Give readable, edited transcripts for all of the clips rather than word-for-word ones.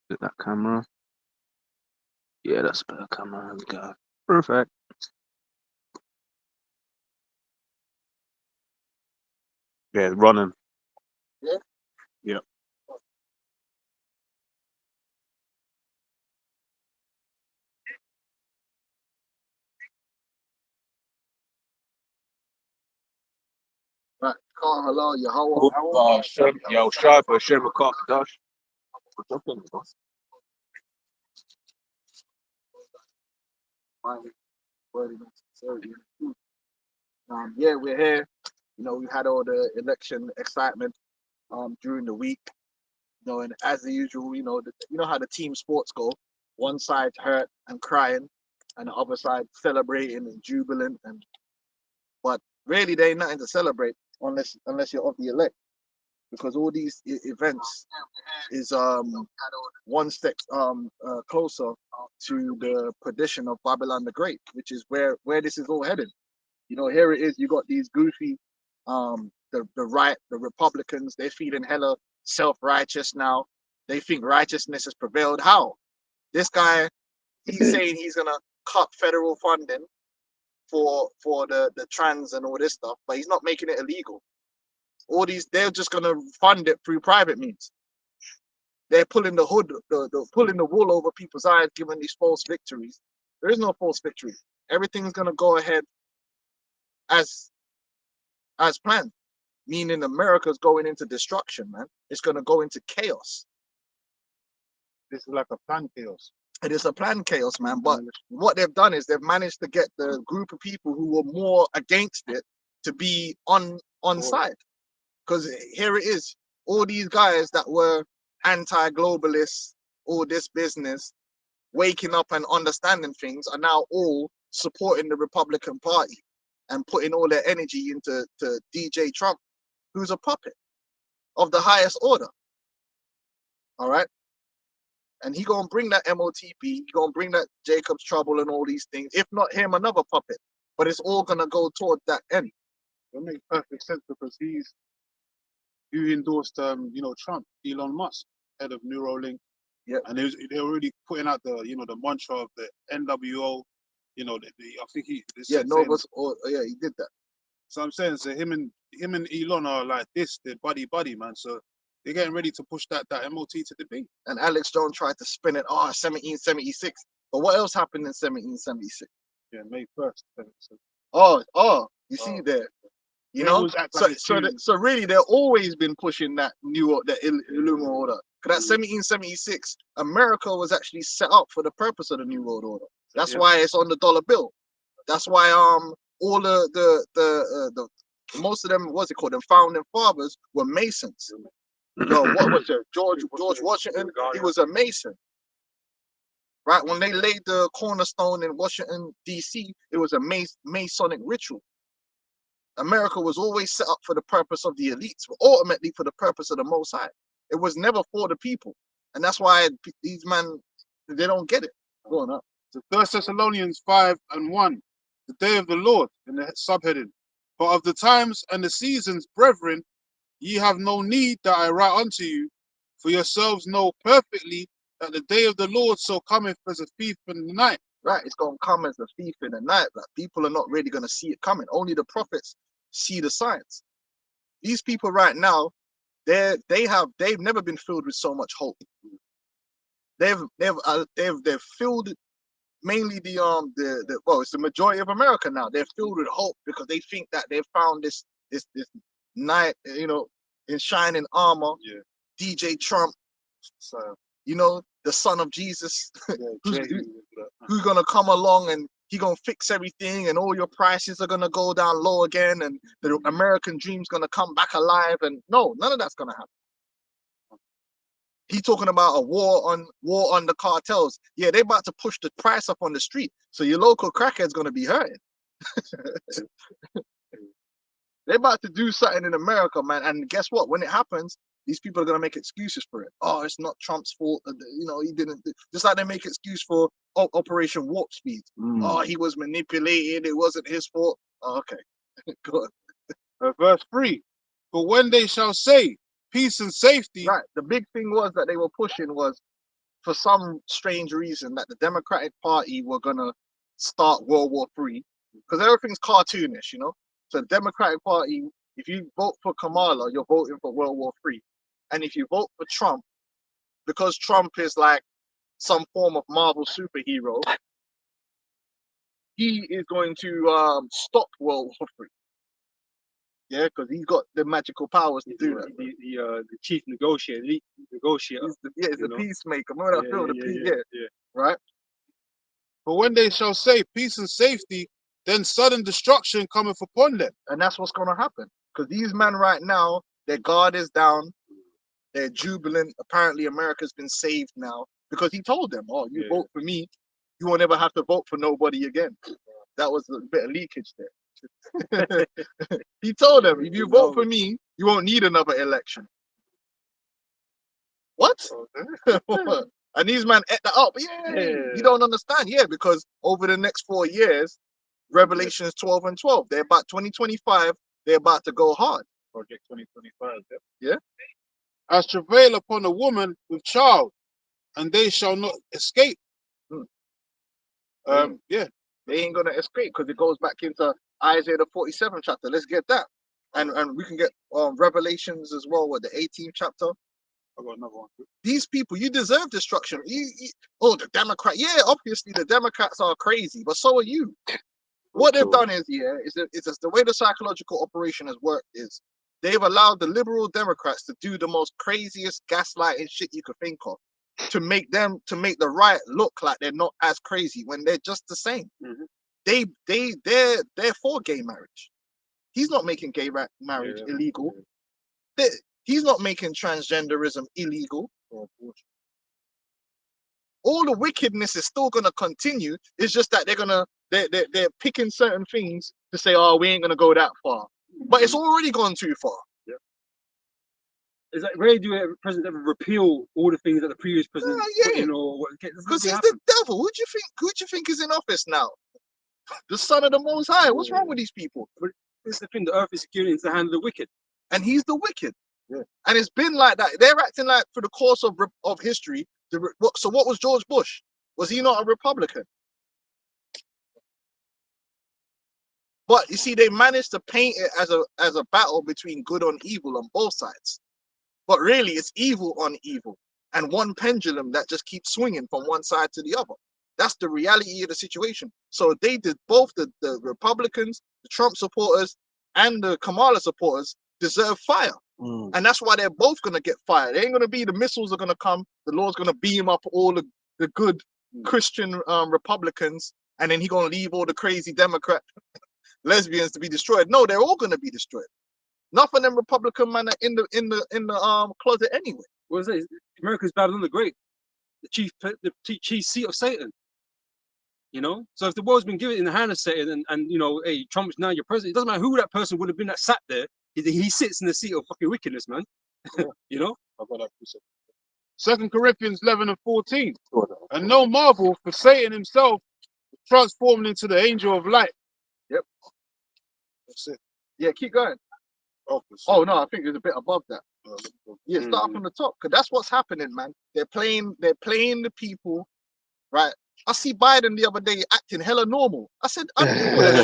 Get that camera. Yeah, that's a better camera. Let's go. Perfect. Yeah, it's running. Yeah. Yeah. Right. Call hello, Yahweh. Yo, Sharper, Shem McCoy, Dash. Yeah, we're here. We had all the election excitement during the week. And as usual, you know how the team sports go. One side hurt and crying, and the other side celebrating and jubilant. But really, there ain't nothing to celebrate unless you're of the elect, because all these events is one step closer to the perdition of Babylon the Great, which is where this is all headed. Here it is. You got these goofy, the right, the Republicans. They're feeling hella self-righteous now. They think righteousness has prevailed. How? This guy, he's saying he's gonna cut federal funding for the trans and all this stuff, but he's not making it illegal. All these, they're just gonna fund it through private means. They're pulling the hood, pulling the wool over people's eyes, giving these false victories. There is no false victory. Everything's gonna go ahead as planned. Meaning America's going into destruction, man. It's gonna go into chaos. This is like a planned chaos. It is a planned chaos, man. But what they've done is they've managed to get the group of people who were more against it to be on side. Because here it is, all these guys that were anti-globalists, all this business, waking up and understanding things, are now all supporting the Republican Party and putting all their energy into DJ Trump, who's a puppet of the highest order. All right. And he gonna bring that MOTP, he gonna bring that Jacob's trouble and all these things. If not him, another puppet. But it's all gonna go toward that end. It makes perfect sense because you endorsed Trump, Elon Musk, head of Neuralink. Yeah. And they're already putting out the mantra of the NWO. I think yeah, Novus, yeah, he did that. So I'm saying, so him and Elon are like this, they're buddy, man. So they're getting ready to push that MOT to the B. And Alex Jones tried to spin it, 1776. But what else happened in 1776? Yeah, May 1st. You see there. So really, they've always been pushing that the Illuminati order. Because that 1776, America was actually set up for the purpose of the New World Order. That's why it's on the dollar bill. That's why all the most of them, what's it called, the founding fathers were Masons. What was it? George Washington, he was a Mason. Right? When they laid the cornerstone in Washington, D.C., it was a Masonic ritual. America was always set up for the purpose of the elites, but ultimately for the purpose of the Most High. It was never for the people. And that's why these men, they don't get it. Going up. So 1 Thessalonians 5:1, the day of the Lord, in the subheading. But of the times and the seasons, brethren, ye have no need that I write unto you, for yourselves know perfectly that the day of the Lord so cometh as a thief in the night. Right, it's going to come as a thief in the night. Like, people are not really going to see it coming. Only the prophets see the signs. These people right now, they've never been filled with so much hope. They've filled mainly it's the majority of America now. They're filled with hope because they think that they've found this night, in shining armor, DJ Trump, the son of Jesus, who's gonna come along and he gonna fix everything, and all your prices are gonna go down low again, and the American dream's gonna come back alive. And no, none of that's gonna happen. He talking about a war on the cartels. Yeah, they about to push the price up on the street, so your local crackhead's gonna be hurting. They're about to do something in America, man. And guess what? When it happens, these people are gonna make excuses for it. Oh, it's not Trump's fault. He didn't. Just like they make excuse for Operation Warp Speed. Oh, he was manipulated. It wasn't his fault. Oh, okay. Go on. Verse 3. But when they shall say peace and safety. Right. The big thing was that they were pushing was for some strange reason that the Democratic Party were gonna start World War III, because everything's cartoonish, you know. So the Democratic Party, if you vote for Kamala, you're voting for World War III, and if you vote for Trump, because Trump is like some form of Marvel superhero, he is going to stop World War III. Yeah, because he's got the magical powers to do that. The chief negotiator. He's the peacemaker. Remember that film, the peace, yeah. right? But when they shall say peace and safety, then sudden destruction cometh upon them. And that's what's going to happen. Because these men right now, their guard is down. They're jubilant. Apparently, America's been saved now. Because he told them, oh, you vote for me, you won't ever have to vote for nobody again. That was a bit of leakage there. He told them, if you vote for me, you won't need another election. What? And these men ate that up. You don't understand. Yeah, because over the next 4 years, Revelations 12 and 12, they're about 2025, they're about to go hard. Project 2025. Yeah. As travail upon a woman with child, and they shall not escape. They ain't gonna escape, because it goes back into Isaiah the 47th chapter. Let's get that. And we can get Revelations as well, with the 18th chapter. I got another one. These people, you deserve destruction. The Democrat. Yeah, obviously the Democrats are crazy, but so are you. What they've done is just the way the psychological operation has worked is they've allowed the liberal Democrats to do the most craziest gaslighting shit you could think of, to make the right look like they're not as crazy when they're just the same. They're for gay marriage. He's not making gay marriage illegal. He's not making transgenderism illegal. All the wickedness is still gonna continue. It's just that they're picking certain things to say, oh, we ain't gonna go that far. But it's already gone too far. Is that really do a president ever repeal all the things that the previous president put in, or what? Because he's the devil. Who do you think is in office now? The son of the Most High. What's wrong with these people? But it's the thing. The earth is secured into the hand of the wicked, and he's the wicked. And it's been like that. They're acting like for the course of history. So what was George Bush? Was he not a Republican? But you see, they managed to paint it as a battle between good and evil on both sides. But really, it's evil on evil, and one pendulum that just keeps swinging from one side to the other. That's the reality of the situation. So they did both the Republicans, the Trump supporters, and the Kamala supporters deserve fire. And that's why they're both going to get fired. They ain't going to be the missiles are going to come. The Lord's going to beam up all the good Christian Republicans, and then he's going to leave all the crazy Democrat lesbians to be destroyed. No, they're all going to be destroyed. Enough of them Republican men are in the closet anyway. What is it? America's Babylon the Great, the chief seat of Satan. You know, so if the world's been given in the hand of Satan, and you know, hey, Trump's now your president, it doesn't matter who that person would have been that sat there. He sits in the seat of fucking wickedness, man. You know. I've got that. 2 Corinthians 11 and 14. And no marvel, for Satan himself transformed into the angel of light. Yep. That's it. Yeah, keep going. Oh no, I think it's a bit above that. Yeah, start from the top, because that's what's happening, man. They're playing the people, right? I see Biden the other day acting hella normal. I said, I see all that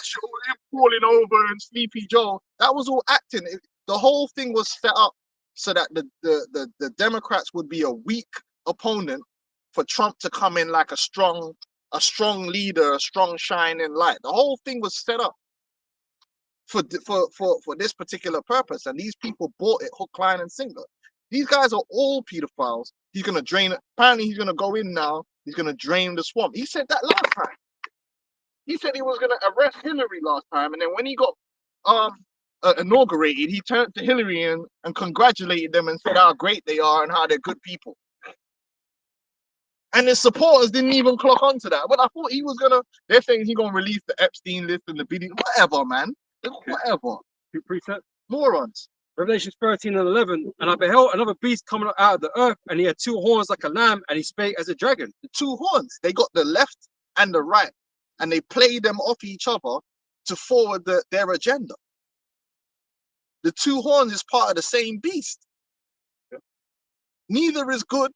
shit, all him falling over and Sleepy Joe. That was all acting. The whole thing was set up so that the Democrats would be a weak opponent for Trump to come in like a strong leader, a strong shining light. The whole thing was set up for this particular purpose, and these people bought it hook, line, and sinker. These guys are all pedophiles. He's gonna drain it. Apparently, he's gonna go in now. He's gonna drain the swamp. He said that last time. He said he was gonna arrest Hillary last time, and then when he got inaugurated, he turned to Hillary and congratulated them and said how great they are and how they're good people. And his supporters didn't even clock onto that. But I thought he was gonna. They're saying he's gonna release the Epstein list and the video. Whatever, man. Whatever. Precept. Morons. Revelations 13 and 11. And I beheld another beast coming out of the earth, and he had 2 horns like a lamb, and he spake as a dragon. The 2 horns. They got the left and the right, and they play them off each other to forward their agenda. The 2 horns is part of the same beast. Neither is good.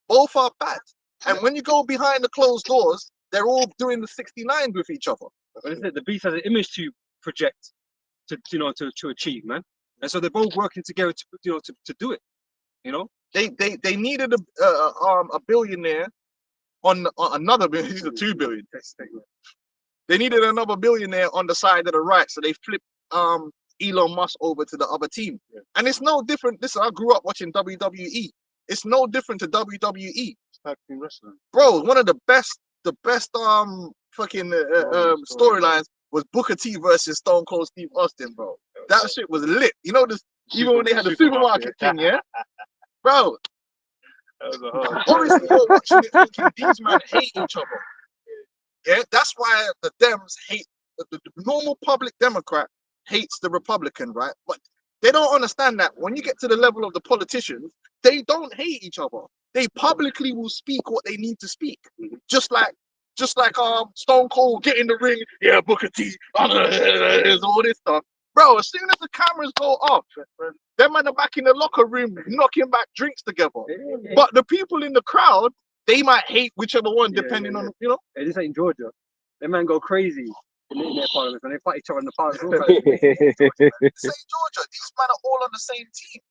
Both are bad. And when you go behind the closed doors, they're all doing the 69 with each other. But it's it, the beast has an image to project, to achieve, man. And so they're both working together to do it. You know. They needed a billionaire on another billion. These are 2 billion. They needed another billionaire on the side of the right, so they flipped Elon Musk over to the other team. And it's no different. Listen, I grew up watching WWE. It's no different to WWE. Tag team wrestling. Bro, one of the best fucking storylines was Booker T versus Stone Cold Steve Austin, bro. That shit was lit. You know this, even when they had the supermarket thing, yeah? Bro, That was a hard. honestly, you're watching it thinking these men hate each other. Yeah, that's why the Dems hate the normal public Democrat hates the Republican, right? But they don't understand that when you get to the level of the politicians, they don't hate each other. They publicly will speak what they need to speak. Just like Stone Cold get in the ring, yeah, Booker T, there's all this stuff. Bro, as soon as the cameras go off, them men are back in the locker room knocking back drinks together. But the people in the crowd, they might hate whichever one, depending on, you know. Hey, this ain't Georgia. Them man go crazy in their parliament and they fight each other in the parliament. Say Georgia, these men are all on the same team.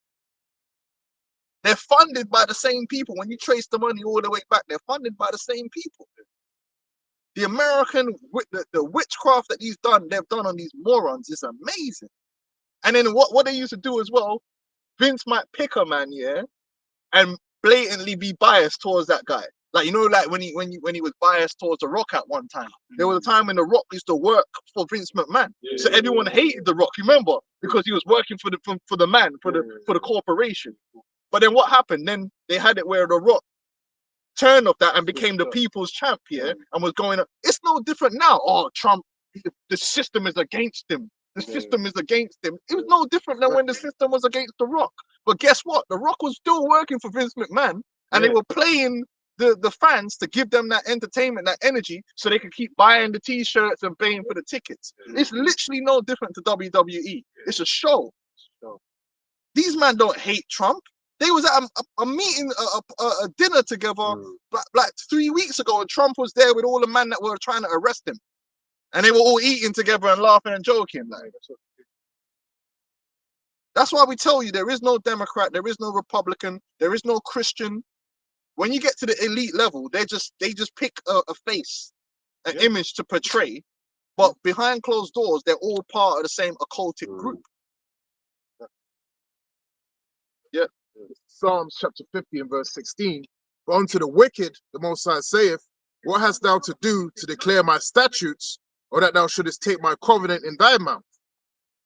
They're funded by the same people. When you trace the money all the way back, they're funded by the same people. The American, the witchcraft that they've done on these morons is amazing. And then what they used to do as well, Vince might pick a man, yeah, and blatantly be biased towards that guy. Like, you know, like when he was biased towards The Rock at one time. There was a time when The Rock used to work for Vince McMahon. So everyone hated The Rock, remember? Because he was working for the man, for the corporation. But then what happened? Then they had it where The Rock turned off that and became the people's champ here and was going up. It's no different now. Oh, Trump, the system is against him. The system is against him. It was no different than when the system was against The Rock. But guess what? The Rock was still working for Vince McMahon and they were playing the fans to give them that entertainment, that energy, so they could keep buying the t-shirts and paying for the tickets. It's literally no different to WWE. It's a show. These men don't hate Trump. They was at a meeting, a dinner together like 3 weeks ago, and Trump was there with all the men that were trying to arrest him. And they were all eating together and laughing and joking. Like, that's why we tell you there is no Democrat, there is no Republican, there is no Christian. When you get to the elite level, they just pick a face, an image to portray, but behind closed doors, they're all part of the same occultic group. Yeah. Psalms chapter 50 and verse 16. But unto the wicked, the Most High saith, what hast thou to do to declare my statutes, or that thou shouldest take my covenant in thy mouth?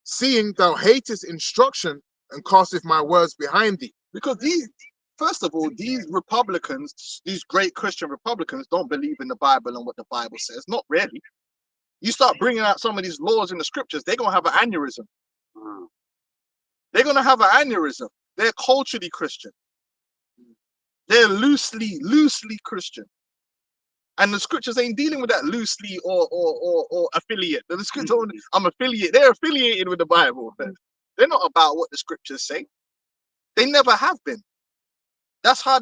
Seeing thou hatest instruction and casteth my words behind thee. Because first of all, these Republicans, these great Christian Republicans, don't believe in the Bible and what the Bible says. Not really. You start bringing out some of these laws in the scriptures, they're going to have an aneurysm. They're going to have an aneurysm. They're culturally Christian. They're loosely Christian. And the scriptures ain't dealing with that loosely or affiliate. The scripture, I'm affiliate. They're affiliated with the Bible. They're not about what the scriptures say. They never have been. That's why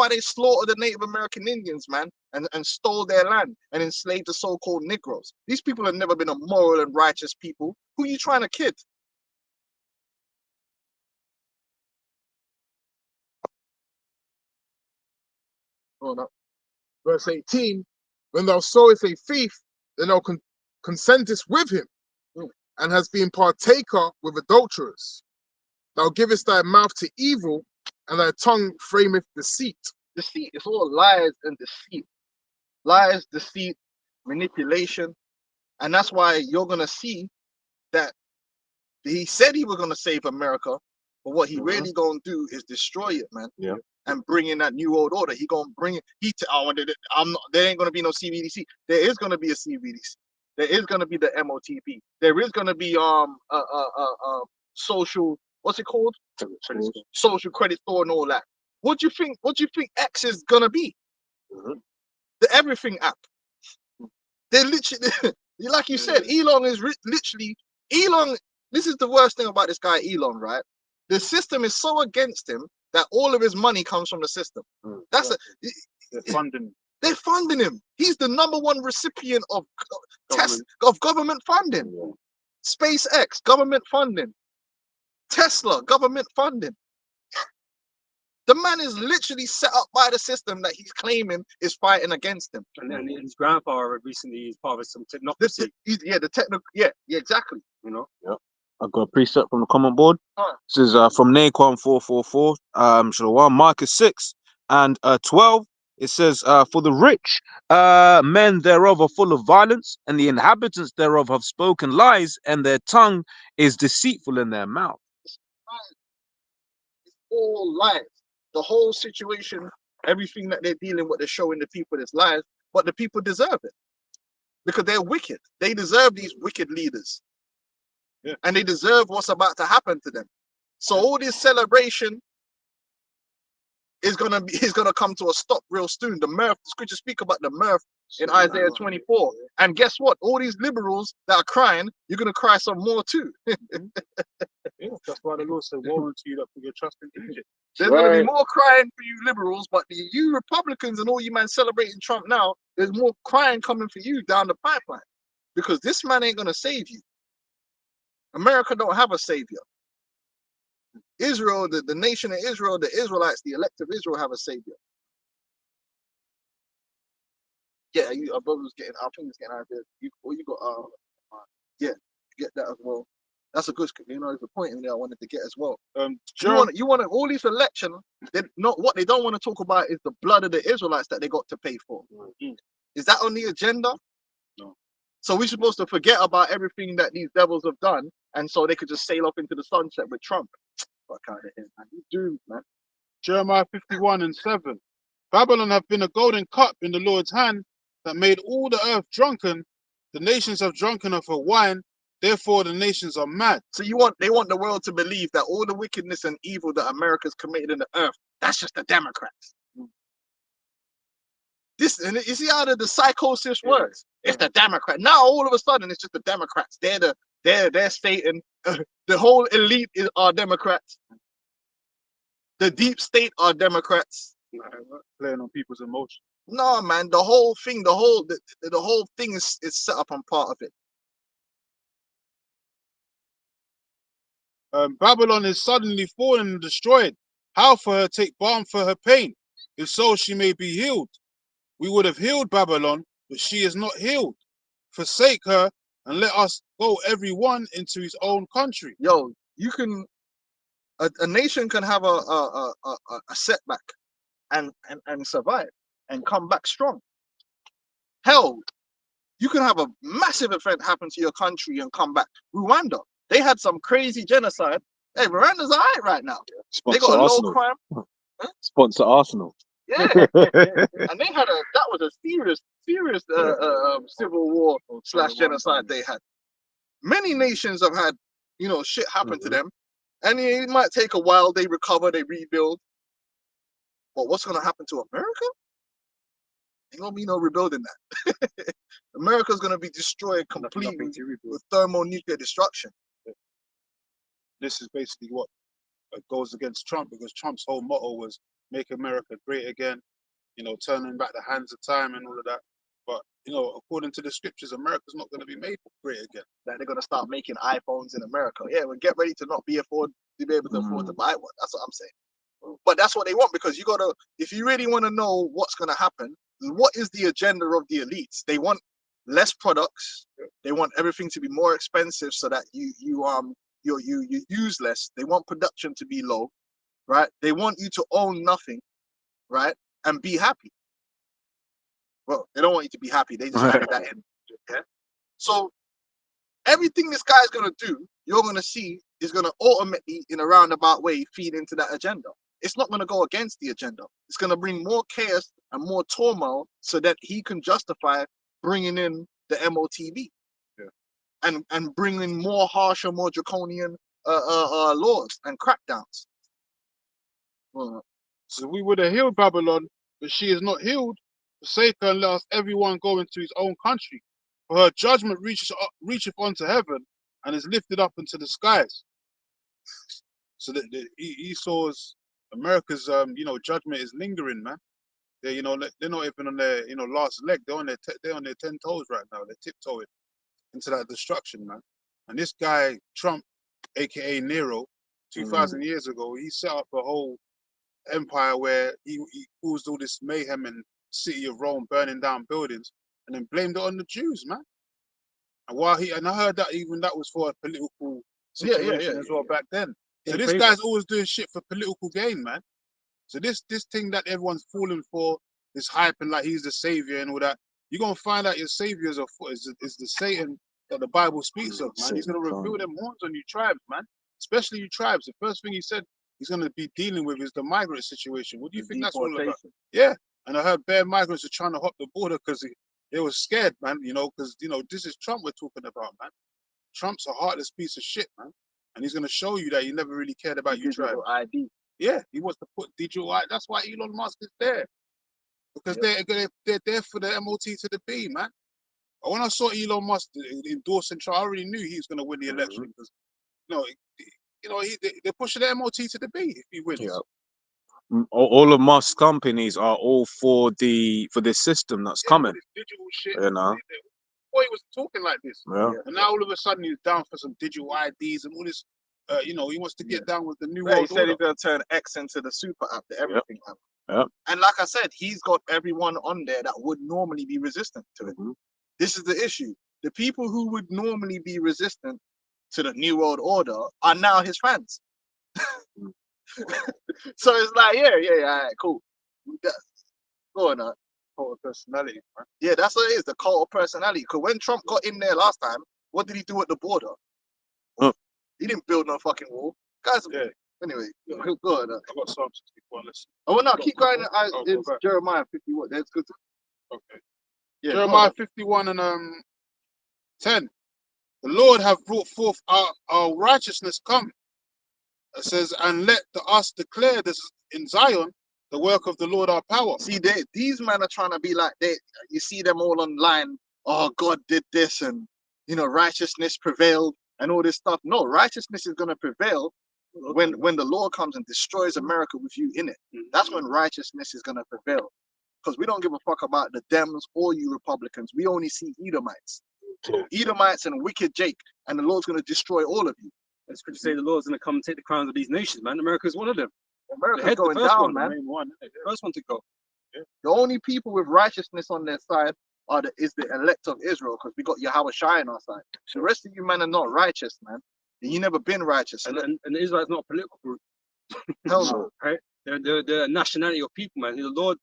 they slaughtered the Native American Indians, man, and stole their land and enslaved the so-called Negroes. These people have never been a moral and righteous people. Who are you trying to kid? Oh, no. Verse 18, when thou sowest a thief, then thou consentest with him, and hast been partaker with adulterers. Thou givest thy mouth to evil, and thy tongue frameth deceit. Deceit is all lies and deceit. Lies, deceit, manipulation. And that's why you're going to see that he said he was going to save America, but what he really going to do is destroy it, man. Yeah. And bring in that new world order. He going to bring it. There ain't going to be no CBDC. There is going to be a CBDC. There is going to be the MOTP. There is going to be social, what's it called? Social credit score and all that. What do you think X is going to be? The everything app. They're literally, like you said, Elon is literally, this is the worst thing about this guy, Elon, right? The system is so against him that all of his money comes from the system. That's They're funding. they're funding him. He's the #1 recipient of Government. government funding. SpaceX, government funding. Tesla, government funding. The man is literally set up by the system that he's claiming is fighting against him. And then his grandfather recently is part of some technocracy. The technical, yeah, exactly. You know, I've got a precept from the comment board. Alright. This is from Naquan 444. Shalom, Marcus 6 and 12. It says, for the rich men thereof are full of violence, and the inhabitants thereof have spoken lies, and their tongue is deceitful in their mouth. It's all lies. The whole situation, everything that they're dealing with, they're showing the people is lies, but the people deserve it because they're wicked. They deserve these wicked leaders, and they deserve what's about to happen to them. So all this celebration is gonna come to a stop real soon. The mirth, the scriptures speak about the mirth in Isaiah 24, and guess what? All these liberals that are crying, you're gonna cry some more too. That's why the Lord said, "Woe unto you that put your trust in Egypt." There's gonna be more crying for you liberals, but you Republicans and all you man celebrating Trump now, there's more crying coming for you down the pipeline, because this man ain't gonna save you. America don't have a savior. Israel, the nation of Israel, the Israelites, the elect of Israel have a savior. Yeah, our brother's getting, I think he's getting out there. You got, yeah, get that as well. That's a good, there's a point in there I wanted to get as well. You want all these election, what they don't want to talk about is the blood of the Israelites that they got to pay for. Is that on the agenda? No. So we're supposed to forget about everything that these devils have done, and so they could just sail off into the sunset with Trump. Fuck out of here, man. You doomed, man. Jeremiah 51:7. Babylon have been a golden cup in the Lord's hand that made all the earth drunken. The nations have drunken of her wine. Therefore, the nations are mad. So they want the world to believe that all the wickedness and evil that America's committed in the earth, that's just the Democrats. And you see how the psychosis works? It's the Democrat. Now all of a sudden it's just the Democrats. They're Satan. The whole elite are Democrats. The deep state are Democrats. Playing on people's emotions. No, man. The whole thing, the whole thing is set up on part of it. Babylon is suddenly fallen and destroyed. How for her take balm for her pain, if so she may be healed? We would have healed Babylon, but she is not healed. Forsake her and let us go every one into his own country. Yo, you can a nation can have a setback and survive and come back strong. Hell, you can have a massive event happen to your country and come back. Rwanda, they had some crazy genocide. Hey, Rwanda's all right right now. They got a low crime. Sponsor Arsenal. Yeah, and they had that was a serious civil war / genocide they had. Many nations have had, shit happen to them, and it might take a while. They recover, they rebuild. But what's gonna happen to America? Ain't gonna be no rebuilding that. America's gonna be destroyed completely with thermonuclear destruction. This is basically what goes against Trump, because Trump's whole motto was make America great again, turning back the hands of time and all of that. But, according to the scriptures, America's not going to be made great again. That they're going to start making iPhones in America. Yeah, we'll get ready to not be able to afford to buy one. That's what I'm saying. But that's what they want, because if you really want to know what's going to happen, what is the agenda of the elites? They want less products. They want everything to be more expensive so that you use less. They want production to be low, right? They want you to own nothing, right? And be happy. Well, they don't want you to be happy. They just added that in. Yeah. So everything this guy's gonna do, you're gonna see, is gonna ultimately, in a roundabout way, feed into that agenda. It's not gonna go against the agenda. It's gonna bring more chaos and more turmoil so that he can justify bringing in the MOTV, and bringing more harsher, more draconian laws and crackdowns. So we would have healed Babylon, but she is not healed. Forsake her and let us everyone go into his own country. For her judgment reacheth unto heaven and is lifted up into the skies. So that Esau's America's judgment is lingering, man. They're they're not even on their last leg. They're on their 10 toes right now. They're tiptoeing into that destruction, man. And this guy Trump, aka Nero, 2,000 years ago, he set up a whole empire where he caused all this mayhem in city of Rome, burning down buildings, and then blamed it on the Jews, man. And I heard that even that was for a political situation as well back then. So this guy's always doing shit for political gain, man. So this thing that everyone's falling for, this hyping like he's the savior and all that, you're gonna find out your savior is the Satan that the Bible speaks of, man. He's gonna reveal them horns on you tribes, man. Especially you tribes. The first thing he said he's gonna be dealing with is the migrant situation. What do you think that's all about? Yeah. And I heard bare migrants are trying to hop the border because they were scared, man, because this is Trump we're talking about, man. Trump's a heartless piece of shit, man. And he's gonna show you that he never really cared about you tribes. ID. Yeah, he wants to put digital ID. That's why Elon Musk is there. Because they're there for the MOT to the B, man. But when I saw Elon Musk endorsing Trump, I already knew he was going to win the election. Because, they're pushing the MOT to the B if he wins. Yeah. All of Musk's companies are all for this system that's coming. This digital shit. Boy, he was talking like this. Yeah. And now all of a sudden he's down for some digital IDs and all this. He wants to get down with the new world He said order. he's going to turn X into the super app, the everything app. Yep. And like I said, he's got everyone on there that would normally be resistant to it. This is the issue. The people who would normally be resistant to the New World Order are now his fans. So it's like, all right, cool. Go on, Cult of personality, man. yeah, that's what it is, the cult of personality. Because when Trump got in there last time, what did he do at the border? He didn't build no fucking wall. Guys, anyway, go on. I got Psalm 61. Listen. Oh, well, no, keep going. Go back. Jeremiah 51. That's good. Okay. Yeah, Jeremiah 51 and 10. The Lord have brought forth our righteousness come. It says, and let us declare this in Zion, the work of the Lord our power. See, these men are trying to be like, you see them all online. Oh, God did this, and righteousness prevailed and all this stuff. No, righteousness is going to prevail when the Lord comes and destroys America with you in it. That's when righteousness is going to prevail. Because we don't give a fuck about the Dems or you Republicans. We only see Edomites and wicked Jake, and the Lord's going to destroy all of you. It's good to say the Lord's going to come and take the crowns of these nations, man. America's one of them. America's going down, man. First one to go. The only people with righteousness on their side is the elect of Israel, because we got Yahweh Shai on our side. The rest of you men are not righteous, man. And you never been righteous. And Israel's not a political group. Hell no. Right? They're a nationality of people, man. The Lord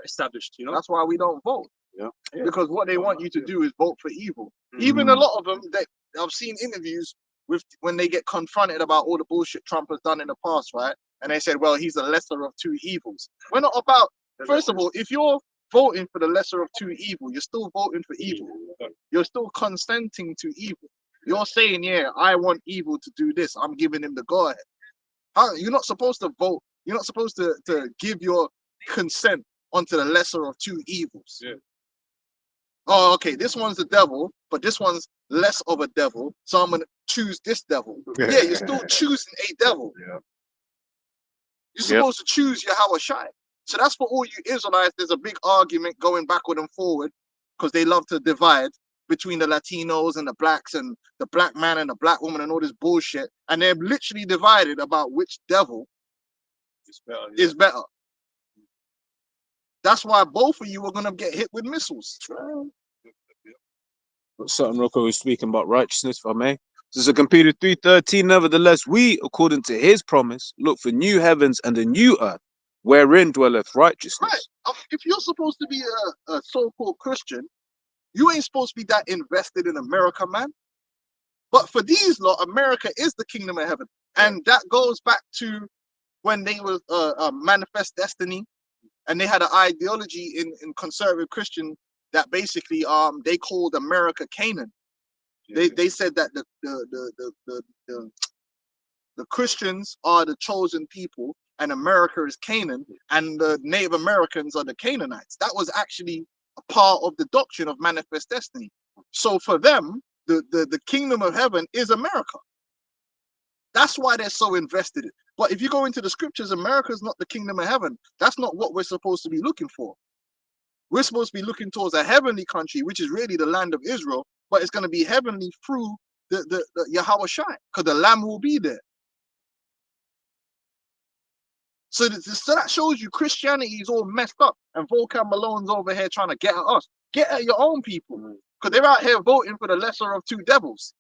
established, That's why we don't vote. Yeah. Because what they want you to do is vote for evil. Even a lot of them, I've seen interviews with when they get confronted about all the bullshit Trump has done in the past, right? And they said, well, he's the lesser of two evils. We're not about, first of all, if you're voting for the lesser of two evil, you're still voting for evil. You're still consenting to evil. You're saying, yeah, I want evil to do this. I'm giving him the go ahead. You're not supposed to vote. You're not supposed to give your consent onto the lesser of two evils. Yeah. Oh, okay, this one's the devil, but this one's less of a devil, so I'm gonna choose this devil. Yeah, you're still choosing a devil. Yeah. You're supposed to choose Yahweh Shai. So that's for all you Israelites. There's a big argument going backward and forward because they love to divide between the Latinos and the blacks and the black man and the black woman and all this bullshit. And they're literally divided about which devil is better. That's why both of you are going to get hit with missiles. Certain Rocco is speaking about righteousness, if I may. This is a computer 3:13. Nevertheless, we, according to his promise, look for new heavens and a new earth, wherein dwelleth righteousness. Right. If you're supposed to be a so-called Christian, you ain't supposed to be that invested in America, man. But for these lot, America is the kingdom of heaven. And that goes back to when they were Manifest Destiny. And they had an ideology in conservative Christian that basically they called America Canaan. They said that the Christians are the chosen people and America is Canaan and the Native Americans are the Canaanites. That was actually a part of the doctrine of Manifest Destiny. So for them, the kingdom of heaven is America. That's why they're so invested. But if you go into the scriptures, America's not the kingdom of heaven. That's not what we're supposed to be looking for. We're supposed to be looking towards a heavenly country, which is really the land of Israel, but it's going to be heavenly through the Yahweh Shai, because the Lamb will be there. So that shows you Christianity is all messed up, and Volcan Malone's over here trying to get at us. Get at your own people, because they're out here voting for the lesser of two devils.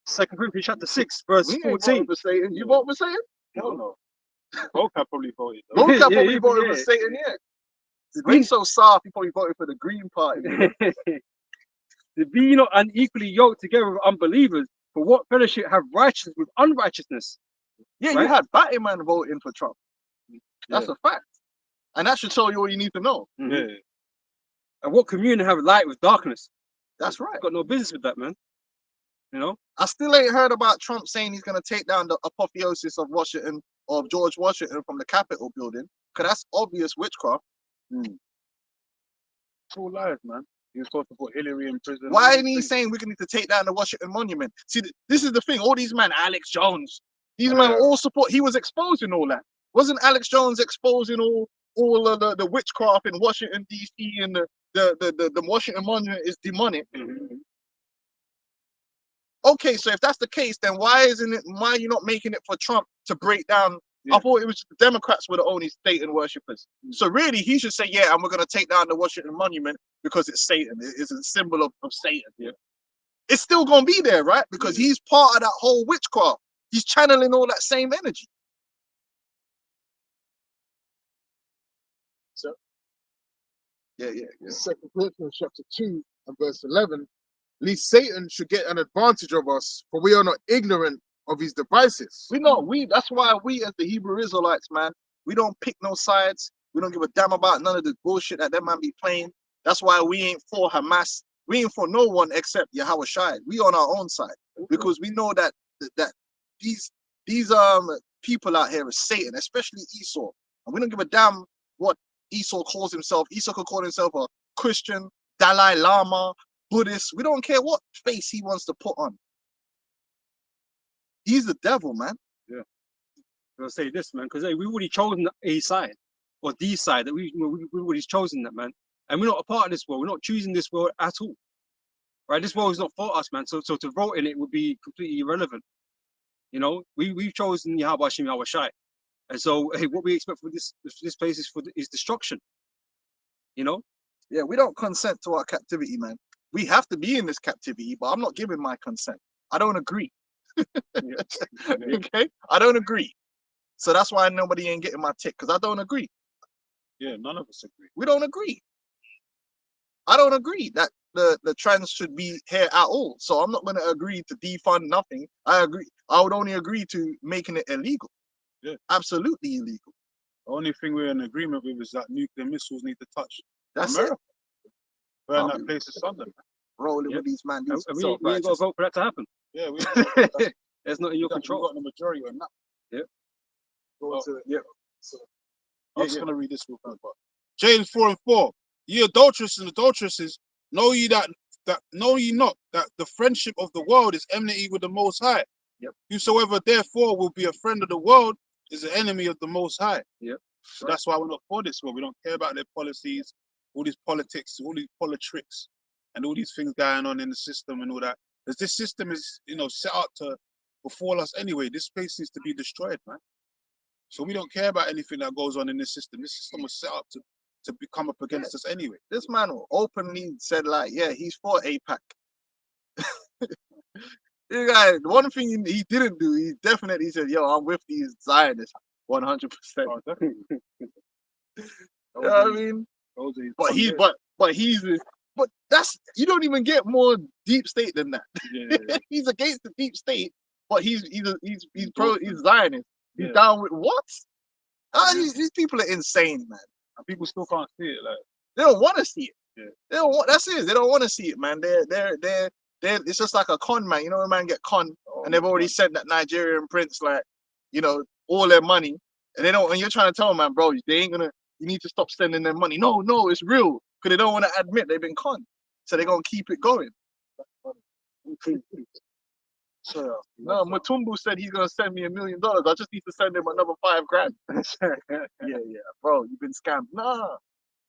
Second Corinthians chapter 6, verse We ain't 14. voting for Satan. You vote for Satan? Hell no. Volcan probably voted. though. Volcan Yeah, probably yeah, voted yeah. for Satan, yeah. Green- He's so soft, he probably voted for the Green Party. You know? Be ye not unequally yoked together with unbelievers, for what fellowship have righteousness with unrighteousness? Yeah, Right? you had Batman voting for Trump. That's Yeah. a fact. And that should tell you all you need to know. Yeah. And what communion have light with darkness? That's right. Got no business with that, man. You know? I still ain't heard about Trump saying he's going to take down the apotheosis of Washington, of George Washington from the Capitol building, because that's obvious witchcraft. It's all lies, man. You're supposed to put Hillary in prison. Why ain't he saying we need to take down the Washington Monument? See, this is the thing. All these men, Alex Jones, these men all support. He was exposing all that. Wasn't Alex Jones exposing all of the witchcraft in Washington D.C. and the Washington Monument is demonic? Okay, so if that's the case, then why are you not making it for Trump to break down? Yeah. I thought it was the Democrats were the only Satan worshippers. So really, he should say, yeah, and we're going to take down the Washington Monument because it's Satan. It's a symbol of Satan. Yeah. It's still going to be there, right? Because he's part of that whole witchcraft. He's channeling all that same energy. So, Yeah. Second Corinthians chapter 2 and verse 11. Least Satan should get an advantage of us, for we are not ignorant of his devices. That's why we as the Hebrew Israelites, man, we don't pick no sides. We don't give a damn about none of the bullshit that man be playing. That's why we ain't for Hamas. We ain't for no one except Yahweh Shai. We on our own side because we know that these people out here is Satan, especially Esau. And we don't give a damn what Esau calls himself. Esau could call himself a Christian, Dalai Lama, Buddhist. We don't care what face he wants to put on. He's the devil, man. I'll say this, man, because we've already chosen a side or the side that we've already chosen that, man. And we're not a part of this world. We're not choosing this world at all. Right? This world is not for us, man. So to vote in it would be completely irrelevant. You know, we've chosen Yahweh Hashem, Yahweh Shai. And so hey, what we expect for this place is destruction. You know? Yeah, we don't consent to our captivity, man. We have to be in this captivity, but I'm not giving my consent. I don't agree. Okay? I don't agree. So that's why nobody ain't getting my tick, because I don't agree. Yeah, none of us agree. We don't agree. I don't agree that the trans should be here at all. So I'm not going to agree to defund nothing. I would only agree to making it illegal. Yeah. Absolutely illegal. The only thing we're in agreement with is that nuclear missiles need to touch That's America. Burn Oh. that place asunder. Rolling Yeah. with these man. And These we ain't got to vote for that to happen. Yeah, we It's not in your got control. the majority on that. Go to, so, I'm just gonna read this real quick. James 4:4. Ye adulteresses and adulteresses, know ye not that the friendship of the world is enmity with the Most High. Yep. Whosoever therefore will be a friend of the world is an enemy of the Most High. Yep. So that's why we're not for this world. We don't care about their policies, all these politics, all these politics, and all these things going on in the system and all that. Because this system is, set up to befall us anyway. This place needs to be destroyed, man. So we don't care about anything that goes on in this system. This system was set up to come up against us anyway. This man openly said, like, yeah, he's for AIPAC. This guy, one thing he didn't do, he definitely said, yo, I'm with these Zionists 100%. Oh, definitely. You know what I mean? But that's, you don't even get more deep state than that. Yeah. He's against the deep state, but he's Zionist. He's Yeah. down with what? These people are insane, man. And people still can't see it. Like, They don't want to see it. Yeah. They don't want. That's it. They don't want to see it, man. They're. It's just like a con man. You know, a man get con, and they've already sent that Nigerian prince, like, all their money, and they don't. And you're trying to tell them, man, bro, they ain't gonna. You need to stop sending them money. No, it's real, because they don't want to admit they've been con, so they're gonna keep it going. So, no, Matumbu said he's gonna send me $1 million. I just need to send him another 5 grand. Yeah, bro, you've been scammed. Nah,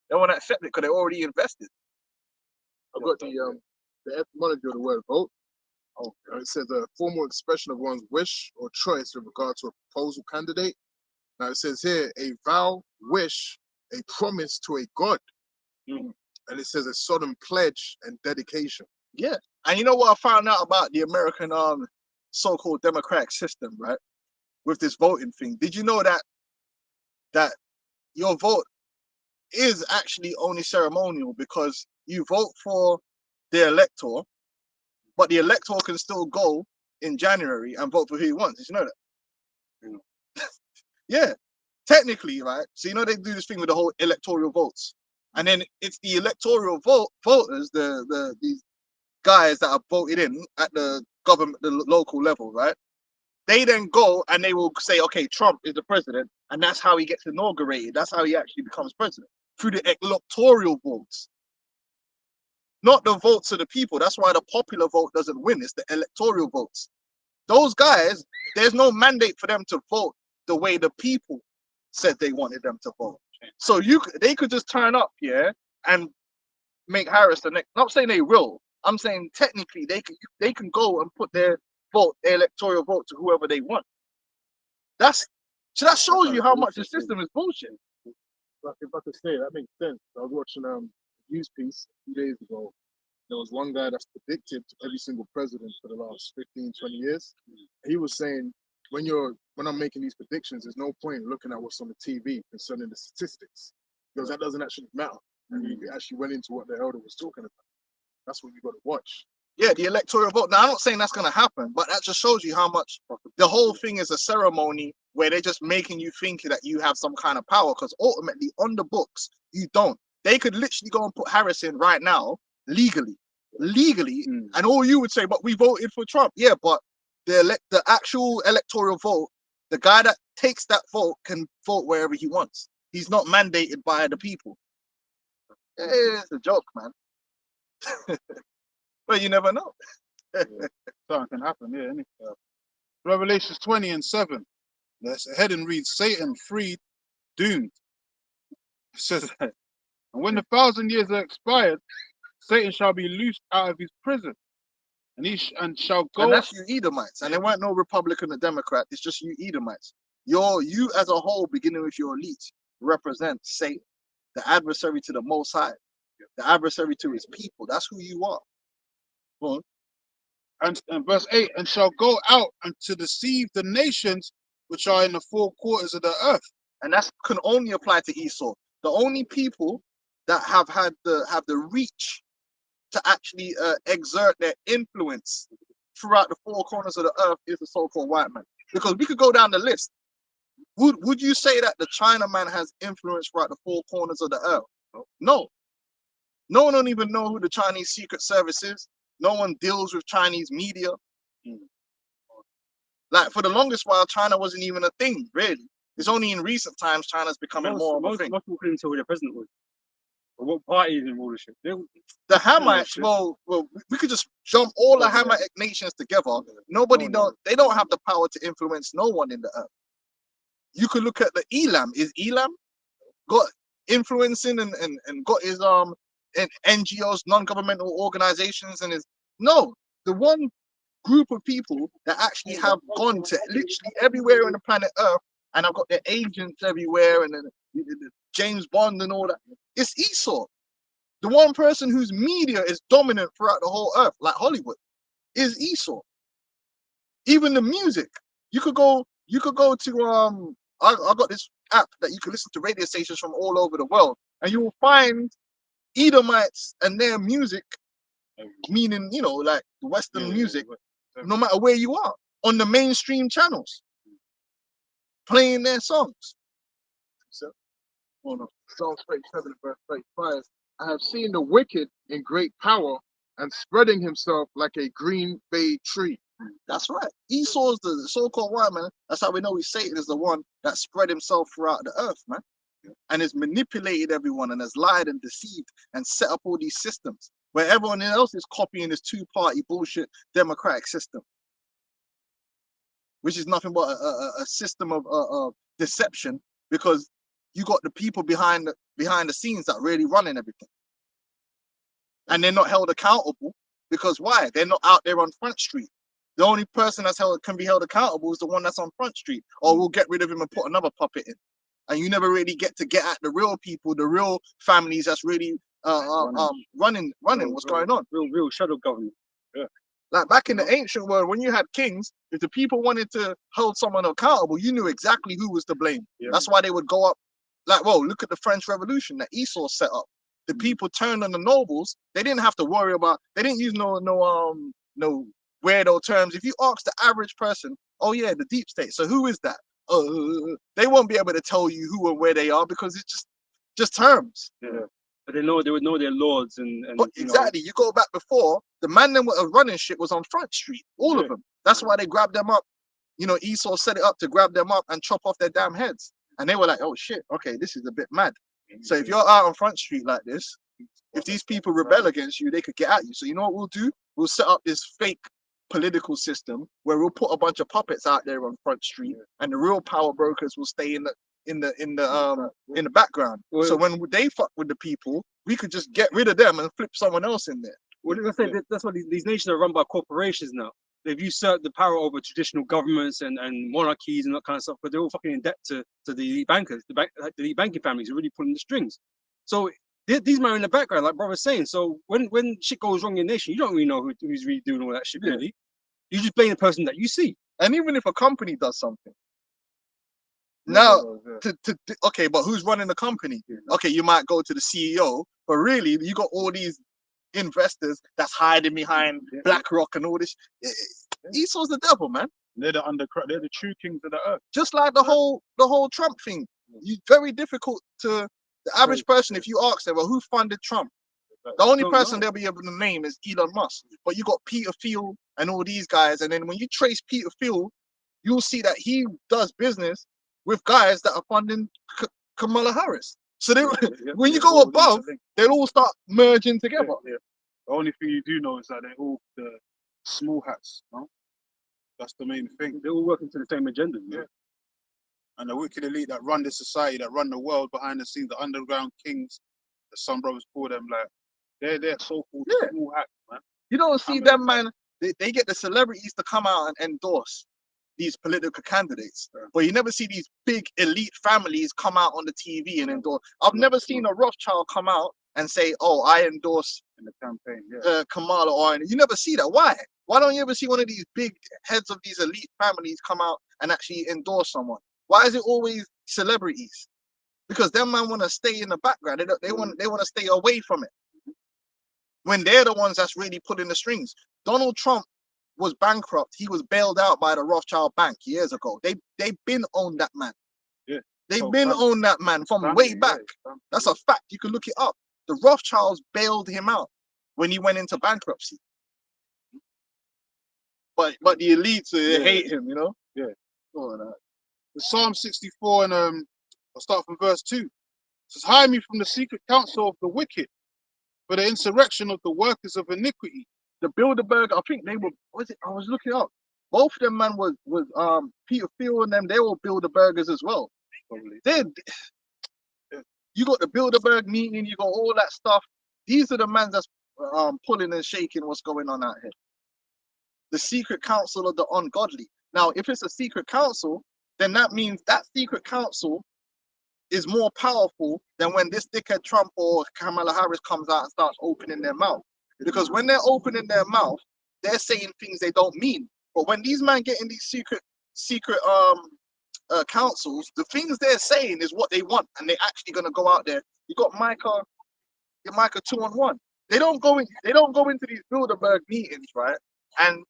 they won't accept it because they already invested. I've got the etymology of the word vote. Oh, It says a formal expression of one's wish or choice with regard to a proposal candidate. Now it says here a vow, wish, a promise to a god, Mhm. and it says a solemn pledge and dedication. yeah. And you know what I found out about the American so-called democratic system, right? With this voting thing, did you know that your vote is actually only ceremonial because you vote for the elector, but the elector can still go in January and vote for who he wants. Did you know that? Yeah, technically, right? So you know they do this thing with the whole electoral votes, and then it's the electoral voters, these guys that are voted in at the government, the local level, right? They then go and they will say, okay, Trump is the president, and that's how he gets inaugurated. That's how he actually becomes president through the electoral votes, not the votes of the people. That's why the popular vote doesn't win. It's the electoral votes. Those guys, there's no mandate for them to vote the way the people said they wanted them to vote. So they could just turn up, yeah, and make Harris the next. Not saying they will. I'm saying technically they can go and put their vote, their electoral vote to whoever they want. That shows you how much the system is bullshit. Like if I could say, that makes sense. I was watching a news piece a few days ago. There was one guy that's predicted every single president for the last 15, 20 years. He was saying, when I'm making these predictions, there's no point looking at what's on the TV concerning the statistics, because that doesn't actually matter. And he actually went into what the elder was talking about. That's what you got to watch. Yeah, the electoral vote. Now, I'm not saying that's going to happen, but that just shows you how much the whole thing is a ceremony where they're just making you think that you have some kind of power, because ultimately, on the books, you don't. They could literally go and put Harris in right now, legally, and all you would say, but we voted for Trump. Yeah, but the actual electoral vote, the guy that takes that vote can vote wherever he wants. He's not mandated by the people. It's a joke, man. But you never know. Something can happen, yeah. Revelations 20:7. The heading reads, Satan freed, doomed. It says that. And when the 1,000 years are expired, Satan shall be loosed out of his prison, and shall go. And that's you Edomites. And there weren't no Republican or Democrat. It's just you Edomites. You as a whole, beginning with your elite, represent Satan, the adversary to the Most High, the adversary to his people. That's who you are. Go on. And verse 8, and shall go out and to deceive the nations which are in the 4 quarters of the earth. And that can only apply to Esau. The only people that have had the reach to actually exert their influence throughout the 4 corners of the earth is the so-called white man. Because we could go down the list. Would you say that the Chinaman has influence throughout the 4 corners of the earth? No. No one don't even know who the Chinese Secret Service is. No one deals with Chinese media. Like for the longest while, China wasn't even a thing, really. It's only in recent times China's becoming more of a thing. Most people couldn't tell who the president was, or what party is in rulership. The Hamites, well, we could just jump all the Hamite nations together. They don't have the power to influence no one in the earth. You could look at the Elam. Is Elam got influencing and got his in NGOs, non-governmental organizations, and his the one group of people that actually have gone to literally everywhere on the planet Earth and have got their agents everywhere and then James Bond and all that. It's Esau. The one person whose media is dominant throughout the whole earth, like Hollywood, is Esau. Even the music. You could go to I got this app that you can listen to radio stations from all over the world, and you will find Edomites and their music, meaning, like the Western music, no matter where you are, on the mainstream channels, playing their songs. Psalms 37, verse 35. I have seen the wicked in great power and spreading himself like a green bay tree. That's right. Esau's the so-called white man. That's how we know Satan is the one that spread himself throughout the earth, man. And has manipulated everyone and has lied and deceived and set up all these systems where everyone else is copying this 2-party bullshit democratic system. which is nothing but a system of deception, because you got the people behind the scenes that really running everything, and they're not held accountable because why? They're not out there on Front Street. The only person can be held accountable is the one that's on Front Street, or we'll get rid of him and put another puppet in. And you never really get at the real people, the real families that's really running what's going on. Real shadow government. Like back in the ancient world, when you had kings, if the people wanted to hold someone accountable, you knew exactly who was to blame. Yeah. That's why they would go up. Like, whoa, look at the French Revolution that Esau set up. The people turned on the nobles. They didn't have to worry about. They didn't use no weirdo terms. If you ask the average person, oh yeah, the deep state. So who is that? They won't be able to tell you who and where they are because it's just terms. Yeah. But they would know their lords and But exactly, you go back before, the man that was running shit was on Front Street, all of them. That's why they grabbed them up. You know, Esau set it up to grab them up and chop off their damn heads. And they were like, oh shit, okay, this is a bit mad. So if you're out on Front Street like this, if these people rebel against you, they could get at you. So you know what we'll do? We'll set up this fake political system where we'll put a bunch of puppets out there on Front Street, and the real power brokers will stay in the background. Well, so when they fuck with the people, we could just get rid of them and flip someone else in there. Well, that's why these nations are run by corporations now. They've usurped the power over traditional governments and monarchies and that kind of stuff, but they're all fucking in debt to the elite bankers, the elite banking families are really pulling the strings. So these men are in the background, like brother's saying. So when shit goes wrong in your nation, you don't really know who's really doing all that shit, really. You just blame the person that you see. And even if a company does something, now, okay, but who's running the company? Okay, you might go to the CEO, but really, you got all these investors that's hiding behind BlackRock and all this. Esau's the devil, man. They're the true kings of the earth. Just like the whole Trump thing. It's very difficult to the average person. If you ask them, well, who funded Trump? The only person they'll be able to name is Elon Musk. But you got Peter Thiel and all these guys, and then when you trace Peter Thiel, you'll see that he does business with guys that are funding Kamala Harris. So when you go above, they'll all start merging together. The only thing you do know is that they're all the small hats, no? That's the main thing. They're all working to the same agenda. Yeah. And the wicked elite that run this society, that run the world behind the scenes, the underground kings, as some brothers call them, like they're so-called small hats, man. You don't see them, man. They get the celebrities to come out and endorse these political candidates, but you never see these big elite families come out on the TV and endorse. I've never seen a Rothschild come out and say, "Oh, I endorse in the campaign." Kamala," or you never see that. Why? Why don't you ever see one of these big heads of these elite families come out and actually endorse someone? Why is it always celebrities? Because them man want to stay in the background. They want to stay away from it. When they're the ones that's really pulling the strings. Donald Trump was bankrupt. He was bailed out by the Rothschild Bank years ago. They've been owned that man. Yeah. They've been owned that man from way back. That's a fact. You can look it up. The Rothschilds bailed him out when he went into bankruptcy. But the elites, they hate him, you know? Yeah. Oh, no. The Psalm 64 and I'll start from verse 2. It says, "Hide me from the secret counsel of the wicked, for the insurrection of the workers of iniquity." The Bilderberg, I think they were, I was looking up. Both of them, man, was Peter Thiel and them, they were Bilderbergers as well. Probably. You got the Bilderberg meeting, you got all that stuff. These are the men that's pulling and shaking what's going on out here. The secret council of the ungodly. Now, if it's a secret council, then that means that secret council is more powerful than when this dickhead Trump or Kamala Harris comes out and starts opening their mouth. Because when they're opening their mouth, they're saying things they don't mean. But when these men get in these secret councils, the things they're saying is what they want, and they're actually gonna go out there. You got Micah 2-on-1. They don't go into these Bilderberg meetings, right, and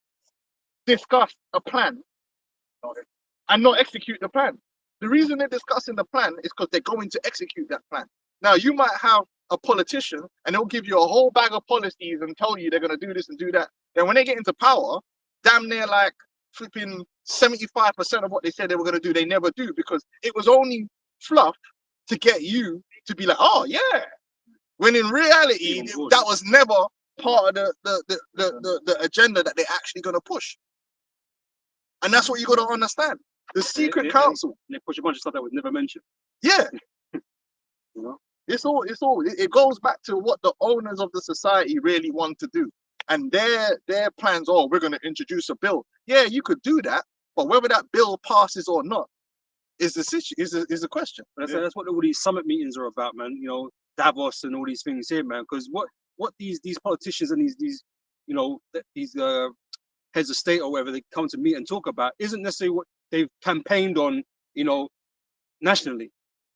discuss a plan and not execute the plan. The reason they're discussing the plan is because they're going to execute that plan. Now, you might have a politician and they'll give you a whole bag of policies and tell you they're going to do this and do that. Then when they get into power, damn near like flipping 75% of what they said they were going to do, they never do, because it was only fluff to get you to be like, oh yeah. When in reality, that was never part of the agenda that they're actually going to push. And that's what you got to understand. The secret They- council. They push a bunch of stuff that was never mentioned. Yeah. You know. It goes back to what the owners of the society really want to do. And their plans, oh, we're going to introduce a bill. Yeah, you could do that, but whether that bill passes or not is the question. But that's what all these summit meetings are about, man. You know, Davos and all these things here, man. Because what these politicians and these you know these heads of state or whatever they come to meet and talk about isn't necessarily what they've campaigned on, you know, nationally.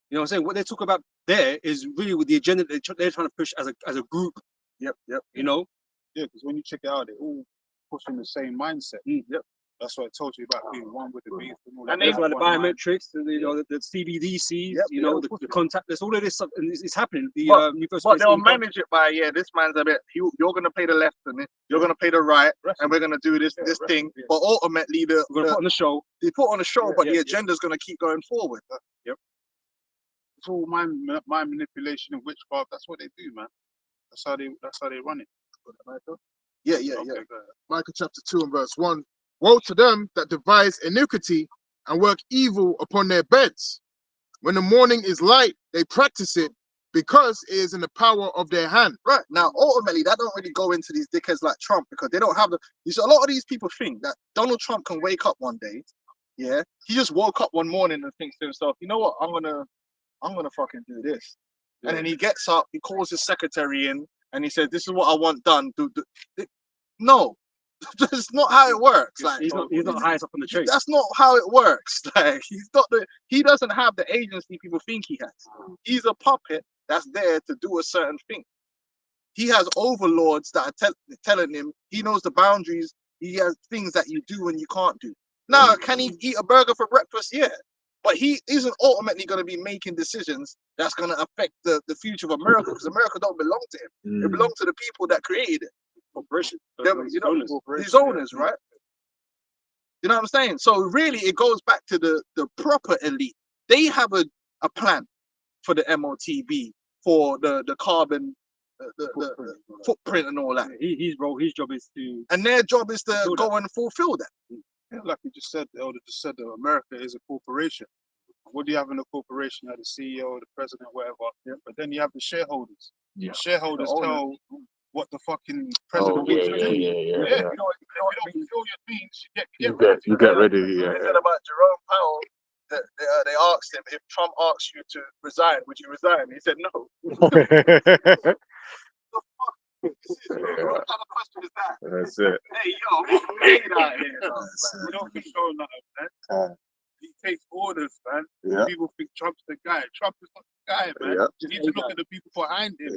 You know what I'm saying? What they talk about there is really with the agenda they're trying to push as a group. Yep. You know. Yeah, because when you check it out, they all pushing the same mindset. Yep. That's what I told you about being one with the beast. And all And that. That's why the One mind. biometrics, you know, the CBDCs, Yep, you know, yeah, the contactless, all of this stuff, and it's happening. The But- universal But basic they'll income. manage it by, this man's a bit, you're going to pay the left and you're going to pay the right, and we're going to do this thing. yeah. But ultimately, We're gonna put on the show. they put on a show, Yeah, but yeah, the yeah. agenda's going to keep going forward. It's all mind manipulation and witchcraft. That's what they do, man. That's how they run it. Yeah. Okay, go ahead. Micah chapter 2 and verse 1. Woe to them that devise iniquity and work evil upon their beds. When the morning is light, they practice it because it is in the power of their hand. Right. Now, ultimately, that don't really go into these dickheads like Trump because they don't have you see, a lot of these people think that Donald Trump can wake up one day. Yeah. He just woke up one morning and thinks to himself, you know what? I'm gonna fucking do this. Yeah. And then he gets up, he calls his secretary in, and he says, "This is what I want done." No, that's not how it works. Like He's not the highest up on the tree. that's not how it works. Like he doesn't have the agency people think he has. He's a puppet that's there to do a certain thing. He has overlords that are telling him he knows the boundaries. He has things that you do and you can't do. Now, can he eat a burger for breakfast? Yeah. But he isn't ultimately going to be making decisions that's going to affect the future of America because America don't belong to him. It belongs to the people that created it. Corporation. You know, these owners, right? You know what I'm saying? So really, it goes back to the proper elite. They have a plan for the MOTB, for the carbon, the footprint and all that. His job is to. And their job is to Fulfill go and fulfill that. Yeah, like you just said, the elder just said that America is a corporation. What do you have in a corporation? You have the CEO, the president, whatever. Yeah. But then you have the shareholders. Yeah. The shareholders The owners. tell what the fucking president wants to do. Yeah, You don't fulfill your needs, You get ready. They said about Jerome Powell that they asked him, if Trump asks you to resign, would you resign? He said no. What kind of question is that? That's it. Hey, yo, we're made out here. We don't control nothing, man. He takes orders, man. Yeah. People think Trump's the guy. Trump is not the guy, man. Yeah. You need to look at the people behind him.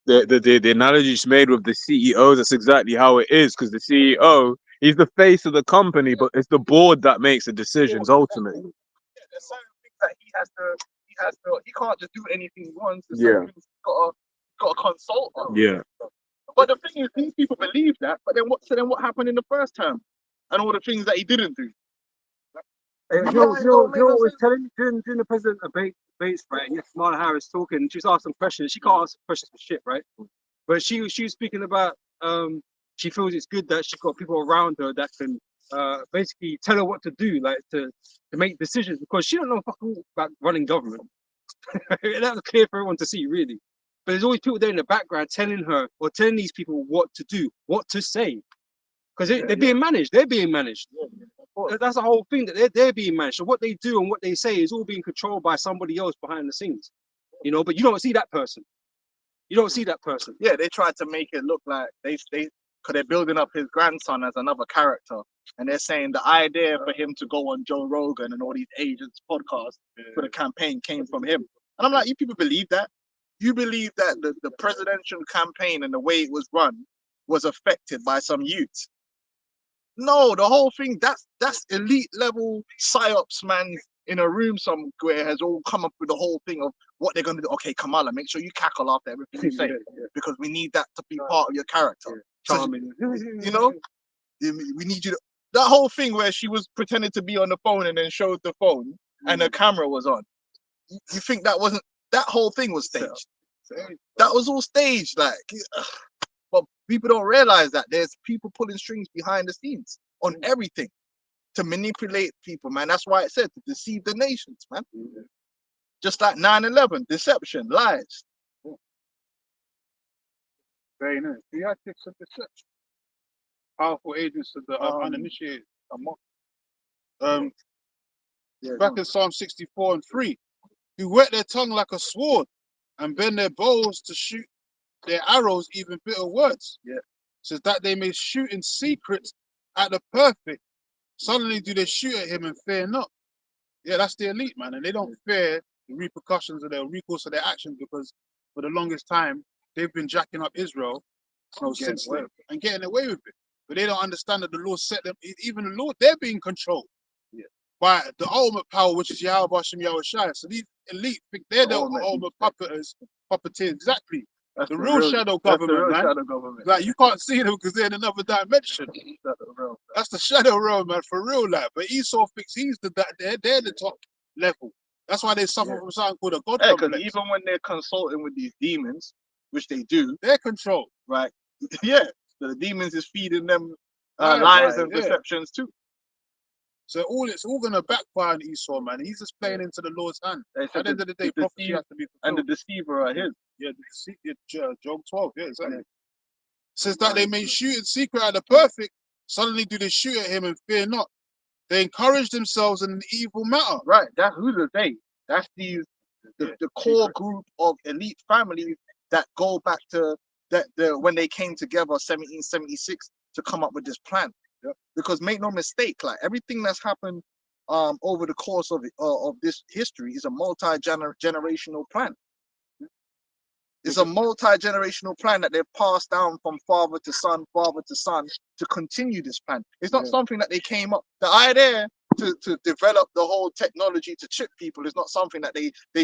Yeah. The analogy you just made with the CEOs, that's exactly how it is, because the CEO, he's the face of the company, but it's the board that makes the decisions ultimately. Yeah, there's certain things that he can't just do anything he wants. There's Yeah. certain things he's got to consult on. Yeah. But the thing is, these people believe that, but then what happened in the first term? And all the things that he didn't do. You know what I was telling you during the president debates, right? And Kamala Harris talking, she was asking some questions. She can't answer questions for shit, right? But she was speaking about she feels it's good that she's got people around her that can basically tell her what to do, like to make decisions, because she don't know fuck all about running government. That was clear for everyone to see, really. But there's always people there in the background telling her or telling these people what to do, what to say, because they're being managed. They're being managed. That's the whole thing, that they're being managed. So what they do and what they say is all being controlled by somebody else behind the scenes, you know. But you don't see that person. You don't see that person. Yeah, they tried to make it look like because they're building up his grandson as another character, and they're saying the idea for him to go on Joe Rogan and all these agents' podcasts for the campaign came from him. And I'm like, you people believe that? You believe that the presidential campaign and the way it was run was affected by some youths? No, the whole thing, that's elite level psyops man in a room somewhere has all come up with the whole thing of what they're going to do. Okay, Kamala, make sure you cackle after everything you say, because we need that to be part of your character. Charming. You know, we need you to, that whole thing where she was pretending to be on the phone and then showed the phone and the camera was on. You think that whole thing was staged? That was all staged, like. But people don't realize that there's people pulling strings behind the scenes on everything. to manipulate people, man. That's why it said to deceive the nations, man. Just like 9/11, deception, lies. Very nice. Theatrics of deception. Powerful agents of the uninitiated. Yeah, Back in Psalm 64 and 3, who whet their tongue like a sword and bend their bows to shoot their arrows, even bitter words. Yeah. Says that they may shoot in secret at the perfect. Suddenly do they shoot at him and fear not. Yeah, that's the elite, man. And they don't fear the repercussions of their recourse of their actions, because for the longest time, they've been jacking up Israel since then and getting away with it. But they don't understand that the Lord set them, even the Lord, they're being controlled by the ultimate power, which is Yahweh Hashem Yahweh Shai. So these elite think they're the ultimate puppeteers. Exactly. That's the real shadow government, man. Shadow government. Like, you can't see them because they're in another dimension. That's the shadow realm, man, for real life. But Esau thinks he's they're the top level. That's why they suffer from something called a God complex. Even when they're consulting with these demons, which they do, they're controlled. Right. Yeah. So the demons is feeding them lies and deceptions too. So it's all gonna backfire on Esau, man. He's just playing into the Lord's hand. At the end of the day, prophecy has to be fulfilled. And the deceiver are his. Yeah, Job 12. Yeah, exactly. Says that they may shoot in secret at the perfect. Suddenly do they shoot at him and fear not. They encourage themselves in an evil matter. Right. That's who are they? That's the core group of elite families that go back to when they came together 1776 to come up with this plan. Because make no mistake, like everything that's happened over the course of this history is a multi-generational plan. It's a multi-generational plan that they've passed down from father to son to continue this plan. It's not something that they came up. The idea to develop the whole technology to chip people is not something that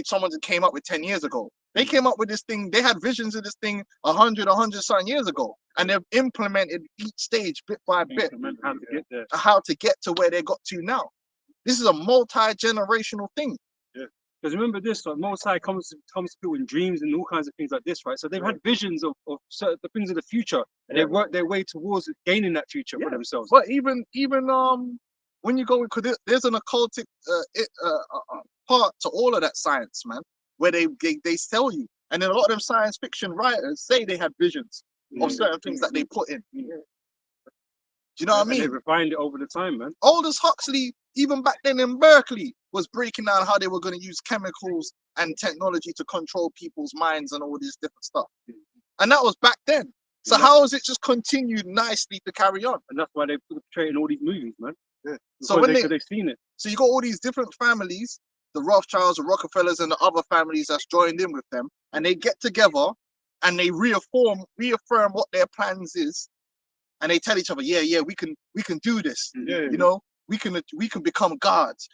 someone came up with 10 years ago. They came up with this thing. They had visions of this thing 100 something years ago, and they've implemented each stage bit by bit how to get to where they got to now. This is a multi-generational thing. Because remember this, like Most High comes to people in dreams and all kinds of things like this, right? So they've had visions of certain the things of the future, and they work their way towards gaining that future for themselves. But even when you go, because there's an occultic part to all of that science, man, where they sell you, and then a lot of them science fiction writers say they had visions of certain things that they put in. Do you know what I mean? They refined it over the time, man. Aldous Huxley, even back then in Berkeley, was breaking down how they were going to use chemicals and technology to control people's minds and all this different stuff. And that was back then. So how has it just continued nicely to carry on? And that's why they're portraying all these movies, man. So when they've seen it. So you got all these different families, the Rothschilds, the Rockefellers, and the other families that's joined in with them, and they get together and they reaffirm what their plans is, and they tell each other, we can do this. You know, we can become gods.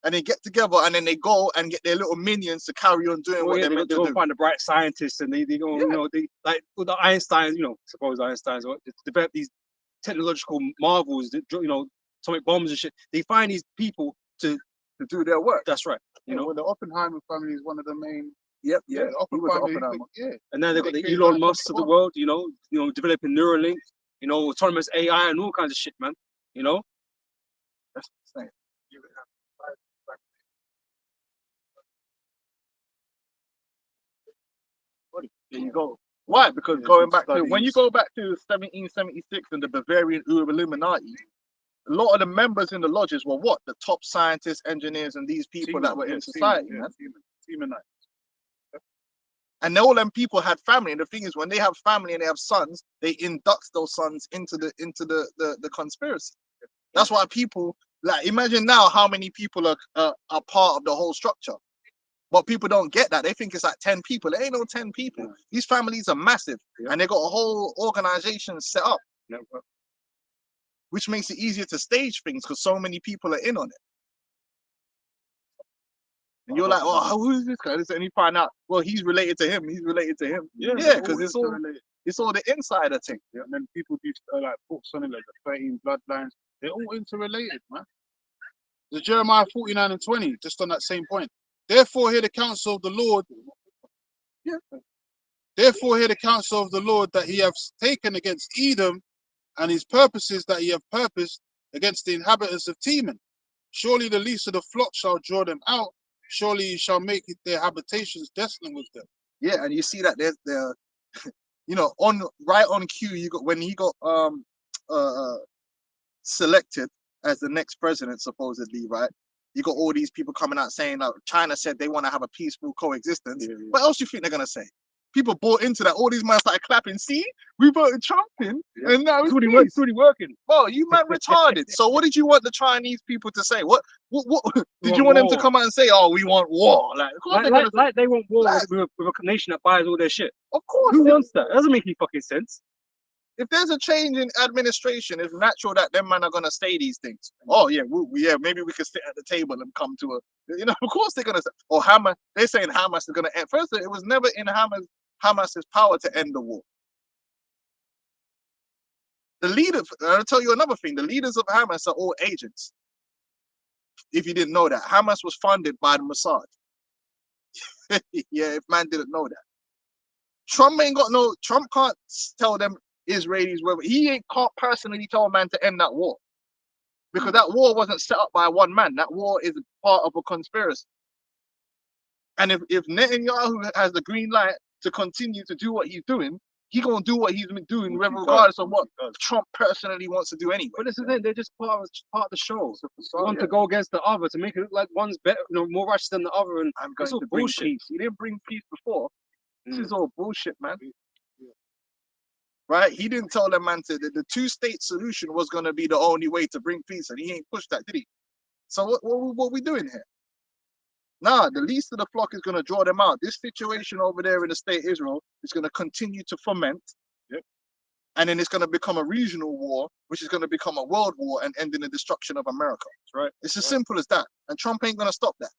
And they get together and then they go and get their little minions to carry on doing what they're meant to do. They go find the bright scientists, and they go, you know, they like with the Einsteins, you know, suppose Einsteins develop these technological marvels, you know, atomic bombs and shit. They find these people to do their work. That's right. You know, well, the Oppenheimer family is one of the main. The Oppenheimer. And then they've got the Elon Musk of the world, you know, developing Neuralink, you know, autonomous AI and all kinds of shit, man. You know. That's insane. There you go. Why? Because going back to when you go back to 1776 and the Bavarian Illuminati, a lot of the members in the lodges were what? The top scientists, engineers, and these people that were in society, man. And all them people had family. And the thing is, when they have family and they have sons, they induct those sons into the conspiracy. That's why people, like, imagine now how many people are part of the whole structure. But people don't get that. They think it's like 10 people. There ain't no 10 people. These families are massive, and they got a whole organization set up, which makes it easier to stage things because so many people are in on it. And you're like, oh, who is this guy? And you find out, well, he's related to him. He's related to him. Yeah, because it's all the insider thing. Yeah, and then people do like books on it, like the 13 bloodlines. They're all interrelated, man. The Jeremiah 49 and 20, just on that same point. Therefore, hear the counsel of the Lord. Therefore, hear the counsel of the Lord that he has taken against Edom, and his purposes that he have purposed against the inhabitants of Teman. Surely the least of the flock shall draw them out. Surely you shall make their habitations desolate with them. Yeah, and you see that they're you know, on right on cue, you got when he got selected as the next president, supposedly, right? You got all these people coming out saying that China said they want to have a peaceful coexistence. Yeah. What else do you think they're gonna say? People bought into that. All these men started clapping. See, we voted Trump in, Yeah. and now it's It's peace. already working. Oh, you man retarded. So what did you want the Chinese people to say? What did you want them to war. come out and say? Oh, we want war. Like, of course they're gonna say, Like they want war Like- with a nation that buys all their shit. of course. Who wants that? That doesn't make any fucking sense. If there's a change in administration, it's natural that them man are gonna say these things. Oh yeah, yeah, maybe we could sit at the table and come to a, you know, of course they're gonna say. Or Hamas, they're saying Hamas is gonna end. First, it was never in Hamas's power to end the war. The leader, I'll tell you another thing. The leaders of Hamas are all agents. If you didn't know that, Hamas was funded by the Mossad. Yeah, if man didn't know that. Trump can't tell them Israelis whether can't personally tell a man to end that war. Because that war wasn't set up by one man. That war is part of a conspiracy. And if Netanyahu has the green light to continue to do what he's doing, he's gonna do what he's been doing, regardless of what Trump personally wants to do anyway. But this is it. They're just part of the show. One yeah. to go against the other to make it look like one's better, more righteous than the other. And I'm it's going all to bring bullshit. peace. He didn't bring peace before. This Mm. is all bullshit, man. Right? He didn't tell them, man, the two-state solution was going to be the only way to bring peace, and he ain't pushed that, did he? So what we doing here? Nah, the least of the flock is going to draw them out. This situation over there in the state of Israel is going to continue to foment. Yep. And then it's going to become a regional war, which is going to become a world war and end in the destruction of America. That's right. It's as simple as that. And Trump ain't going to stop that.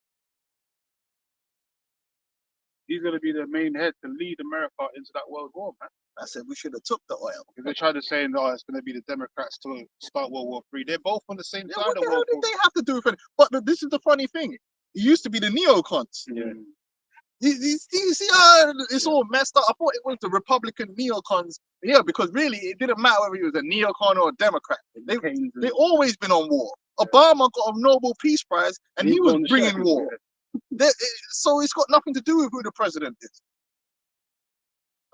He's going to be the main head to lead America into that world war, man. I said we should have took the oil. If they're trying to say, no, it's going to be the Democrats to start World War III. They're both on the same Yeah, side what of the hell World did War they have to do with it? But this is the funny thing. It used to be the neocons. Yeah. You see how it's all messed up? I thought it was the Republican neocons. Yeah, because really it didn't matter whether he was a neocon or a Democrat. They always been on war. Obama got a Nobel Peace Prize and he was bringing war. So it's got nothing to do with who the president is.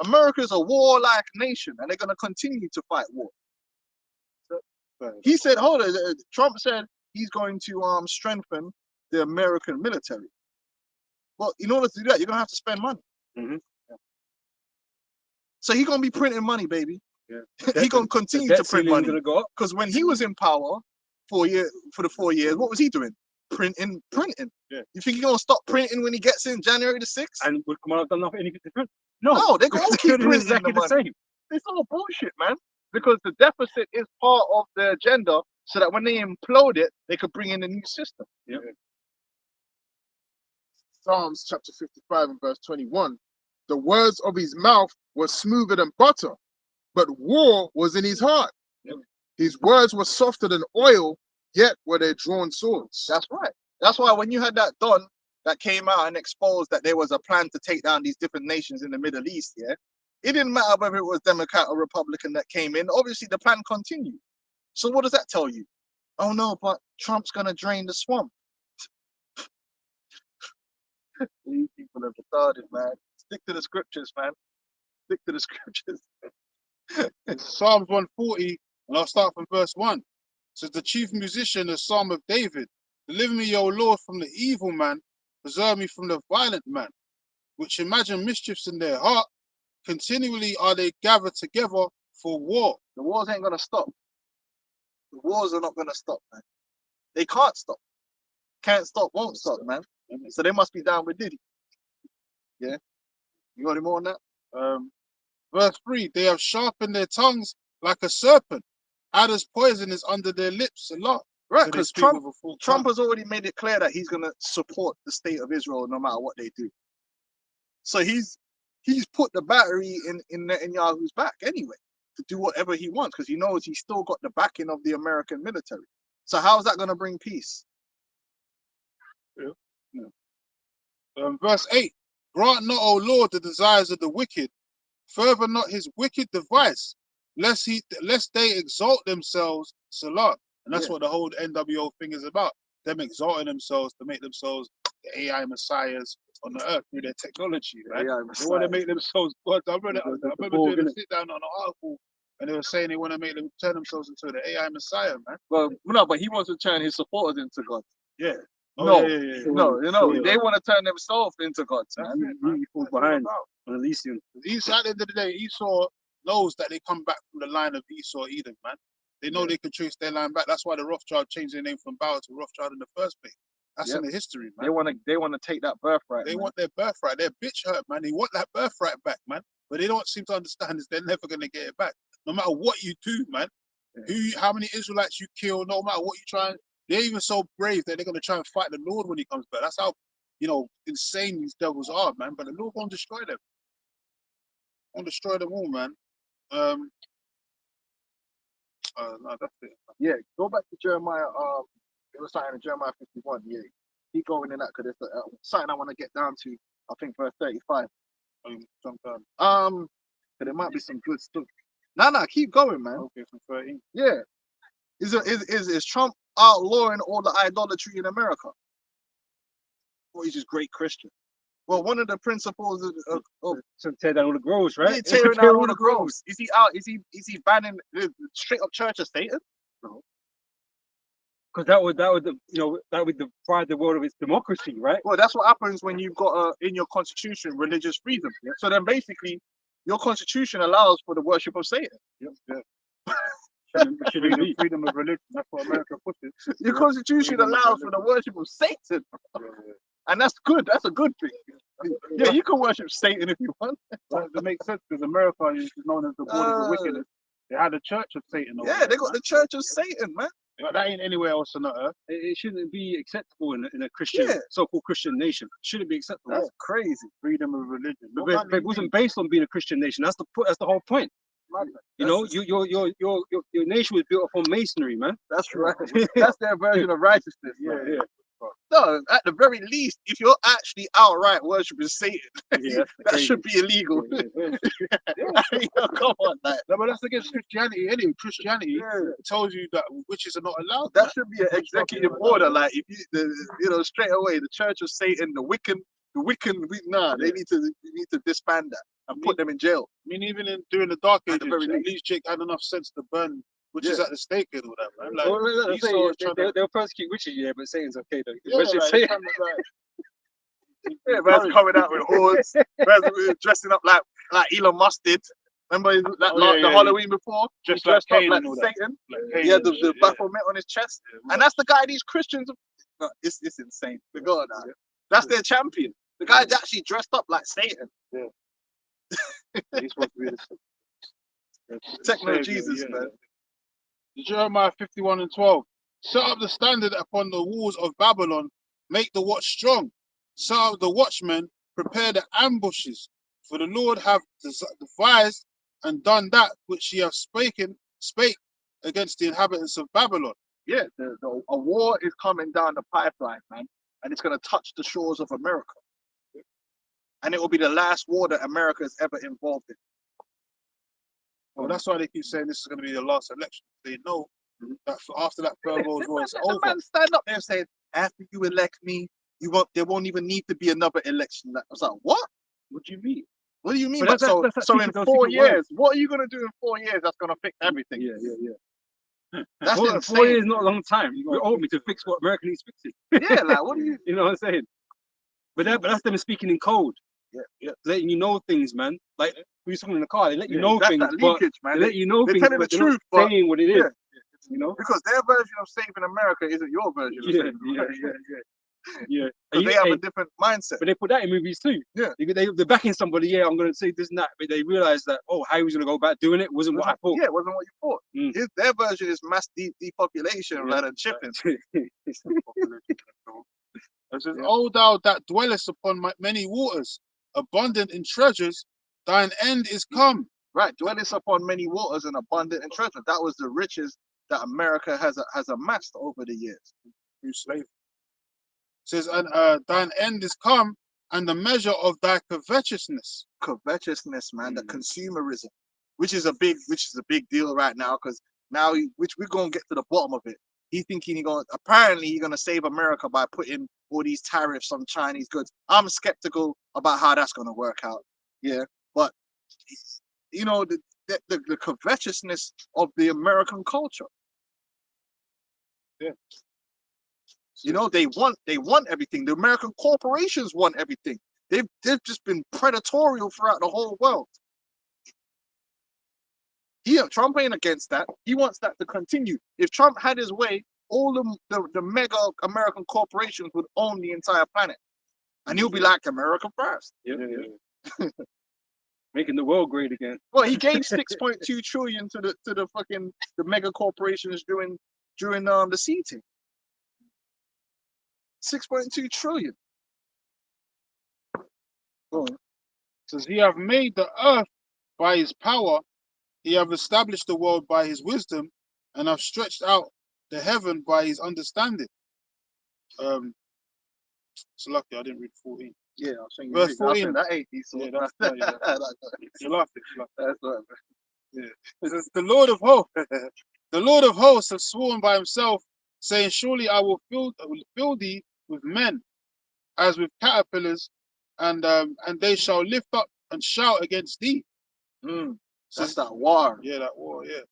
America is a warlike nation and they're going to continue to fight war. He said, Trump said he's going to strengthen the American military. Well, in order to do that, you're going to have to spend money. Mhm. So he's going to be printing money, baby. Yeah. He's going to continue to print money. Because when he was in power for the 4 years, what was he doing? Printing. Yeah. You think he's going to stop printing when he gets in January the 6th? And would Kamala have done nothing anything different? No, they're going to keep printing exactly the the money. same. It's all bullshit, man. Because the deficit is part of the agenda so that when they implode it, they could bring in a new system. Yep. Psalms chapter 55 and verse 21. The words of his mouth were smoother than butter, but war was in his heart. Yep. His words were softer than oil, yet were they drawn swords. That's right. That's why when you had that Don that came out and exposed that there was a plan to take down these different nations in the Middle East, yeah, it didn't matter whether it was Democrat or Republican that came in. Obviously, the plan continued. So what does that tell you? Oh no, but Trump's gonna drain the swamp. These people are retarded, man. Stick to the scriptures, man. Stick to the scriptures. Psalms 140, and I'll start from verse 1. It says, the chief musician, the Psalm of David. Deliver me, O Lord, from the evil man. Preserve me from the violent man, which imagine mischiefs in their heart. Continually are they gathered together for war. The wars ain't gonna stop. The wars are not gonna stop, man. They can't stop. Can't stop, won't stop, man. So they must be down with Diddy. Yeah? You got any more on that? Verse 3, they have sharpened their tongues like a serpent. Adder's poison is under their lips a lot. Right, So they because speak with a full Trump tongue. has already made it clear that he's gonna support the state of Israel no matter what they do. So he's put the battery in Netanyahu's back anyway to do whatever he wants because he knows he's still got the backing of the American military. So how is that gonna bring peace? Verse 8, grant not, O Lord, the desires of the wicked, further not his wicked device, lest they exalt themselves, Salah. And that's what the whole NWO thing is about. Them exalting themselves to make themselves the AI messiahs on the earth through their technology, man. They want to make themselves gods. I remember doing a sit down on an article and they were saying they want to make them turn themselves into the AI messiah, man. Well, no, but he wants to turn his supporters into gods. Yeah. No, yeah. no, they want to turn themselves into gods, That's man. it, man. He falls That's what behind it's about. on Elysium. Esau, at the end of the day, Esau knows that they come back from the line of Esau Edom, man. They know they can trace their line back. That's why the Rothschild changed their name from Bauer to Rothschild in the first place. That's in the history, man. They want to take that birthright. They man. want their birthright. They're bitch hurt, man. They want that birthright back, man. But they don't seem to understand is they're never gonna get it back. No matter what you do, man. How many Israelites you kill, no matter what you try. They're even so brave that they're gonna try and fight the Lord when he comes back. That's how, insane these devils are, man. But the Lord won't destroy them. Won't destroy them all, man. No, that's it. Yeah, go back to Jeremiah. It was something in Jeremiah 51. Yeah, keep going in that because it's something I want to get down to. I think verse 35. Sometime. But there might be some good stuff. No, keep going, man. Okay, from 13. Yeah, is Trump outlawing all the idolatry in America? Or he's just great Christian? Well, one of the principles of So tear down all the groves, right? yeah, tearing down all the groves. Is he out? Is he banning straight up Church of Satan? Because that would deprive the world of its democracy, right? Well, that's what happens when you've got in your constitution religious freedom. Yeah? So then basically, your constitution allows for the worship of Satan. Freedom of religion. That's what America pushes. Your constitution allows for the worship of Satan. And that's good. That's a good thing. Yeah, you can worship Satan if you want. That makes sense because America is known as the borders of wickedness. They had a church of Satan. Yeah, they got the Church of Satan, man. But that ain't anywhere else on the earth. It shouldn't be acceptable in a Christian, so-called Christian nation. It shouldn't be acceptable. That's crazy. Freedom of religion. But it wasn't based on being a Christian nation. That's the whole point. You know, your nation was built upon masonry, man. That's right. That's their version of righteousness. Yeah. No, at the very least, if you're actually outright worshiping Satan, Yeah, that should be illegal. Come on, that. No, but that's against Christianity. Anyway, Christianity tells you that witches are not allowed. That should be an executive order. Like if you, straight away, the Church of Satan, the Wiccan, they need to disband that and put them in jail. I mean, even during the Dark At Ages, the very at least Jake had enough sense to burn witches at the stake and all that, man. Like, Well, Esau was trying to- they'll persecute witches, yeah, but Satan's okay though. Yeah, Worship like, Satan. kind of like- Man's coming out with horns, man's dressing up like Elon Musk did. Remember the Halloween before? Just He dressed like up Cain like and all that. Satan. Like He had Cain and the shit, Baphomet on his chest. And that's the guy these Christians. No, it's insane. The God, that's their champion. The guy's actually dressed up like Satan. He's supposed to be the Techno Savior, Jesus, man. Jeremiah 51:12. Set up the standard upon the walls of Babylon, make the watch strong. Set up the watchmen, prepare the ambushes. For the Lord have devised and done that which he have spake against the inhabitants of Babylon. Yeah, a war is coming down the pipeline, man. And it's going to touch the shores of America. And it will be the last war that America is ever involved in. Well, that's why they keep saying this is going to be the last election. They know that after that Third World War is The over. man stand up there and say, after you elect me, there won't even need to be another election. I was like, what? What do you mean? What do you mean? But So in those 4 secret years, what are you going to do in 4 years that's going to fix everything? Yeah. That's 4 insane. years is not a long time. You owe me to fix what America needs fixing. Yeah, like, what do you... You know what I'm saying? But that's them speaking in code. Yeah. Letting you know things, man. Like we were talking in the car, they let you know that's things, that but leakage, man. they let you know They're things, telling but the they're truth, not but saying what it is. yeah. You know? Because their version of saving America isn't your version of saving America. Yeah. Because they have a different mindset. But they put that in movies too. Yeah. They're backing somebody, yeah, I'm going to say this and that, but they realize that, how he was going to go about doing it wasn't what I thought. Yeah, it wasn't what you thought. Mm. Their version is mass depopulation rather than chipping. It says, O thou that dwellest upon many waters, abundant in treasures, thine end is come. Right, dwellest upon many waters and abundant in treasure. That was the riches that America has amassed over the years. Through slavery. It says, and thine end is come, and the measure of thy covetousness. Covetousness, man, the consumerism, which is a big deal right now, because now which we're gonna get to the bottom of it. He thinking apparently he's gonna save America by putting all these tariffs on Chinese goods. I'm skeptical about how that's gonna work out. Yeah, but you know the covetousness of the American culture. Yeah. You know, they want everything. The American corporations want everything. They've just been predatory throughout the whole world. Trump ain't against that. He wants that to continue. If Trump had his way, all the mega American corporations would own the entire planet, and he'll be like America first. Yeah. Making the world great again. Well, he gave 6.2 trillion to the fucking the mega corporations during the seating. 6.2 trillion. It says, he have made the earth by his power, he have established the world by his wisdom, and have stretched out the heaven by his understanding. It's lucky I didn't read 14. Yeah, I'll show you. Verse 14. That ain't decent. Yeah, that's you're laughing. That's what. Yeah. It says, the Lord of hosts, the Lord of hosts has sworn by himself, saying, surely I will fill thee with men, as with caterpillars, and they shall lift up and shout against thee. That's that war. Yeah, that war, yeah.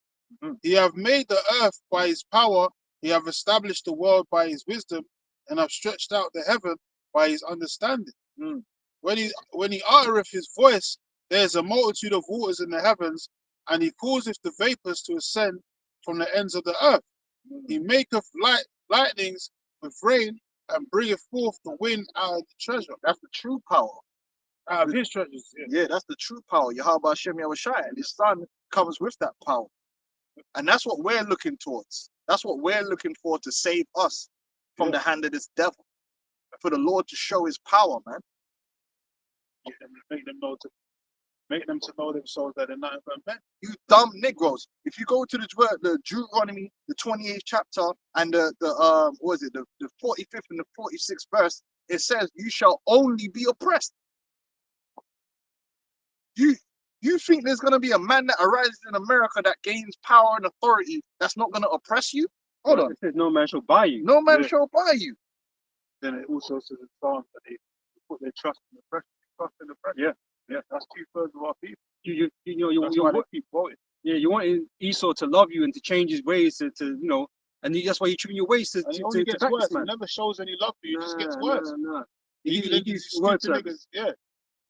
He have made the earth by his power, he have established the world by his wisdom, and have stretched out the heaven by his understanding. When he uttereth his voice, there is a multitude of waters in the heavens, and he causeth the vapors to ascend from the ends of the earth. He maketh lightnings with rain, and bringeth forth the wind out of the treasure. That's the true power. Out of his treasures. Yeah, that's the true power. Yahweh Hashem Yahushai, and his son comes with that power. And that's what we're looking towards. That's what we're looking for to save us from the hand of this devil. For the Lord to show his power, man. Make them to know themselves that they're nothing but men. You dumb Negroes. If you go to the Deuteronomy, the 28th chapter, and the 45th and the 46th verse, it says, you shall only be oppressed. You think there's going to be a man that arises in America that gains power and authority that's not going to oppress you? Hold on. It says no man shall buy you. No man shall buy you. Then it also says in Psalms that they put their trust in the oppression. Yeah, that's 2/3 of our people. That's why they keep voting. Yeah, you want Esau to love you and to change his ways to and that's why you're treating your ways to It only gets worse. man. It never shows any love for you. It just gets worse. Nah. These stupid niggas,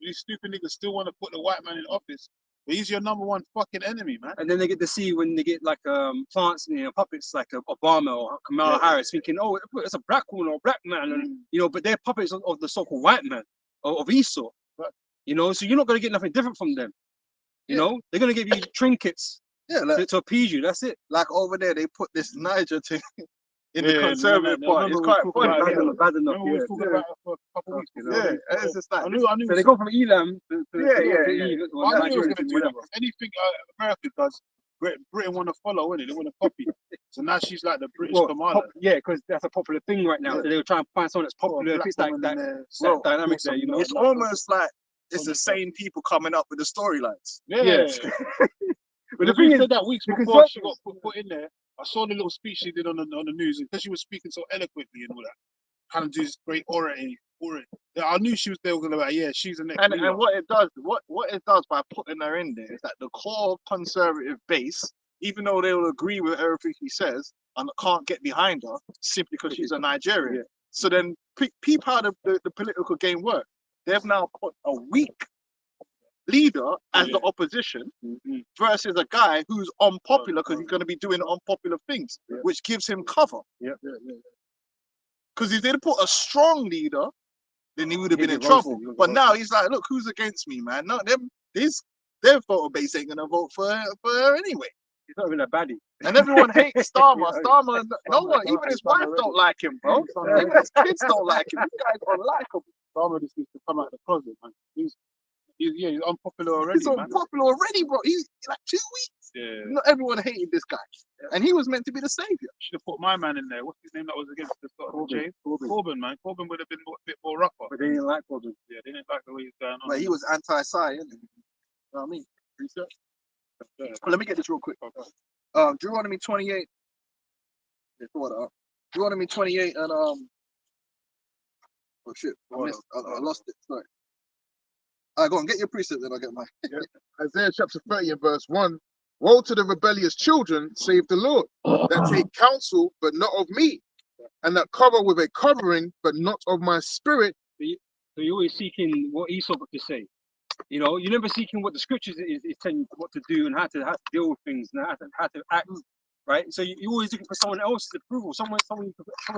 these stupid niggas still want to put the white man in office, but he's your number one fucking enemy, man. And then they get to see when they get like plants and puppets like Obama or Kamala Harris, thinking, oh, it's a black woman or a black man, and but they're puppets of the so-called white man of Esau. Right. So you're not gonna get nothing different from them. You know, they're gonna give you trinkets to appease you. That's it. Like over there, they put this Niger thing in the conservative part. It's quite funny. Bad enough. We were talking about it for a couple of weeks. It's just like I knew. So they go from Elam to I knew it was going to do that. Anything America does, Britain want to follow, innit? They want to copy. So now she's like the British commander. Because that's a popular thing right now. So they were trying to find someone that's popular. If it's like that dynamic there, It's almost like it's the same people coming up with the storylines. Yeah. But the thing said that weeks before she got put in there, I saw the little speech she did on the news, and because she was speaking so eloquently and all that, kind of do this great orating. I knew she was there. Going to be she's the next. And what it does by putting her in there is that the core conservative base, even though they will agree with everything she says and can't get behind her simply because she's a Nigerian. Yeah. So then peep how the political game works. They've now put a weak leader as the opposition versus a guy who's unpopular because he's going to be doing unpopular things, which gives him cover. Because if they'd put a strong leader, then he would have been in trouble. But now he's like, look, who's against me, man? No, their photo base ain't gonna vote for her anyway. He's not even a baddie. And everyone hates Starmer. Starmer, no one, even his wife don't like him, bro. Even his kids don't like him. You guys don't like him. Starmer just needs to come out of the closet, man. He's unpopular already. He's unpopular already, bro. He's like 2 weeks. Yeah. Not everyone hated this guy, and he was meant to be the savior. Should have put my man in there. What's his name that was against the Corbyn, man. Corbyn would have been a bit more rougher. But they didn't like Corbyn. Yeah, they didn't like the way he's going on. But he was anti-Sai, isn't he? You know what I mean? Research. Let me get this real quick. Deuteronomy 28. Deuteronomy 28 and oh shit, I lost it. Sorry. Go on, get your precept, then I'll get mine. Isaiah chapter 30 and verse 1. Woe to the rebellious children, save the Lord, that take counsel, but not of me, and that cover with a covering, but not of my spirit. So you're always seeking what Esau got to say. You know, you're never seeking what the scriptures is telling you what to do and how to deal with things and how to act, right? So you're always looking for someone else's approval, someone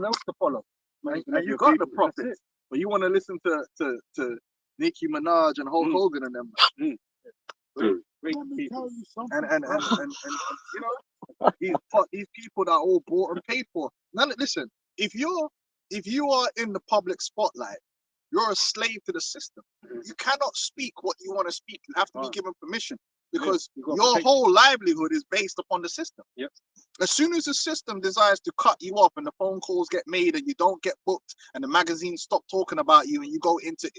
else to follow. And you got the prophets, but you want to listen to Nicki Minaj and Hulk Hogan and them. Great people. And you know, these people that are all bought and paid for. Now listen, if you are in the public spotlight, you're a slave to the system. You cannot speak what you want to speak. You have to be given permission because your whole livelihood is based upon the system. Yep. As soon as the system desires to cut you off and the phone calls get made and you don't get booked and the magazines stop talking about you and you go into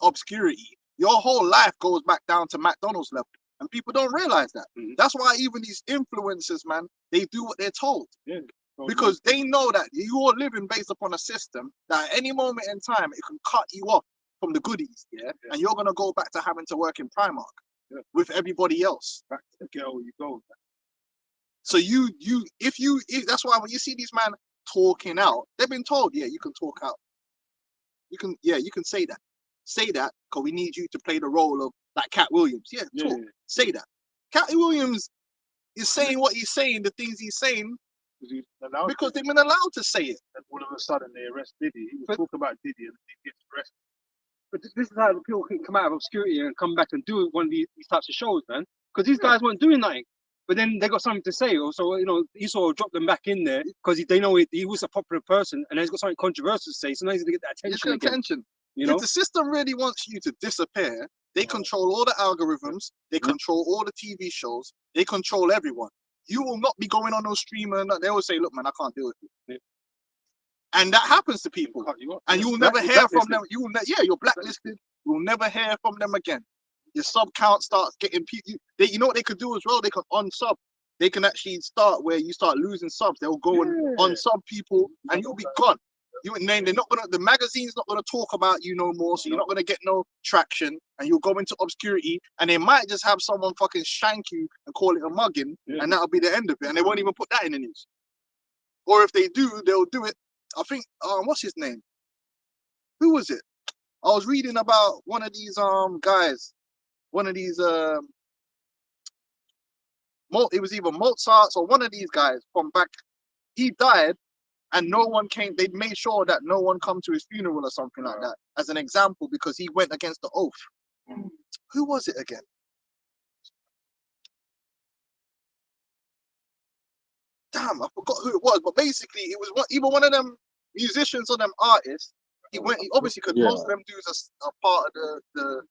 obscurity, your whole life goes back down to McDonald's level. And people don't realize that. That's why even these influencers, man, they do what they're told. Yeah. Because they know that you are living based upon a system that at any moment in time it can cut you off from the goodies, and you're gonna go back to having to work in Primark with everybody else. Back to the girl you go. So if that's why when you see these men talking out, they've been told, you can talk out. You can say that because we need you to play the role of like Cat Williams. Say that. Cat Williams is saying what he's saying, the things he's saying. Because they've been allowed to say it. And all of a sudden they arrest Diddy. He was talking about Diddy and he gets arrested. But this is how people can come out of obscurity and come back and do one of these types of shows, man. Because these guys weren't doing nothing. But then they got something to say. So, you know, Esau dropped them back in there because they know he was a popular person and he's got something controversial to say. So now he's going to get that attention again. Attention. You know? If the system really wants you to disappear, they control all the algorithms, they control all the TV shows, they control everyone. You will not be going on no streamer. They will say, look, man, I can't deal with you. And that happens to people. And you will never hear from them. You're blacklisted. You'll never hear from them again. Your sub count starts getting people. You know what they could do as well? They can unsub. They can actually start where you start losing subs. They'll go and unsub people and you'll be gone. The magazine's not gonna talk about you no more, so you're not gonna get no traction, and you'll go into obscurity, and they might just have someone fucking shank you and call it a mugging, and that'll be the end of it, and they won't even put that in the news. Or if they do, they'll do it. I think, what's his name? Who was it? I was reading about one of these guys, one of these it was either Mozart or one of these guys from back. He died. And no one came, they made sure that no one come to his funeral or something like that, as an example, because he went against the oath. Who was it again? Damn, I forgot who it was, but basically it was either one of them musicians or them artists. He obviously, because most of them dudes are part of the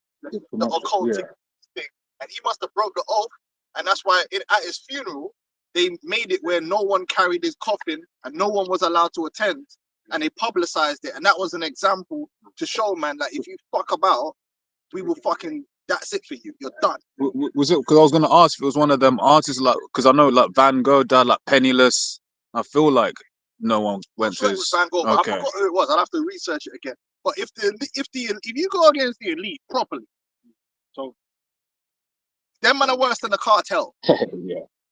occultic thing, and he must have broke the oath, and that's why at his funeral, they made it where no one carried his coffin and no one was allowed to attend, and they publicized it. And that was an example to show, man, that if you fuck about, we will fucking, that's it for you. You're done. Was it, because I was going to ask if it was one of them artists, like, because I know like Van Gogh died like penniless. I feel like no one went to his... Van Gogh, but I forgot who it was. I'll have to research it again. But if you go against the elite properly, so them man are worse than the cartel.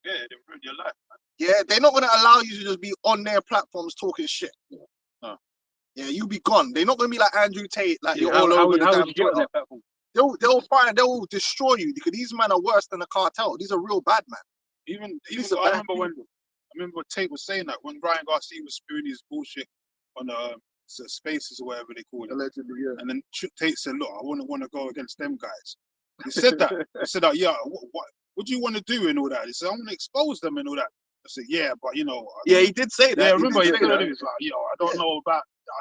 Yeah, they ruined your life, man. Yeah, they're not gonna allow you to just be on their platforms talking shit. Yeah, you be gone. They're not gonna be like Andrew Tate, like you're all over the damn Twitter. They'll destroy you because these men are worse than the cartel. These are real bad man. Even I remember what Tate was saying that when Ryan Garcia was spewing his bullshit on Spaces or whatever they call it. Allegedly, yeah. And then Tate said, look, I wouldn't want to go against them guys. He said that. He said, what do you want to do and all that? He said, I want to expose them and all that. I said, yeah, but you know. Yeah, he did say that. Yeah, I remember he said that. He was like, I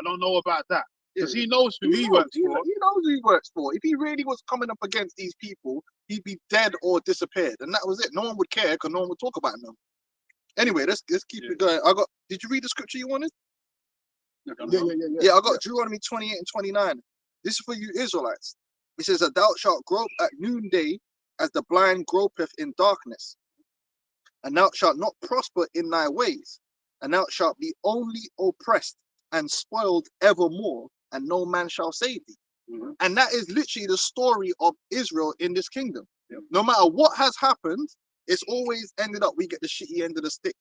don't know about that. Because he knows who he works for. He knows who he works for. If he really was coming up against these people, he'd be dead or disappeared. And that was it. No one would care because no one would talk about him. Anyway, let's keep it going. Did you read the scripture you wanted? Yeah, I got Deuteronomy 28 and 29. This is for you Israelites. It says that thou shalt grope at noonday as the blind gropeth in darkness, and thou shalt not prosper in thy ways, and thou shalt be only oppressed and spoiled evermore, and no man shall save thee. Mhm. And that is literally the story of Israel in this kingdom. Yep. No matter what has happened, it's always ended up we get the shitty end of the stick.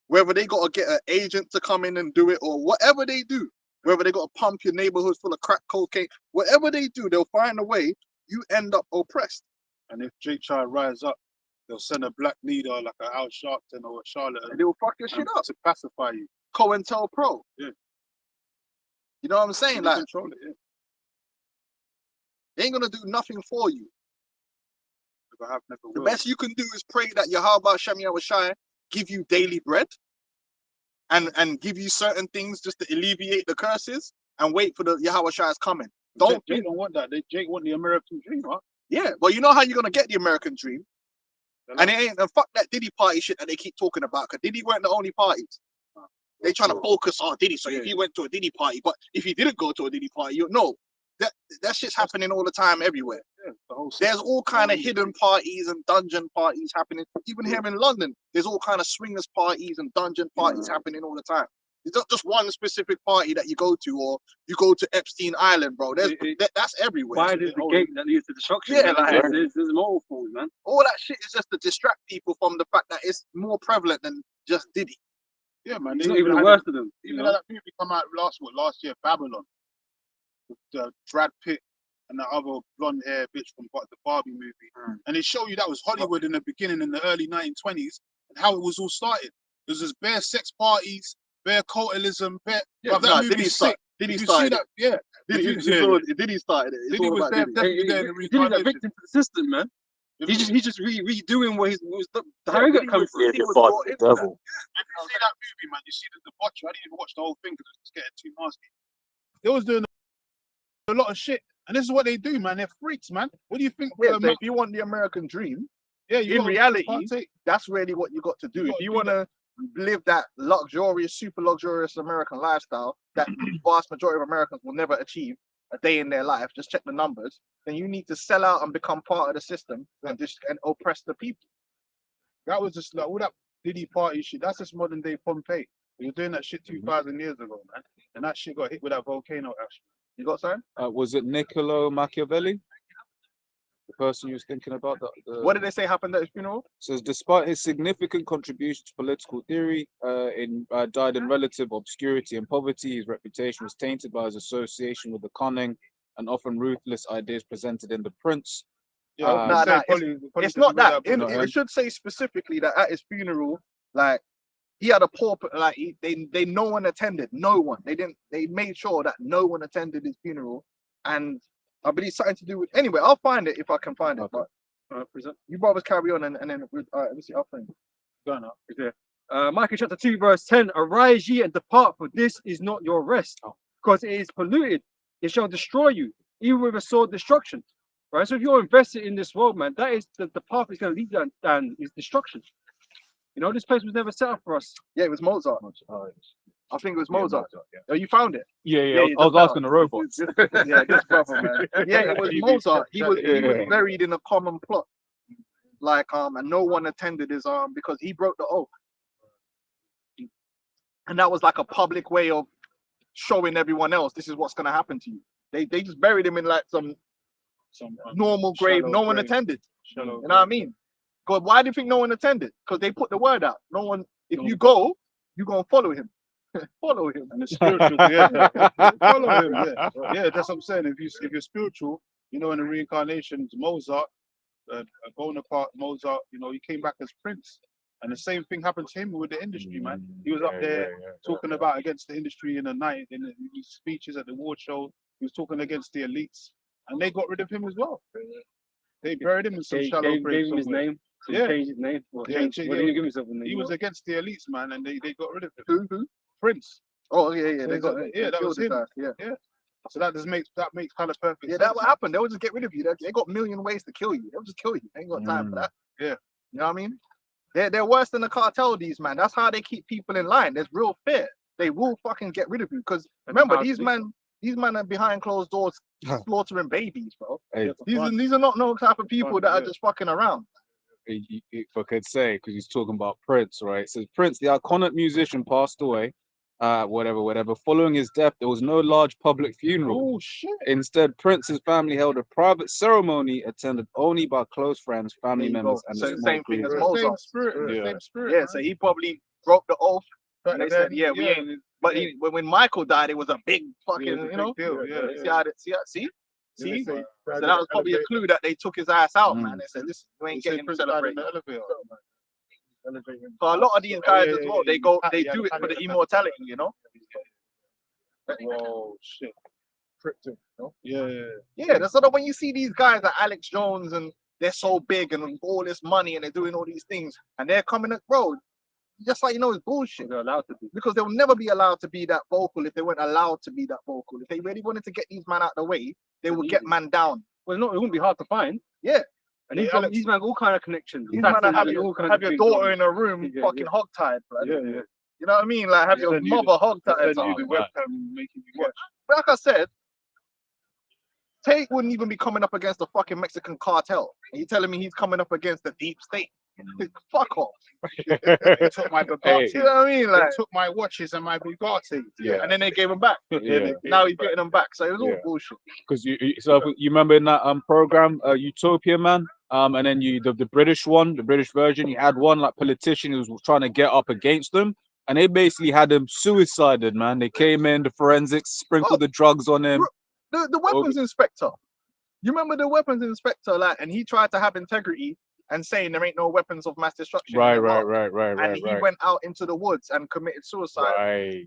Whether they got to get an agent to come in and do it or whatever they do, whether they got to pump your neighborhood full of crack cocaine, whatever they do, they'll find a way. You end up oppressed. And if Jake try to rise up, they'll send a black leader like an Al Sharpton or a Charlotte And they will fuck your shit up. to pacify you. COINTELPRO. Yeah. You know what I'm saying? They Like, control it, yeah. they ain't gonna do nothing for you. Never have, never The will. best you can do is pray that Yahweh Shem Yahushai give you daily bread and give you certain things just to alleviate the curses and wait for the Yahweh Shai's coming. Don't Jake don't want that. Jake want the American dream, huh? Yeah, but you know how you're gonna get the American dream? And it ain't and fuck that Diddy party shit that they keep talking about, because Diddy weren't the only parties. They trying to focus on Diddy. So if he went to a Diddy party, but if he didn't go to a Diddy party, you know that shit's happening all the time everywhere. Yeah, the whole There's all kind of hidden parties and dungeon parties happening. Even here in London, there's all kind of swingers parties and dungeon parties happening all the time. It's not just one specific party that you go to, or you go to Epstein Island, bro. That's everywhere. Why is the gate that leads to destruction? Yeah, man? like- there's multiples, man. All that shit is just to distract people from the fact that it's more prevalent than just Diddy. Yeah, man. It's They not even the had worst of them. Even You though know? that movie come out last year, Babylon, with Brad Pitt and that other blonde hair bitch from the Barbie movie, and they show you that was Hollywood in the beginning in the early 1920s and how it was all started. It was just bare sex parties, bare cultism, bare. Yeah, Bruv, that Diddy movie's start- sick. Diddy If you started see that, yeah. Diddy started it. It's Diddy all was about there, Diddy. definitely there in the Diddy's a reincarnation. victim to the system, man. He's just redoing what the Yeah, Harry got Diddy come was- from. Diddy was brought into that. If you see that movie, man, you see the debauchery. I didn't even watch the whole thing because it's getting too nasty. They was doing a lot of shit, and this is what they do, man. They're freaks, man. What do you think? Yeah, so if you want the American dream, yeah, you in gotta reality, partake. that's really what you got to do. You If gotta you do want to live that luxurious, super luxurious American lifestyle that vast majority of Americans will never achieve a day in their life, just check the numbers, then you need to sell out and become part of the system and oppress the people. That was just like all that Diddy party shit. That's just modern day Pompeii. We were doing that shit 2,000 years ago, man. And that shit got hit with that volcano action. You got something? Was it Niccolo Machiavelli? The person you was thinking about? What did they say happened at his funeral? Says, despite his significant contribution to political theory, died in relative obscurity and poverty. His reputation was tainted by his association with the cunning and often ruthless ideas presented in The Prince. Yeah, I was Nah, gonna say, nah, probably It's not that. because No, It should say specifically that at his funeral, like he had a poor, like they no one attended, no one. They made sure that no one attended his funeral, and I believe something to do with. Anyway, I'll find it if I can find it. Okay. But you brothers carry on, and then let me see. I'll find it. Go now. Micah chapter 2, verse 10. Arise ye and depart, for this is not your rest, because it is polluted. It shall destroy you, even with a sword destruction. Right? So if you're invested in this world, man, that is the path is going to lead down is destruction. You know, this place was never set up for us. Yeah, it was Mozart. I think it was Mozart. Oh, you found it? Yeah, you I was just asking the robots. Yeah, this brother, man. Yeah, it was Mozart. He was Yeah. buried in a common plot, like and no one attended his because he broke the oath, and that was like a public way of showing everyone else this is what's gonna happen to you. They just buried him in like some normal grave. shallow No one grave. attended. Shallow You know what I mean? God, why do you think no one attended? Because they put the word out. No one. If you go, you gonna follow him. Follow him. And the spiritual, yeah. Follow him, yeah. Yeah, that's what I'm saying. If you're spiritual, you know, in the reincarnations, Mozart, Bonaparte, Mozart, you know, he came back as prince. And the same thing happened to him with the industry, man. He was up there talking about against the industry in the night, in his speeches at the award show. He was talking against the elites. And they got rid of him as well. They buried him in some shallow Gave grave him his somewhere. name. So he Yeah. changed his name. Well, Yeah, what yeah. did he give himself a name? He was against the elites, man, and they got rid of him. Who? Prince. Oh yeah. They got Yeah, that was killed his him. ass, Yeah. So that makes kind of perfect Yeah, sense. that what happened. They would just get rid of you. They got a million ways to kill you. They'll just kill you. They ain't got time for that. Yeah. You know what I mean? They're worse than the cartel, these man. That's how they keep people in line. There's real fear. They will fucking get rid of you. Because remember, these men are behind closed doors slaughtering babies, bro. Hey, These are not no type of people that are Yeah. just fucking around. if I could say, because he's talking about Prince, right? It says Prince, the iconic musician, passed away. Whatever. Following his death, there was no large public funeral. Oh shit. Instead, Prince's family held a private ceremony attended only by close friends, family There you members, go. and So a the small same thing group. as Yeah. Mozart. Same spirit. Yeah. Same spirit. Yeah, man. so he probably broke the oath. But And they then, said, yeah, we ain't. But when Michael died, it was a big fucking, Yeah, it was a you know. big deal. Yeah, See yeah. how see. Then they See. say, So that was probably a clue that they took his ass out, man. They said, listen, you ain't getting celebrated. elevator. For a lot of these guys as well, they go, they Yeah, do it the for the pallet. immortality, you know. Whoa, shit. Cryptic, no? Yeah. Yeah, that's sort of when you see these guys like Alex Jones and they're so big and all this money and they're doing all these things and they're coming at road, just like you know, it's bullshit. They're allowed to be. Because they'll never be allowed to be that vocal if they weren't allowed to be that vocal. If they really wanted to get these man out of the way, they would get man down. Well, no, it wouldn't be hard to find. Yeah. And these Yeah, man, these man got all kind of connections. These man Assassins, have all your, kinds have of your things daughter going in a room Yeah, fucking yeah. hogtied, blood. Yeah. You know what I mean? Like have your Send you the- mother hogtied. Send you Oh, the man. webcam making you watch. Like I said, Tate wouldn't even be coming up against the fucking Mexican cartel. And you're telling me he's coming up against the deep state? Fuck off. They took my Bugatti. You know what I mean? They Like, took my watches and my Bugatti. Yeah. and then they gave him back. Yeah. Now he's getting them back. So it was all Yeah. bullshit. Because you remember in that program Utopia, man, and then the British one, the British version, you had one like politician who was trying to get up against them, and they basically had him suicided, man. They came in, the forensics, sprinkled the drugs on him. The weapons inspector. You remember the weapons inspector, like, and he tried to have integrity and saying there ain't no weapons of mass destruction. in the world. And he went out into the woods and committed suicide. Right.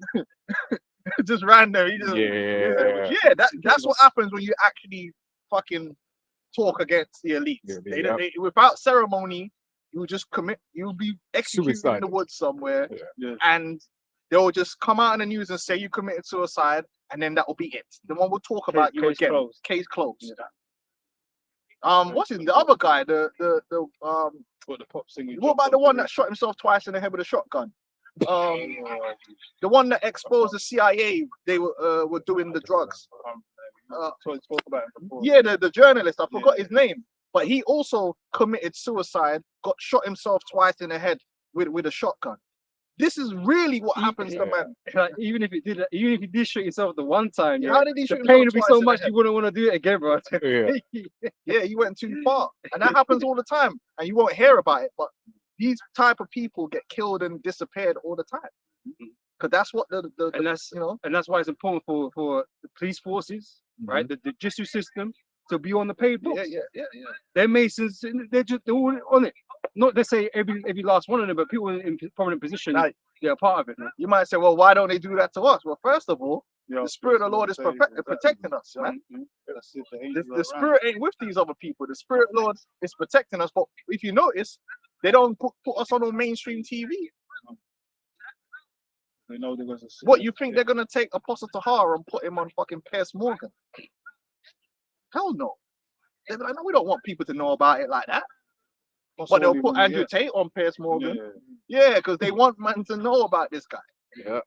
Just random. He just, Yeah. That's what happens when you actually fucking talk against the elites. Yeah, Without ceremony, you just commit. You'll be executed in Suicide. the woods somewhere, Yeah. and they'll just come out in the news and say you committed suicide, and then that will be it. No one will talk about you case again. closed. Case closed. What's his the other guy? What the pop singer? What about the one that shot himself twice in the head with a shotgun? The one that exposed the CIA. They were doing the drugs. So I spoke about it before. Yeah, the journalist. I forgot his name, but he also committed suicide. Got shot himself twice in the head with a shotgun. This is really what happens to man. Like, even if you did shoot yourself the one time, How did he the shoot pain himself would be twice so in the much head? you wouldn't want to do it again, bro. Yeah. Yeah, you went too far, and that happens all the time, and you won't hear about it. But these type of people get killed and disappeared all the time, because that's what the And that's you know. and that's why it's important for the police forces, right? The justice system to be on the paid books. Yeah. They're Masons. They're all on it. Not they say every last one of them, but people in prominent positions, Right. they're a part of it. Man. You might say, well, why don't they do that to us? Well, first of all, Yeah, the Spirit of the Lord is exactly. protecting us, man. That's it, the The, angels the are around. Spirit ain't with these other people. The Spirit of the Lord is protecting us. But if you notice, they don't put us on mainstream TV. They know there was a What, you think they're gonna take Apostle Tahar and put him on fucking Piers Morgan? Hell no. They're like, no, we don't want people to know about it like that. But they'll put Andrew Tate on Piers Morgan. Yeah, because they want man to know about this guy. Yeah.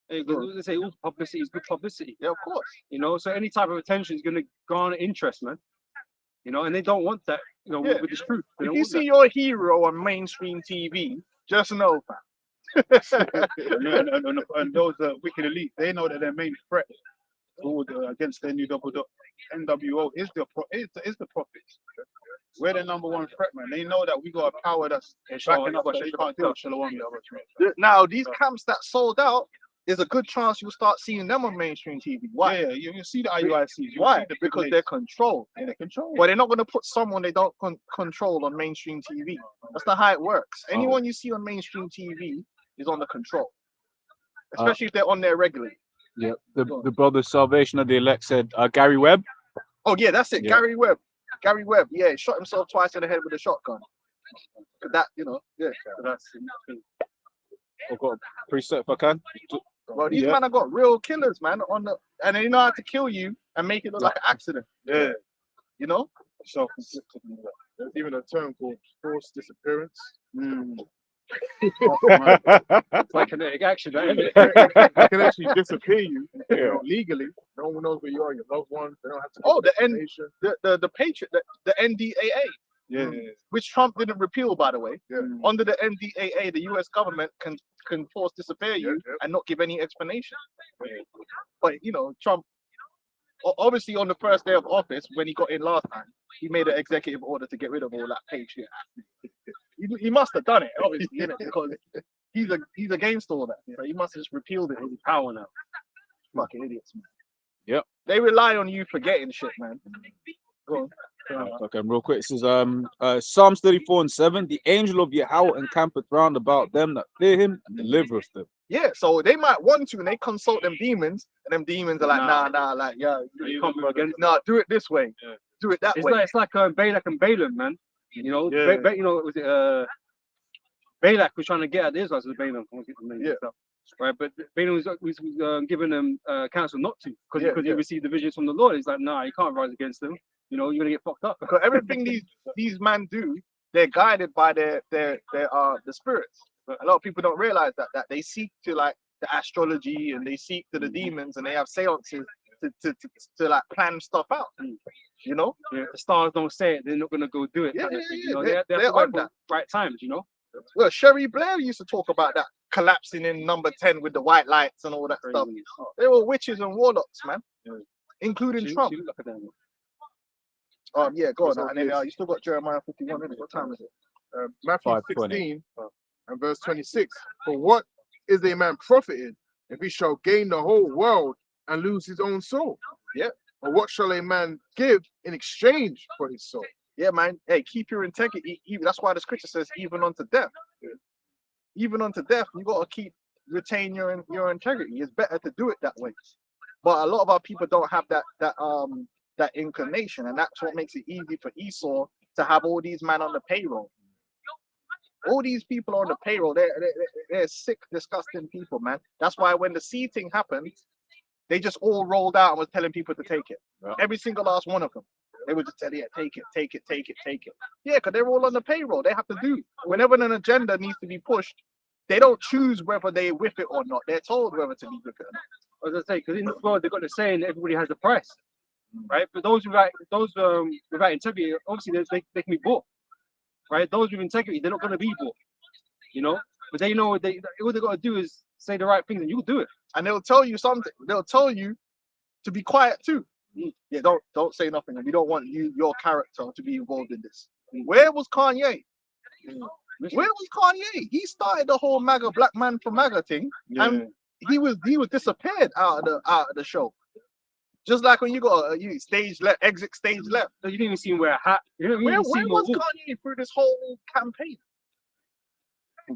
Hey, they say all publicity is good publicity. Yeah, of course. You know, so any type of attention is going to garner interest, man. You know, and they don't want that. You know, Yeah. with this truth. They If don't you want see that. your hero on mainstream TV, just know, fam. and those wicked elite, they know that their main threat against the NWO is the prophets. We're the number one threat, man. They know that we got a power that's backing up us. They can't do it. Shalom, Now, these camps that sold out, there's a good chance you'll start seeing them on mainstream TV. Why? Yeah, you see the IUICs. Why? Because they're controlled. they're controlled. But they're not going to put someone they don't control on mainstream TV. That's not how it works. Anyone you see on mainstream TV is under control, especially if they're on there regularly. Yeah. The brother Salvation of the Elect said Gary Webb. Oh yeah, that's it. Yeah. Gary Webb. Gary Webb. Yeah, he shot himself twice in the head with a shotgun. That, you know, yeah. That's I've got a preset if I can. Well, these men have got real killers, man, and they know how to kill you and make it look like an accident. Yeah. You know? Self-inflicted. There's even a term called forced disappearance. it's like kinetic action, isn't it? They can actually disappear you, Yeah. legally. No one knows where you are, your loved ones. They don't have to. Oh, the information. the Patriot, the NDAA. Yeah. which Trump didn't repeal, by the way. Yeah. Under the NDAA, the U.S. government can force disappear you Yeah. and not give any explanation. But Trump, obviously, on the first day of office, when he got in last time, he made an executive order to get rid of all that patriot. He must have done it, obviously, innit? Because he's against all that. So he must have just repealed it. He's power now. Fucking idiots, man. Yep. They rely on you forgetting shit, man. Go on. Okay, real quick. It says Psalms 34:7, the angel of Yahweh encampeth round about them that fear him and delivereth them. Yeah, so they might want to, and they consult them demons, and them demons are like, Nah. nah, like, yeah, You can't go against. nah, do it this way, Yeah. do it that It's way. like Balak and Balaam, man. You know, Yeah. was it Balak was trying to get at the Israelites with Balaam. I won't get the name Yeah. stuff. Right, but Balaam was giving them counsel not to because Yeah, he received the visions from the Lord. He's like, nah, you can't rise against them. You know, you're gonna get fucked up. Because everything these men do, they're guided by their the spirits. But a lot of people don't realize that they seek to like the astrology and they seek to the demons and they have seances to like plan stuff out. You know? Yeah, the stars don't say it, they're not gonna go do it. Yeah, kind of yeah, thing, yeah, You know, they're they have to on wait that. for right times. You know. Well, Sherry Blair used to talk about that collapsing in number 10 with the white lights and all that stuff. Crazy. They were witches and warlocks, man. Including She Trump. looked like a damn- Yeah, go That's on. all And then it is. you still got Jeremiah 51, innit? What time is it? Matthew 5:20. 16 and verse 26. For what is a man profited if he shall gain the whole world and lose his own soul? Yeah. Or what shall a man give in exchange for his soul? Yeah, man. Hey, keep your integrity. That's why the scripture says, even unto death. Even unto death, you gotta retain your integrity. It's better to do it that way. But a lot of our people don't have that inclination, and that's what makes it easy for Esau to have all these men on the payroll. All these people on the payroll, they're sick, disgusting people, man. That's why when the seating happened, they just all rolled out and was telling people to take it. Yeah. Every single last one of them. They would just tell you, yeah, take it, take it, take it, take it. Yeah, because they're all on the payroll. They have to do. Whenever an agenda needs to be pushed, they don't choose whether they whip it or not. They're told whether to be whipped or not. As I say, because in this world they've got the saying that everybody has a price, right? But those without integrity, obviously they can be bought, right? Those with integrity, they're not going to be bought, you know. But they know all they got to do is say the right things, and you'll do it. And they'll tell you something. They'll tell you to be quiet too. Yeah, don't say nothing. We don't want your character to be involved in this. Where was Kanye? Where was Kanye? He started the whole MAGA black man for MAGA thing, and he was disappeared out of the show. Just like when you got stage left, exit stage left. So you didn't even see him wear a hat. You didn't Where even see him was walk. Kanye through this whole campaign?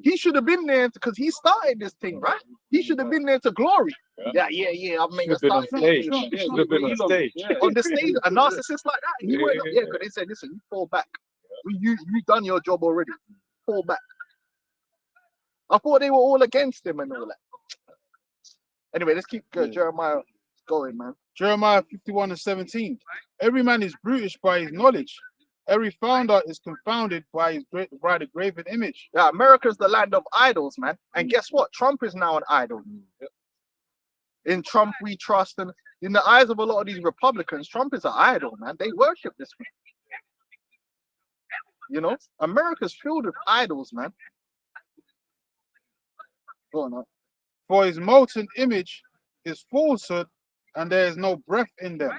He should have been there because he started this thing, right? He should have been there to glory. Yeah. I've made a Should've been on start. stage. Sure, Should have been on stage. Yeah. On the stage, a narcissist like that. He went up, because they said, listen, you fall back. You done your job already. Fall back. I thought they were all against him and all that. Anyway, let's keep Jeremiah going, man. Jeremiah 51:17. Every man is brutish by his knowledge. Every founder is confounded by the graven image. Yeah, America's the land of idols, man. And guess what? Trump is now an idol. In Trump we trust, and in the eyes of a lot of these Republicans, Trump is an idol, man. They worship this man. You know, America's filled with idols, man. Go on, man. For his molten image is falsehood, and there is no breath in them.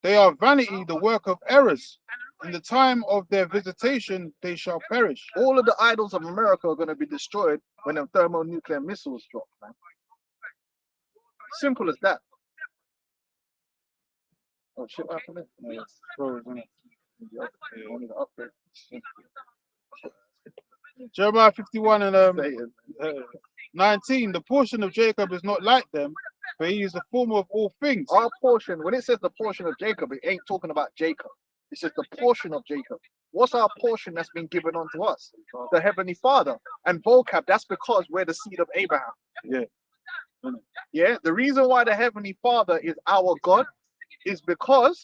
They are vanity, the work of errors. In the time of their visitation, they shall perish. All of the idols of America are going to be destroyed when the thermonuclear missiles drop, man. Simple as that. Oh shit, what happened there? Jeremiah 51 and Satan. 19. The portion of Jacob is not like them, but he is the former of all things. Our portion, when it says the portion of Jacob, it ain't talking about Jacob. It says the portion of Jacob. What's our portion that's been given unto us? The Heavenly Father. And vocab, that's because we're the seed of Abraham. Yeah. The reason why the Heavenly Father is our God is because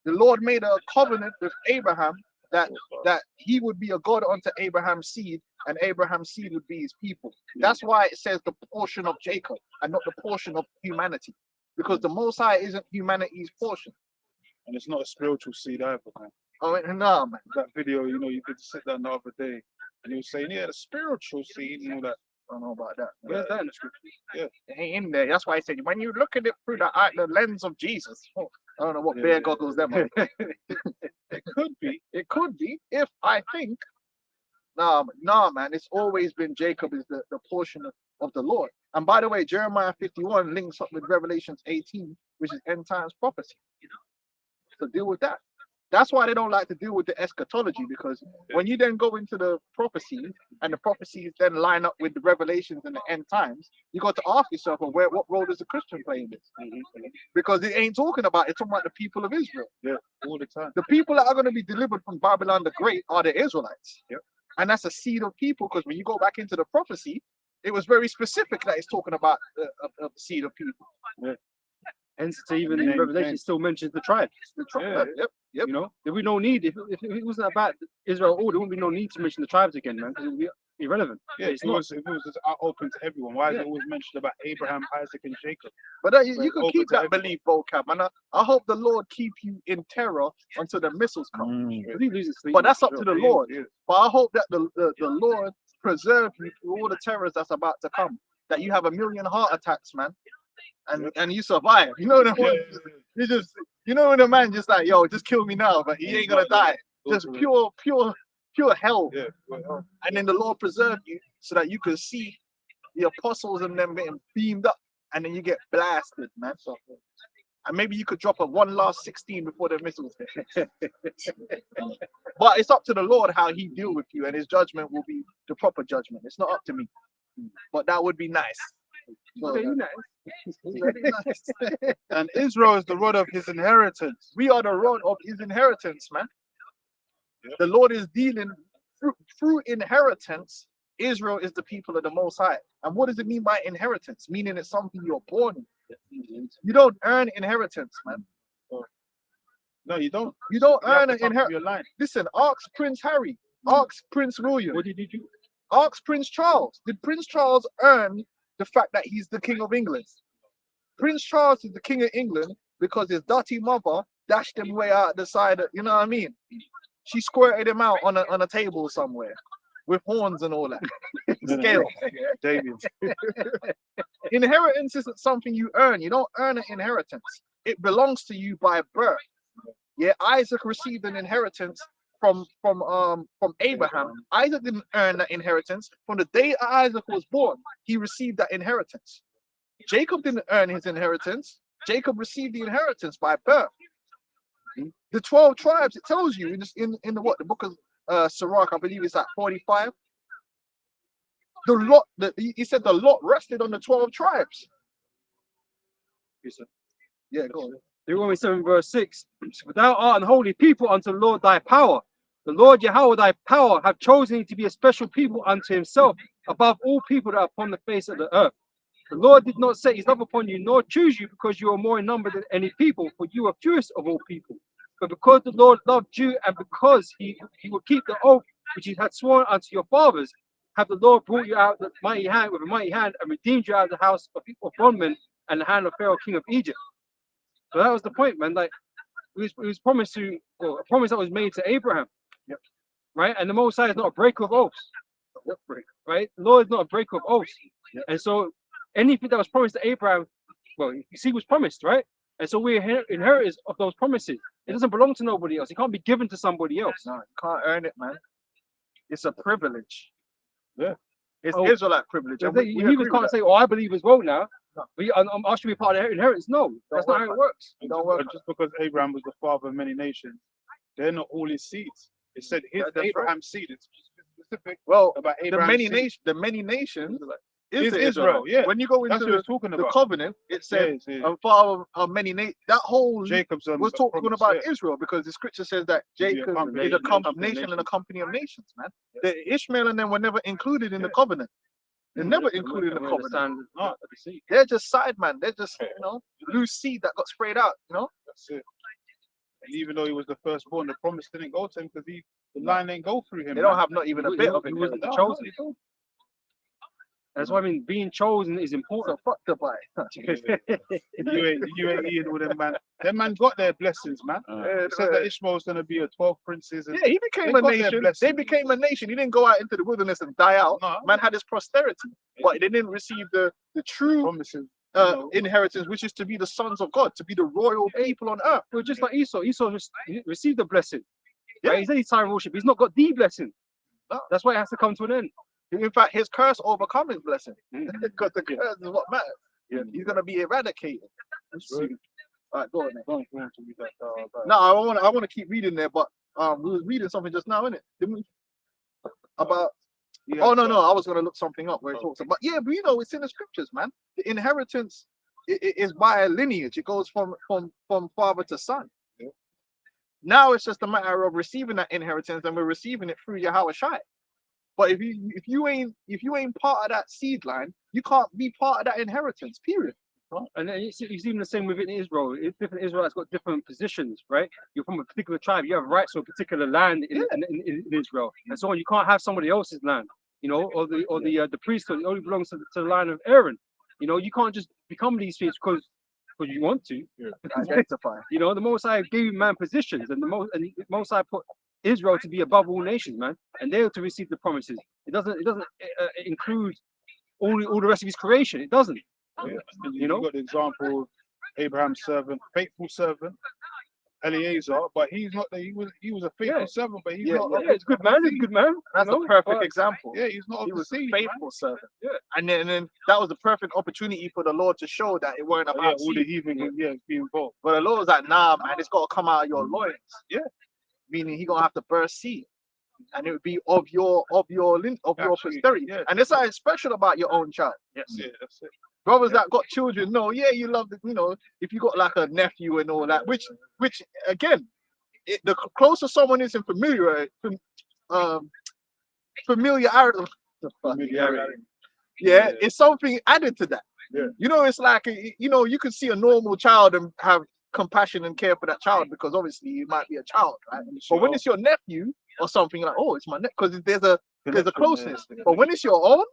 the Lord made a covenant with Abraham that he would be a God unto Abraham's seed, and Abraham's seed would be his people. That's why it says the portion of Jacob and not the portion of humanity. Because the Most High isn't humanity's portion. And it's not a spiritual seed either, man. Oh, no, man. That video, you know, you did sit down the other day, and he was saying, yeah, the spiritual seed and all that. I don't know about that. Where's that in the scripture? It ain't in there. That's why I said when you look at it through the lens of Jesus. Oh, I don't know what Yeah, bear yeah. goggles them are. It could be. It could be if I think. Man. It's always been Jacob is the portion of the Lord. And by the way, Jeremiah 51 links up with Revelations 18, which is end times prophecy. So deal with that. That's why they don't like to deal with the eschatology, because when you then go into the prophecies and the prophecies then line up with the revelations and the end times, you got to ask yourself, well, what role does a Christian play in this? Because it ain't talking about it's talking about the people of Israel. Yeah, all the time. The people that are going to be delivered from Babylon the Great are the Israelites. Yep. And that's a seed of people, because when you go back into the prophecy, it was very specific that it's talking about a seed of people. Hence, to even And in then- Revelation then- still mentions the tribes. Yeah. Yep. You know, there would be no need if it wasn't about Israel. There wouldn't be no need to mention the tribes again, man, because it would be irrelevant. Yeah, It's if not. it was just open to everyone, why is Yeah. it always mentioned about Abraham, Isaac, and Jacob? But you Well, can open keep to that everyone. belief vocab, and I hope the Lord keep you in terror until the missiles come. Because he loses sleep. But that's up to the Yeah, Lord. yeah. But I hope that the Lord preserve you through all the terrors that's about to come. That you have 1,000,000 heart attacks, man, and you survive. You know the Yeah, one. yeah, You just, you know, when the man just like, yo, just kill me now, but he ain't gonna die. Just pure hell. yeah. Well, And then the Lord preserve you so that you can see the apostles and them getting beamed up, and then you get blasted, man. So, and maybe you could drop a one last 16 before the missiles hit. But it's up to the Lord how he deal with you, and his judgment will be the proper judgment. It's not up to me. But that would be nice. So, Okay, you know. very nice. and Israel is the rod of his inheritance. We are the rod of his inheritance, man. Yeah. The Lord is dealing through inheritance. Israel is the people of the Most High. And what does it mean by inheritance? Meaning it's something you're born in. You don't earn inheritance, man. No, you don't. You don't You have earn to an come from inheritance. your line. Listen, ask Prince Harry, ask Prince William, What did you do? ask Prince Charles. Did Prince Charles earn the fact that he's the King of England? Prince Charles is the King of England because his dirty mother dashed him way out the side. You know what I mean? She squirted him out on a table somewhere with horns and all that. Scale. Damien. Inheritance isn't something you earn. You don't earn an inheritance. It belongs to you by birth. Yeah, Isaac received an inheritance from Abraham. Isaac didn't earn that inheritance. From the day Isaac was born, he received that inheritance. Jacob didn't earn his inheritance. Jacob received the inheritance by birth. The 12 tribes, it tells you in the book of Sirach, I believe it's at 45. He said the lot rested on the 12 tribes. Yeah, go on. Deuteronomy 7 verse 6. But thou art an holy people unto the Lord thy power. The Lord Yahweh thy power have chosen thee to be a special people unto himself above all people that are upon the face of the earth. The Lord did not set his love upon you, nor choose you because you are more in number than any people, for you are fewest of all people. But because the Lord loved you, and because he will keep the oath which he had sworn unto your fathers, have the Lord brought you out with a mighty hand, and redeemed you out of the house of bondmen and the hand of Pharaoh, king of Egypt. So that was the point, man. Like it was promised to, well, a promise that was made to Abraham. Yep. Right? And the Most High is not a breaker of oaths. Right? The Lord is not a breaker of oaths. Yep. And so anything that was promised to Abraham, well, you see, was promised, right? And so we're inheritors of those promises. It doesn't belong to nobody else. It can't be given to somebody else. No, you can't earn it, man. It's a privilege. Yeah. It's Oh, Israelite privilege. So and they, we you agree even with can't that. say, "Oh, I believe as well now." No. But I should be part of the inheritance. No, that's not how it works. It don't work. And just because Abraham was the father of many nations, they're not all his seeds. It said his That's right. Abraham's seed. It's specific Well, about the Abraham's many nations Is the Israel, Israelites. yeah. When you go That's into what it's talking the about. covenant, it said Yeah, a father of many nations. That whole Jacob's was talking promise, about yeah. Israel, because the scripture says that Be a Jacob company is a of nation and a nations. company of nations, man. The Ishmael and them were never included in the covenant. They're never included in the covenant. No. They're just side man. They're just loose seed that got sprayed out. That's it. And even though he was the firstborn, the promise didn't go to him because the line didn't go through him. They don't man. have not even a He bit of wasn't it. the No, chosen. you don't. That's why I mean being chosen is important. So fuck Dubai. You ain't eating all them man. Them man got their blessings, man. It says that Ishmael's gonna be a 12 princes. And Yeah, he became they a got their nation. They blessings. became a nation. He didn't go out into the wilderness and die out. No. Man had his posterity, but they didn't receive the true Promises. inheritance, which is to be the sons of God, to be the royal people on earth. Well, just like Esau, he received the blessing. Yeah. Right? He's any time worship. He's not got the blessing. No. That's why it has to come to an end. In fact, his curse overcome his blessing, Mm. because the curse is what matters. Yeah. He's gonna be eradicated. Right. All right, go on. Then. Go on to read that, No, I want to keep reading there, but we was reading something just now, innit? Didn't we? About Yeah, oh no, I was gonna look something up where it talks about. Yeah, but you know, it's in the scriptures, man. The inheritance is by a lineage. It goes from father to son. Yeah. Now it's just a matter of receiving that inheritance, and we're receiving it through Yahweh Shai. But if you ain't part of that seed line, you can't be part of that inheritance. Period. And then it's even the same within Israel. Different Israelites got different positions, right? You're from a particular tribe, you have rights to a particular land in Israel, and so on. You can't have somebody else's land, you know, or the priesthood. It only belongs to the line of Aaron. You know, you can't just become these things because you want to. Identify. You know, the Most High gave man positions, and the Most High put Israel to be above all nations, man, and they're to receive the promises. It doesn't include all the rest of His creation. It doesn't. Yeah. You know? got the example of Abraham's servant, faithful servant, Eliezer, but he was a faithful servant, but he's not. Yeah, it's a good man. He's a good man. That's you know, a perfect but- example. Yeah, he's not. He of was the a seed, man. faithful servant. Yeah. And then that was the perfect opportunity for the Lord to show that it weren't Yeah, about all the seed. heathen, be involved. But the Lord was like, nah, man, it's got to come out of your loins. Yeah. Meaning he gonna have to burst seed, and it would be of your posterity. Yeah. And it's something special about your own child. Yes. Yeah, that's it. Brothers that got children know, yeah, you love the, you know, if you got like a nephew and all that, which again, the closer someone is in familiarity, yeah, it's something added to that. Yeah. You know, it's like, you know, you can see a normal child and have compassion and care for that child because obviously it might be a child, right? But when it's your nephew or something, like, oh, it's my nephew, because there's a closeness. But when it's your own,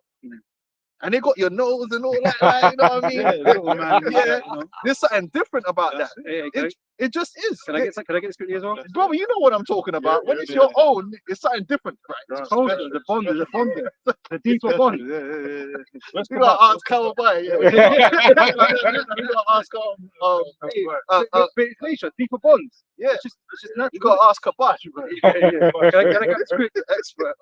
and they got your nose and all that, like, you know what I mean? Yeah, little man. Yeah. You know. There's something different about that. Hey, can It just is. I get the scripture as well? Brother, you know what I'm talking about. When it's your own, it's something different, right? Right. Closer, the bond, the deeper bond. Let's You go back. gotta ask Kawhi. Yeah. You gotta ask But it's nature, deeper bonds. yeah. It's just natural. You gotta ask Kabash. Yeah. Can I get the scripture expert?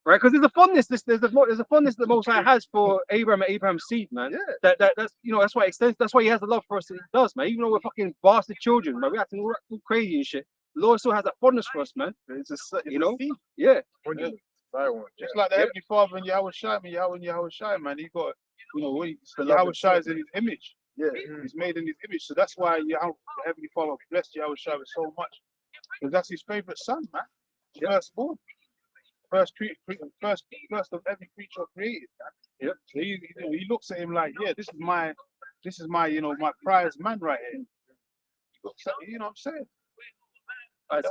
Right, because there's a fondness. There's a fondness that the Most High has for Abraham and Abraham's seed, man. Yeah. That's you know that's why it extends. That's why He has the love for us that He does, man. Even though we're fucking bastard children, man, we're acting all crazy and shit. The Lord still has that fondness for us, man. It's just, You know? seed. Yeah. Just like the Heavenly Father and Yahweh Shai, man, he got, you know, Yahweh Shai is in His image. Yeah. He's made in His image, so that's why the Heavenly Father blessed Yahweh Shai with so much, because that's His favorite son, man. Firstborn, first of every creature created, man. Yep. So he looks at him like, yeah, this is my, you know, my prize man right here. You know what I'm saying? That's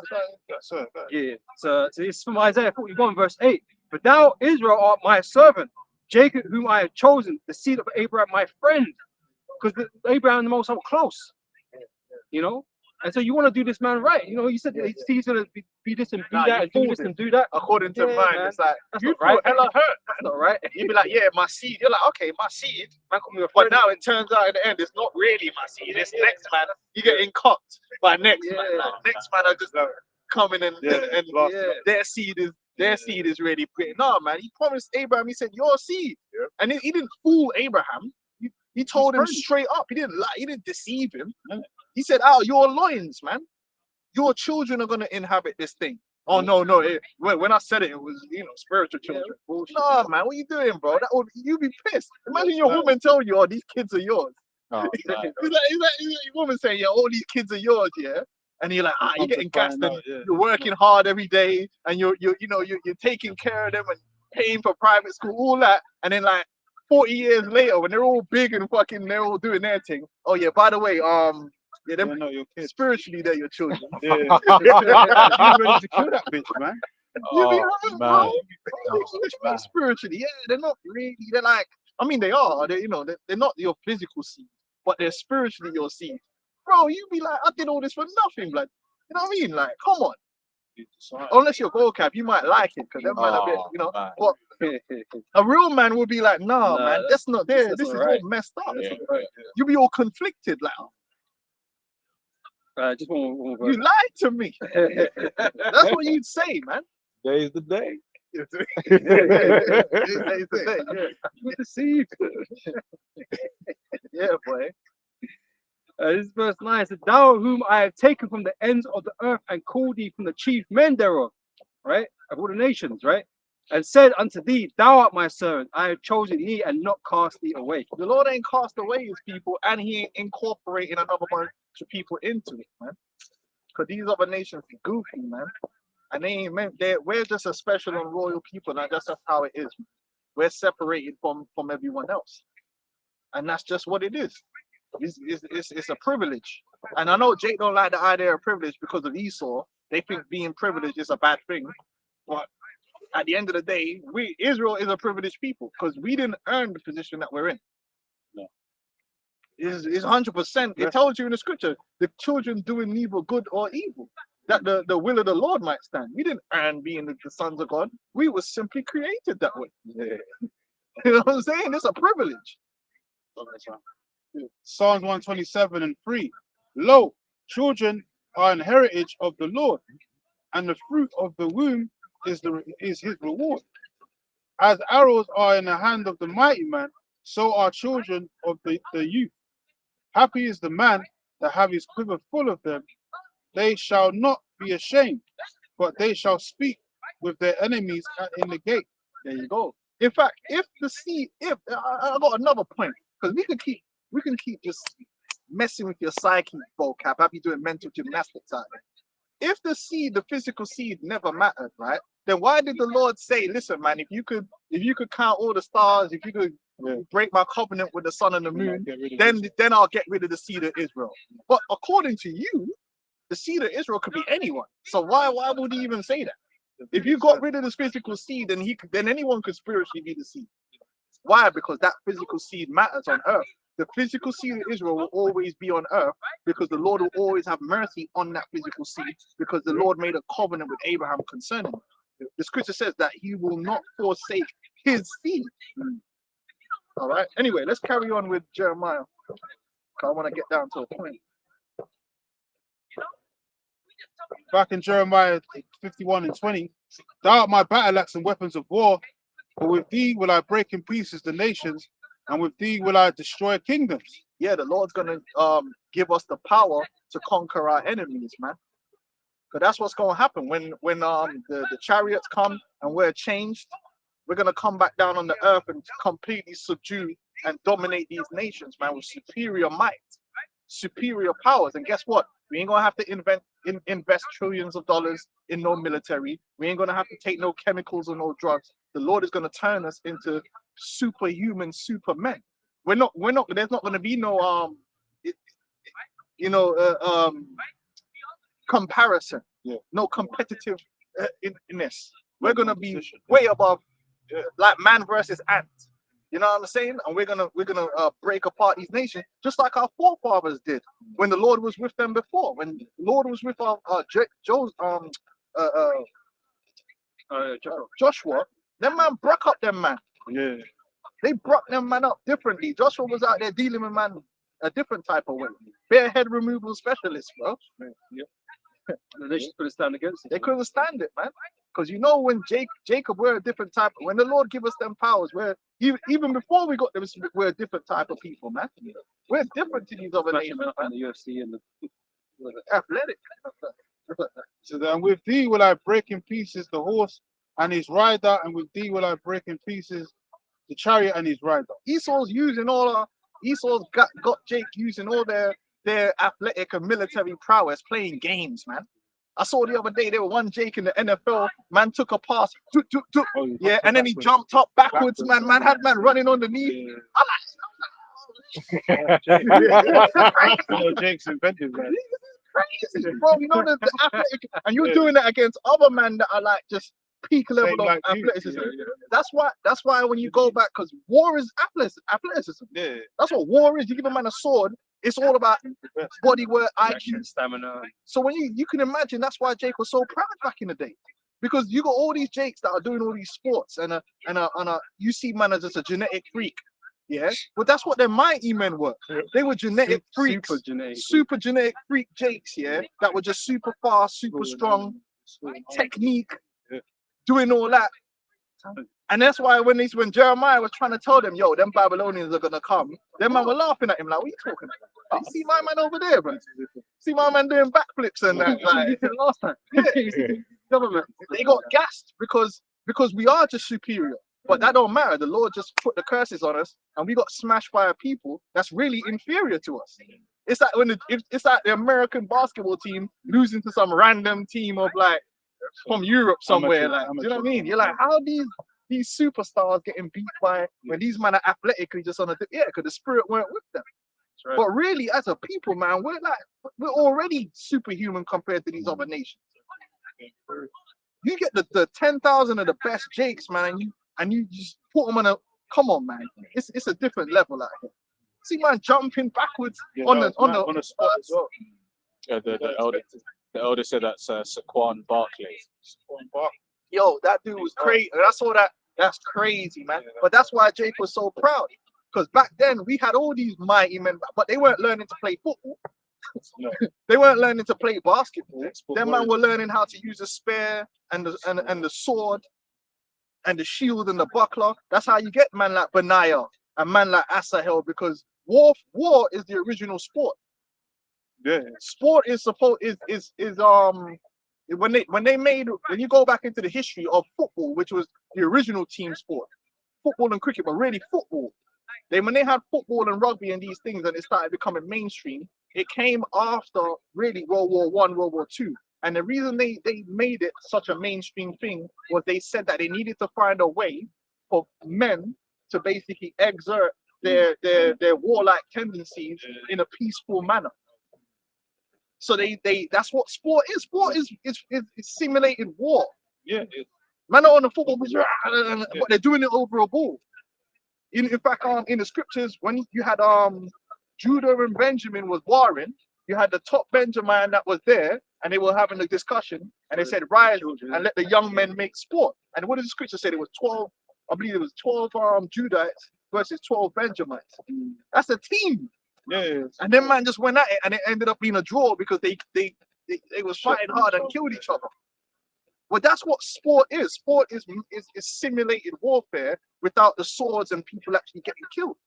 it. Yeah. So it's from Isaiah 41, verse 8. But thou, Israel, art my servant, Jacob, whom I have chosen, the seed of Abraham, my friend. Because Abraham and the Most High were close. You know? And so you want to do this man right. You know, he said he's going to be this and be that and do this and do that. According to Yeah, mine, man. it's like, That's you not right. feel hella hurt. That's not right. You'd be like, yeah, my seed. You're like, okay, my seed. Man called me a But friend. now it turns out in the end, it's not really my seed. It's next man. You getting cocked by next man. Like, next man are just coming and their seed is really pretty. No, man. He promised Abraham. He said, your seed. Yeah. And he didn't fool Abraham. He told him friend. straight up. He didn't lie. He didn't deceive him. He said, "Oh, your loins, man. Your children are gonna inhabit this thing." Oh no. When I said it, it was, you know, spiritual children. No, man. What you doing, bro? That would you be pissed. Imagine your woman tell you, "Oh, these kids are yours." It's like your woman saying, "Yeah, all these kids are yours, yeah." And you're like, you're getting gassed and you're working hard every day, and you're taking care of them and paying for private school, all that, and then like 40 years later, when they're all big and fucking, they're all doing their thing. Oh yeah, by the way, them your kids. spiritually they're your children. Yeah. You ready to kill that bitch, man? You be Oh, honest, man. bro. Oh, Which man. means spiritually, yeah, they're not really. They're like, I mean, they are. They, they're not your physical seed, but they're spiritually your seed, bro. You be like, I did all this for nothing, blood. You know what I mean? Like, come on. Unless you're gold cap, you might like it because that man a bit, Oh, man. But a real man would be like, nah, Nah, man, that's not there. that's This not is right. all messed up. Yeah, You be all conflicted, like, Just one more you verse. lied to me. That's what you'd say, man. Today's the day. It's the day, yeah. With the seed. Yeah, boy. This is verse 9. It says, Thou whom I have taken from the ends of the earth and called thee from the chief men thereof, right? Of all the nations, right? And said unto thee, Thou art my servant. I have chosen thee and not cast thee away. The Lord ain't cast away his people, and he ain't incorporating another bunch of people into it, man. Because these other nations be goofy, man. And they ain't meant that we're just a special and royal people, and that's how it is. We're separated from everyone else. And that's just what it is. It's a privilege. And I know Jake don't like the idea of privilege because of Esau. They think being privileged is a bad thing. But at the end of the day, Israel is a privileged people because we didn't earn the position that we're in. No. It's 100%. It tells you in the scripture, the children doing neither good or evil, that the will of the Lord might stand. We didn't earn being the sons of God. We were simply created that way. Yeah. You know what I'm saying? It's a privilege. Psalms 127 and 3. Lo, children are an heritage of the Lord, and the fruit of the womb is his reward. As arrows are in the hand of the mighty man, so are children of the youth. Happy is the man that have his quiver full of them. They shall not be ashamed, but they shall speak with their enemies in the gate. There you go. In fact, if I got another point, because we can keep just messing with your psyche, vocab. I'll be doing mental gymnastics out there. If the physical seed never mattered, right? Then why did the Lord say, listen, man, if you could count all the stars, if you could break my covenant with the sun and the moon, then I'll get rid of the seed of Israel. But according to you, the seed of Israel could be anyone. So why would he even say that? If you got rid of this physical seed, then anyone could spiritually be the seed. Why? Because that physical seed matters on earth. The physical seed of Israel will always be on earth because the Lord will always have mercy on that physical seed because the Lord made a covenant with Abraham concerning it. The scripture says that he will not forsake his seed. All right. Anyway, let's carry on with Jeremiah. I want to get down to a point. Back in Jeremiah 51 and 20. Thou art my battle axe and weapons of war, but with thee will I break in pieces the nations, and with thee will I destroy kingdoms. Yeah, the Lord's gonna give us the power to conquer our enemies, man. Because that's what's gonna happen when the chariots come and we're changed. We're gonna come back down on the earth and completely subdue and dominate these nations, man, with superior might, superior powers. And guess what? We ain't gonna have to invest trillions of dollars in no military. We ain't gonna have to take no chemicals or no drugs. The Lord is gonna turn us into superhuman supermen. We're not. There's not gonna be no comparison. Yeah. No competitive in this. We're gonna be way above, like man versus ant. You know what I'm saying? And we're gonna break apart these nations just like our forefathers did when the Lord was with them before. When the Lord was with Joshua, them man broke up them man. Yeah. They broke them man up differently. Joshua was out there dealing with man a different type of way. Bare head removal specialist, bro. Yeah. The nations couldn't stand against it. They couldn't stand it, man. Because when Jacob, we're a different type. When the Lord give us them powers, even before we got them, we're a different type of people, man. We're different to these other nations, man. And the UFC and the Athletic. So then with thee will I break in pieces the horse and his rider, and with thee will I break in pieces the chariot and his rider. Esau's got Jake using all their athletic and military prowess playing games, man. I saw the other day there was one Jake in the NFL. Man took a pass, yeah, and then he jumped up backwards, man. Man had man running underneath. Jake's invented, man. Crazy, bro. You know the athletic, and you're doing it against other men that are like just peak level Same of like you. athleticism. Yeah, yeah. That's why when you go back, because war is athleticism. Yeah. That's what war is. You give a man a sword, it's all about body work, IQ. Action, stamina. So when you can imagine, that's why Jake was so proud back in the day, because you got all these Jakes that are doing all these sports, and you see man as just a genetic freak, yeah. But that's what their mighty men were. Yeah. They were genetic freaks, Super genetic. super genetic freak Jakes, yeah, that were just super fast, super strong, technique, Yeah. doing all that. And that's why when Jeremiah was trying to tell them, yo, them Babylonians are gonna come, them man were laughing at him like, what are you talking about? You see my man over there, bro? See my man doing backflips and that. Like, Last time. yeah. Government, they got gassed because we are just superior. But that don't matter. The Lord just put the curses on us, and we got smashed by a people that's really inferior to us. It's like it's like the American basketball team losing to some random team of like from Europe somewhere. Amateur, Like, do you know what I amateur. mean? You're like, how these superstars getting beat by when these men are athletically just on because the spirit weren't with them. Right. But really, as a people, man, we're already superhuman compared to these other nations. You get the 10,000 of the best Jakes, man, and you just put them on a. Come on, man, it's a different level out here. See, man, jumping backwards Yeah, on that the was mad on the spot as well. Yeah, the elder said that's Saquon Barkley. Yo, that dude was crazy. I saw that. That's crazy, man. But that's why Jake was so proud. Because back then we had all these mighty men, but they weren't learning to play football. No. They weren't learning to play basketball. Export Them man warriors. were learning how to use a spear and the sword and the shield and the buckler. That's how you get man like Benaiah and man like Asahel, because war is the original sport. Yeah. Sport is supposed is when you go back into the history of football, which was the original team sport, football and cricket, but really football. When they had football and rugby and these things and it started becoming mainstream, it came after really World War I, World War II. And the reason they made it such a mainstream thing was they said that they needed to find a way for men to basically exert their warlike tendencies in a peaceful manner. So that's what sport is. Sport is simulated war. Yeah. Man are on the football pitch, but they're doing it over a ball. In fact, in the scriptures, when you had Judah and Benjamin was warring, you had the top Benjamin that was there, and they were having a discussion, and they said, "Rise and let the young men make sport." And what did the scripture say? It was 12. I believe it was 12 Judahites versus 12 Benjamites. That's a team. Yeah. And then man just went at it, and it ended up being a draw because they was fighting hard and killed each other. Well, that's what sport is. Sport is simulated warfare without the swords and people actually getting killed.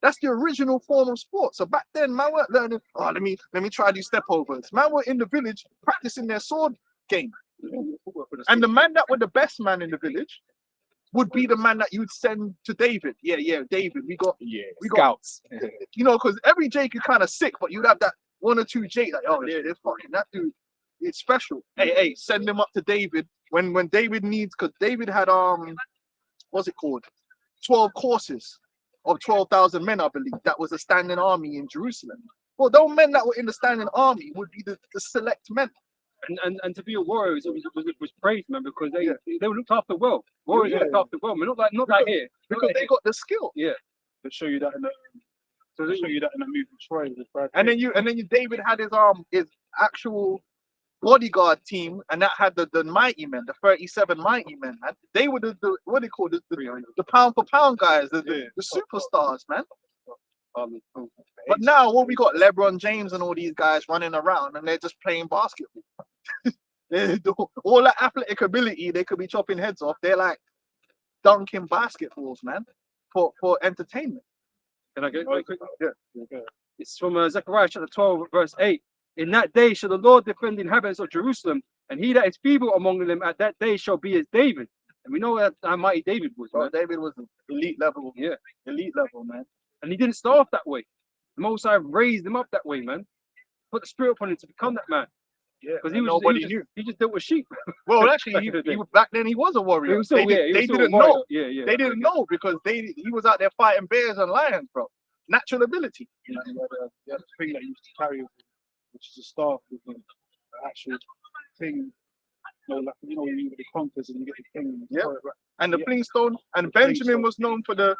That's the original form of sport. So back then, man weren't learning, oh, let me try these step overs. Man were in the village practicing their sword game. And the man that were the best man in the village would be the man that you'd send to David. Yeah, David, we got Scouts. you know, because every Jake is kind of sick, but you'd have that one or two Jake like, oh, they're fucking that dude. It's special. Hey, send him up to David when David needs, because David had what's it called? 12 courses of 12,000 men, I believe. That was a standing army in Jerusalem. Well, those men that were in the standing army would be the select men. And to be a warrior was praised, man, because they were looked after well. Warriors were looked after well, man. Not like here. Because they got the skill. Yeah. To show you that in the movie Troy. And then David had his actual bodyguard team, and that had the mighty men, the 37 mighty men, man. They were the what they call the pound for pound guys, the superstars, man. But now what we got, LeBron James and all these guys running around, and they're just playing basketball. All that athletic ability, they could be chopping heads off. They're like dunking basketballs, man, for entertainment. Can I get it quick? Yeah. It's from Zechariah chapter 12, verse 8. In that day shall the Lord defend the inhabitants of Jerusalem, and he that is feeble among them at that day shall be as David. And we know how mighty David was, man. David was elite level. Yeah. Elite level, man. And he didn't start off that way. The Most High raised him up that way, man. Put the spirit upon him to become that man. Yeah. Because Nobody knew. He just dealt with sheep. Well, actually, back then he was a warrior. They didn't know. Yeah. They didn't know because he was out there fighting bears and lions, bro. Natural ability. You had a thing that you used to carry, which is a staff with an actual thing the conquers and you get the king. Yeah. And the Yeah. Flintstone, and The Benjamin Flintstone. was known for the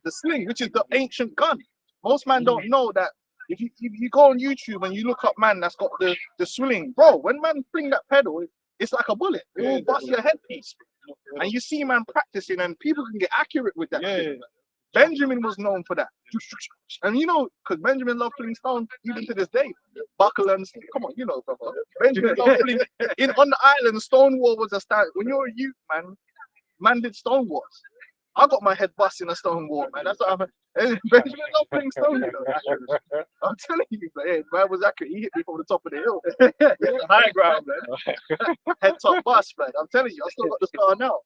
sling, which is the ancient gun. Most man don't know that. If you go on YouTube and you look up man that's got the sling, bro, when man fling that pedal, it's like a bullet. It will bust your headpiece. And you see man practicing, and people can get accurate with that. Yeah, shit. Benjamin was known for that. And you know, because Benjamin loved fling stone even to this day. Buckle and come on, you know, brother. Benjamin loved fling. On the island, Stonewall was a style. When you're a youth, man did Stonewalls. I got my head bust in a stone wall, man. That's what happened. Benjamin loved fling stone, you know. I'm telling you, man, man was accurate. He hit me from the top of the hill. The high ground, man. Head top bust, man. I'm telling you, I still got the scar now.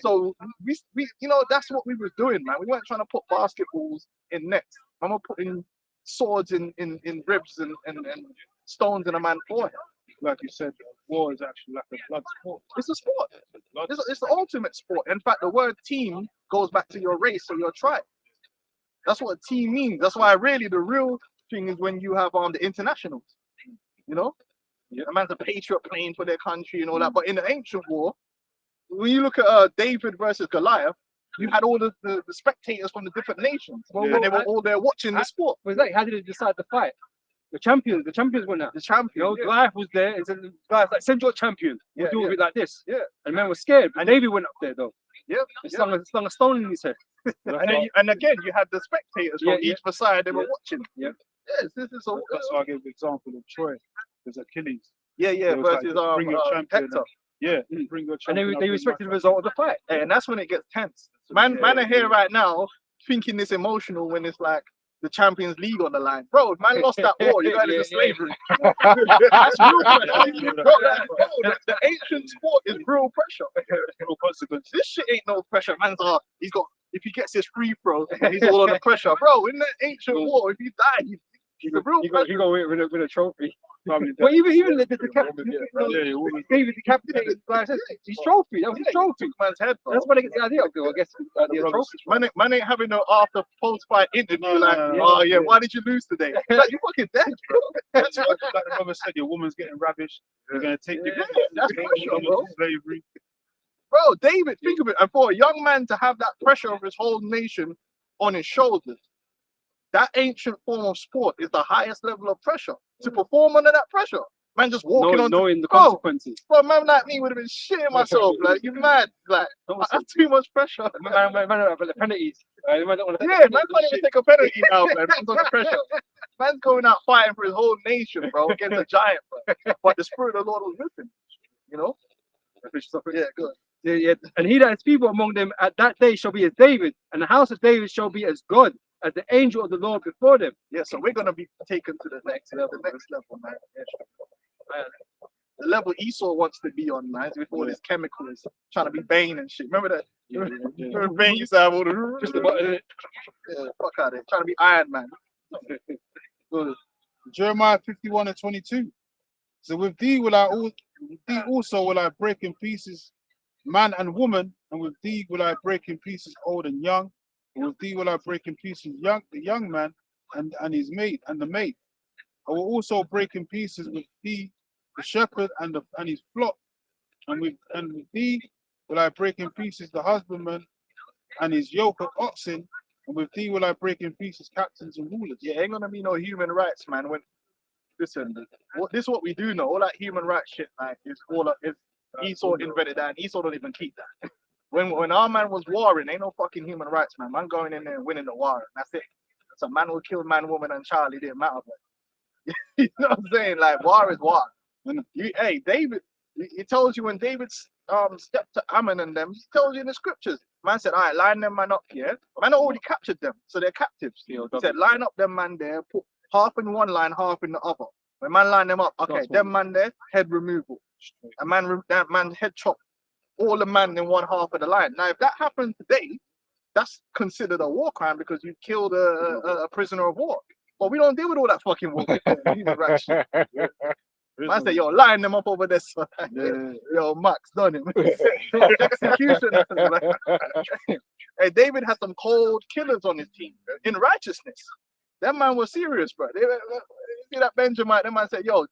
So we you know, that's what we was doing, man. We weren't trying to put basketballs in nets. I'm putting swords in ribs and stones in a man's forehead. like you said, war is actually like a blood sport. It's a sport. It's the ultimate sport. In fact, the word team goes back to your race or your tribe. That's what a team means. That's why really the real thing is when you have the internationals. You know, a man's a patriot playing for their country and all that. But in the ancient war, when you look at David versus Goliath, you had all the spectators from the different nations, and they were all there watching the sport. Was like, how did they decide to fight? The champions went out. The champion. You know, Goliath was there, and said, guys, like, send your champion. We'll Yeah, do yeah. it like this. Yeah. And men were scared. And David went up there though. Yeah, He yeah. slung a stone in his head. And again, you had the spectators from Yeah, each side. They were yeah. watching. Yeah. Yes, this is a That's why I gave the example of Troy. There's Achilles. yeah, It was like, versus bring your champion. Hector. Yeah, bring your And champion. they up respected the in my result of the fight. And that's when it gets tense. Man are here right now thinking this emotional when it's like the Champions League on the line. Bro, if man lost that war, you're going into slavery. That's real pressure. Bro, the ancient sport is real pressure. real consequence. This shit ain't no pressure. Man's he's got, if he gets his free throw, he's all under pressure. Bro, in that ancient war, if you die, he's a real pressure. You go with a trophy. Family But even the captain, Yeah, woman. David, the captain, like I said, his trophy. That was his trophy. Took man's head, bro. That's why they get the idea of, I guess, the idea of trophy. Man ain't having no after post-fight interview No, like, no, oh yeah, why did you lose today? Like, you fucking dead, bro. Like the brother said, your woman's getting ravished. You're gonna take the That's pressure, bro. slavery. Bro, David, think of it. And for a young man to have that pressure of his whole nation on his shoulders, that ancient form of sport is the highest level of pressure. To perform under that pressure, man, just walking on. Knowing the Bro, consequences. Bro, man like me would have been shitting myself. Like, you mad? Like, that's too much pressure. Man, the penalties. Man don't want to Yeah, man can't even take a penalty now, man. Man's under pressure. Man's going out fighting for his whole nation, bro, against a giant, bro. But the spirit of the Lord was with him. You know? Yeah, good. Yeah. And he that has people among them at that day shall be as David, and the house of David shall be as God, as the angel of the Lord before them. Yeah, so we're gonna be taken to the next level, man. Man, the level Esau wants to be on, man, with all his chemicals, trying to be Bane and shit. Remember that? Remember Bane used to have all the Just the button in it. yeah, fuck out of it, trying to be Iron Man. Good. Jeremiah 51:22. So with thee also will I break in pieces man and woman, and with thee will I break in pieces old and young, and with thee will I break in pieces the young man and his mate and the maid. I will also break in pieces with thee the shepherd and his flock, and with thee will I break in pieces the husbandman and his yoke of oxen, and with thee will I break in pieces captains and rulers. Yeah, ain't gonna be no human rights, man. When listen, this is what we do know. All that human rights shit, man, is Esau invented that, and Esau don't even keep that. When our man was warring, ain't no fucking human rights, man. Man going in there and winning the war, and that's it. So man will kill man, woman, and child. It didn't matter, but you know what I'm saying? Like war is war. Hey, David, he tells you when David stepped to Ammon and them, he tells you in the scriptures. Man said, all right, line them man up here. Man already captured them, so they're captives. He said, line up them man there, put half in one line, half in the other. When man line them up, okay, them man there, head removal. That man head chop all the man in one half of the line. Now, if that happened today, that's considered a war crime because you killed a prisoner of war. But we don't deal with all that fucking war. Human rights shit. Man said, yo, line them up over there. So, yo, Max done him. Execution. Hey, David had some cold killers on his team in righteousness. That man was serious, bro. You see that Benjamin, that man said, yo,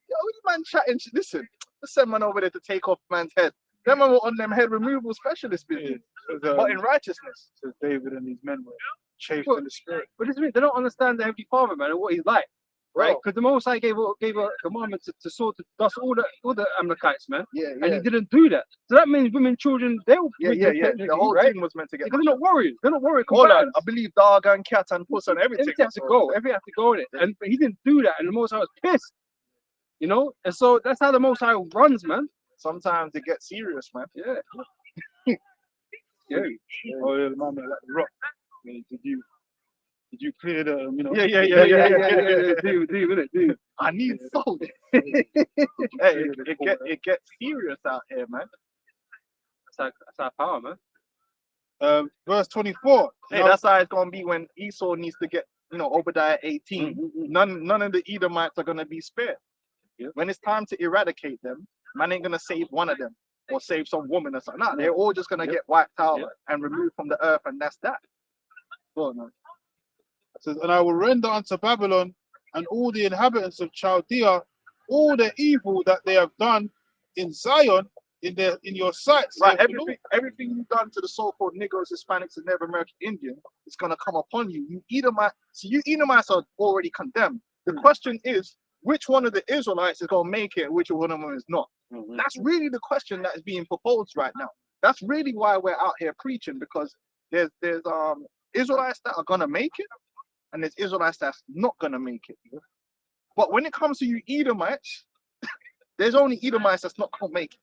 this man chatting, listen, Let's send man over there to take off man's head. Them man were on them head removal specialist business, but in righteousness. Says David and these men were chafed Well, in the spirit. But this is it. They don't understand the Heavenly Father, man, and what He's like, right? Because the Most High gave a commandment to sort to dust all the Amalekites, man, Yeah, and He didn't do that. So that means women, children, they'll The whole right? team was meant to get. Because they're not warriors. They're not warrior Hold on, combatants. I believe dog and cat and puss and everything. Everything has to go. Everything has to go in it. And but He didn't do that, and the Most High was pissed. You know, and so that's how the Most High runs, man. Sometimes it gets serious, man. Yeah. Yeah. Oh yeah, the man like the rock. Yeah, did you clear the Yeah. Dude, innit? I need salt. Hey, it gets serious out here, man. That's our power, man. Verse 24. Hey, that's how it's gonna be when Esau needs to get, Obadiah 18. None of the Edomites are gonna be spared. Yeah. When it's time to eradicate them, man ain't gonna save one of them or save some woman or something. Nah, they're all just gonna get wiped out and removed from the earth, and that's that. Go on, man. It says, and I will render unto Babylon and all the inhabitants of Chaldea all the evil that they have done in Zion in your sight. Right, saith the Lord. everything you've done to the so-called Negroes, Hispanics, and Native American Indian is gonna come upon you. You Edomites are already condemned. The question is, which one of the Israelites is gonna make it, and which one of them is not? That's really the question that is being proposed right now. That's really why we're out here preaching, because there's Israelites that are gonna make it, and there's Israelites that's not gonna make it. But when it comes to you Edomites, there's only Edomites that's not gonna make it.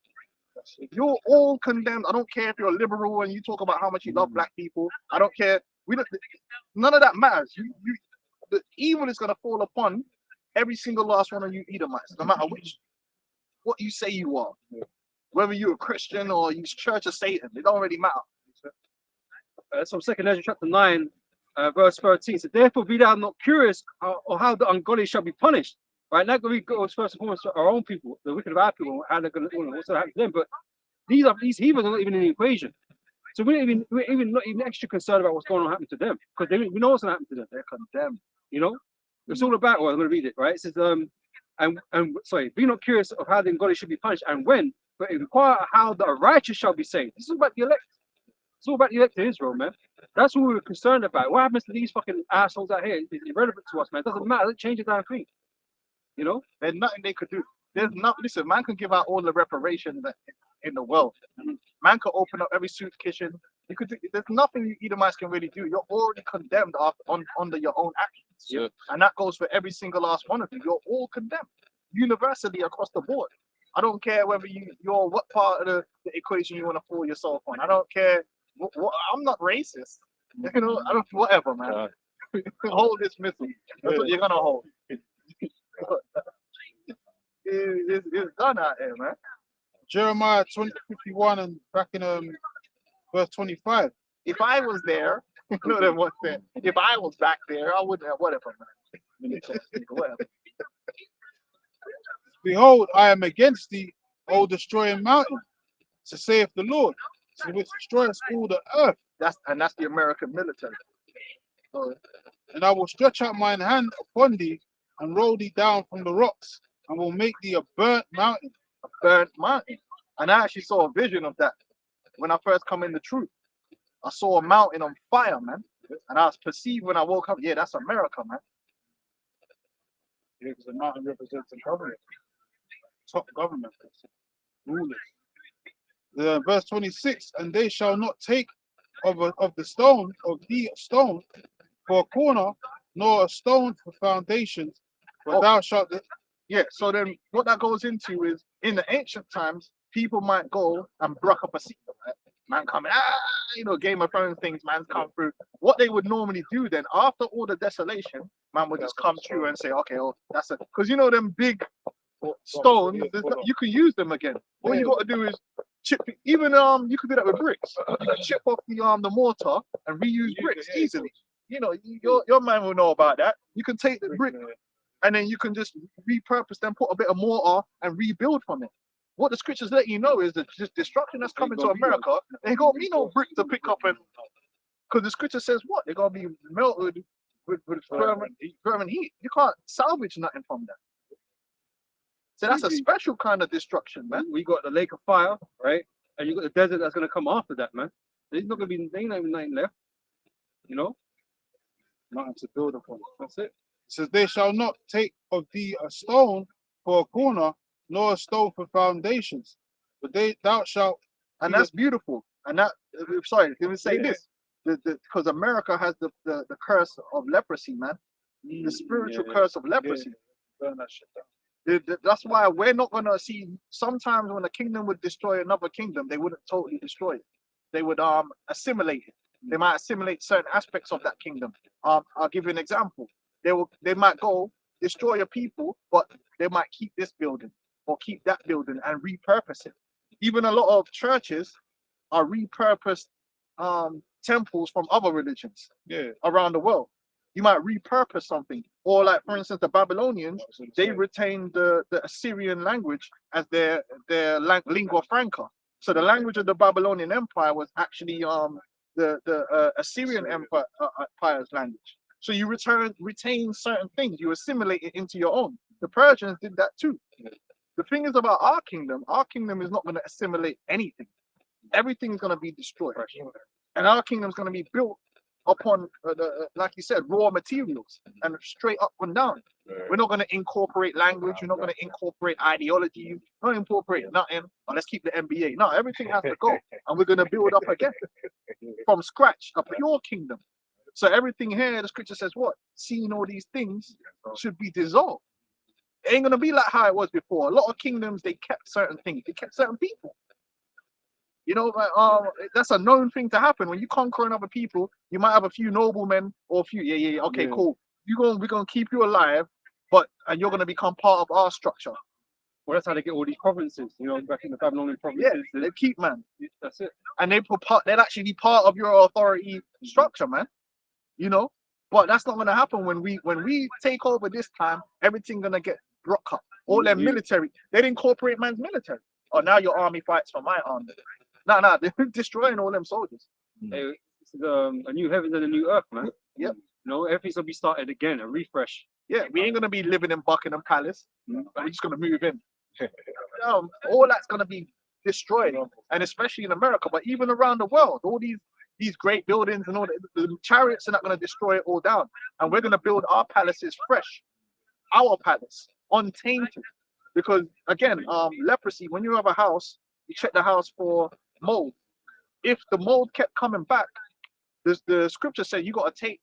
You're all condemned. I don't care if you're a liberal and you talk about how much you love black people. I don't care. None of that matters. The evil is gonna fall upon every single last one of you Edomites, no matter what you say you are. Whether you're a Christian or you Church of Satan, it don't really matter. So 2 Ezra chapter 9, verse 13. So therefore be thou not curious or how the ungodly shall be punished. Right now, we go first and foremost to our own people, the wicked of our people, how they're going to, what's going to happen to them. But these heathens are not even in the equation. So we're not even extra concerned about what's going on happening to them, because we know what's going to happen to them. They're condemned. You know, it's all about. Well, I'm going to read it. Right, it says sorry, be not curious of how the ungodly should be punished and when, but inquire how the righteous shall be saved. This is about the elect. It's all about the elect of Israel, man. That's what we were concerned about. What happens to these fucking assholes out here is irrelevant to us, man. It doesn't matter. It changes a damn thing. You know, there's nothing they could do. There's not. Listen, man can give out all the reparations in the world. Man could open up every soup kitchen. You could. There's nothing you Edomites can really do. You're already condemned under your own actions. Yeah. And that goes for every single last one of you. You're all condemned universally across the board. I don't care whether you're what part of the equation you want to fool yourself on. I don't care. I'm not racist. You know, I don't. Whatever, man. Hold this missile. That's what you're gonna hold. It's done out here, man. Jeremiah 20:51 and back in verse 25. If I was there, you know that one thing. If I was back there, I wouldn't have whatever, man. Whatever. Behold, I am against thee, O destroying mountain, so saith the Lord, so which destroyeth all the earth. That's the American military. So, and I will stretch out mine hand upon thee and roll thee down from the rocks, and will make thee a burnt mountain. A burnt mountain. And I actually saw a vision of that when I first come in the truth. I saw a mountain on fire, man. And I was perceived when I woke up, yeah, that's America, man. Yeah, because the mountain represents the government. Top government. Rulers. Verse 26, and they shall not take of the stone, of the stone for a corner, nor a stone for foundations, but thou shalt. Yeah, so then what that goes into is, in the ancient times, people might go and bruck up a secret, right? Man coming, Game of Thrones things, man's come through. What they would normally do then, after all the desolation, man would just come through and say, okay, well, that's it. Because them big stones, you can use them again. All you got to do is chip, even you could do that with bricks. You can chip off the mortar and reuse bricks easily. Your man will know about that. You can take the brick and then you can just repurpose them, put a bit of mortar and rebuild from it. What the scriptures let you know is that this destruction that's coming to America, they ain't gonna be no brick to pick up, and because the scripture says what? They're gonna be melted with fervent heat. You can't salvage nothing from that. So that's a Easy. special kind of destruction, man. We got the lake of fire, right? And you got the desert that's gonna come after that, man. There's not gonna be there ain't even nothing left. You know? Nothing to build upon. That's it. It says, they shall not take of thee a stone for a corner, nor a stone for foundations, but thou shalt. And be that's beautiful. And that, sorry, let me say Yeah. this. Because America has the curse of leprosy, man. The spiritual curse of leprosy. burn that shit down. That's why we're not going to see, sometimes when a kingdom would destroy another kingdom, they wouldn't totally destroy it. They would assimilate it. They might assimilate certain aspects of that kingdom. I'll give you an example. They might go destroy a people, but they might keep this building or keep that building and repurpose it. Even a lot of churches are repurposed temples from other religions Yeah. around the world. You might repurpose something, or like for instance, the Babylonians, they retained the Assyrian language as their lingua franca. So the language of the Babylonian Empire was actually the Assyrian Empire's language. So you retain certain things, you assimilate it into your own. The Persians did that too. The thing is about our kingdom is not going to assimilate anything. Everything is going to be destroyed, and our kingdom is going to be built upon, like you said, raw materials and straight up and down. We're not going to incorporate language. We're not going to incorporate ideology. We're not incorporate nothing. Oh, let's keep the NBA. No, everything has to go, and we're going to build up again from scratch, a pure kingdom. So everything here, the scripture says what? Seeing all these things should be dissolved. It ain't going to be like how it was before. A lot of kingdoms, they kept certain things. They kept certain people. You know, that's a known thing to happen. When you conquer another people, you might have a few noblemen or a few, okay, cool. We're gonna keep you alive, and you're gonna become part of our structure. Well, that's how they get all these provinces, you know, back in the Babylonian provinces. Yeah, they keep, man. That's it. And they'll actually be part of your authority structure, man. You know, but that's not gonna happen when we take over this time. Everything gonna get broke up. All their military, they didn't incorporate man's military. Oh, now your army fights for my army. No, they're destroying all them soldiers. Hey, this is a new heavens and a new earth, man. Yep. You know, everything's gonna be started again, a refresh. Yeah, we ain't gonna be living in Buckingham Palace. We're just gonna move in. All that's gonna be destroyed, and especially in America, but even around the world, all these great buildings and all the chariots are not gonna destroy it all down, and we're gonna build our palaces fresh, our palace, untainted. Because again, leprosy. When you have a house, you check the house for mold. If the mold kept coming back, the scripture said you got to take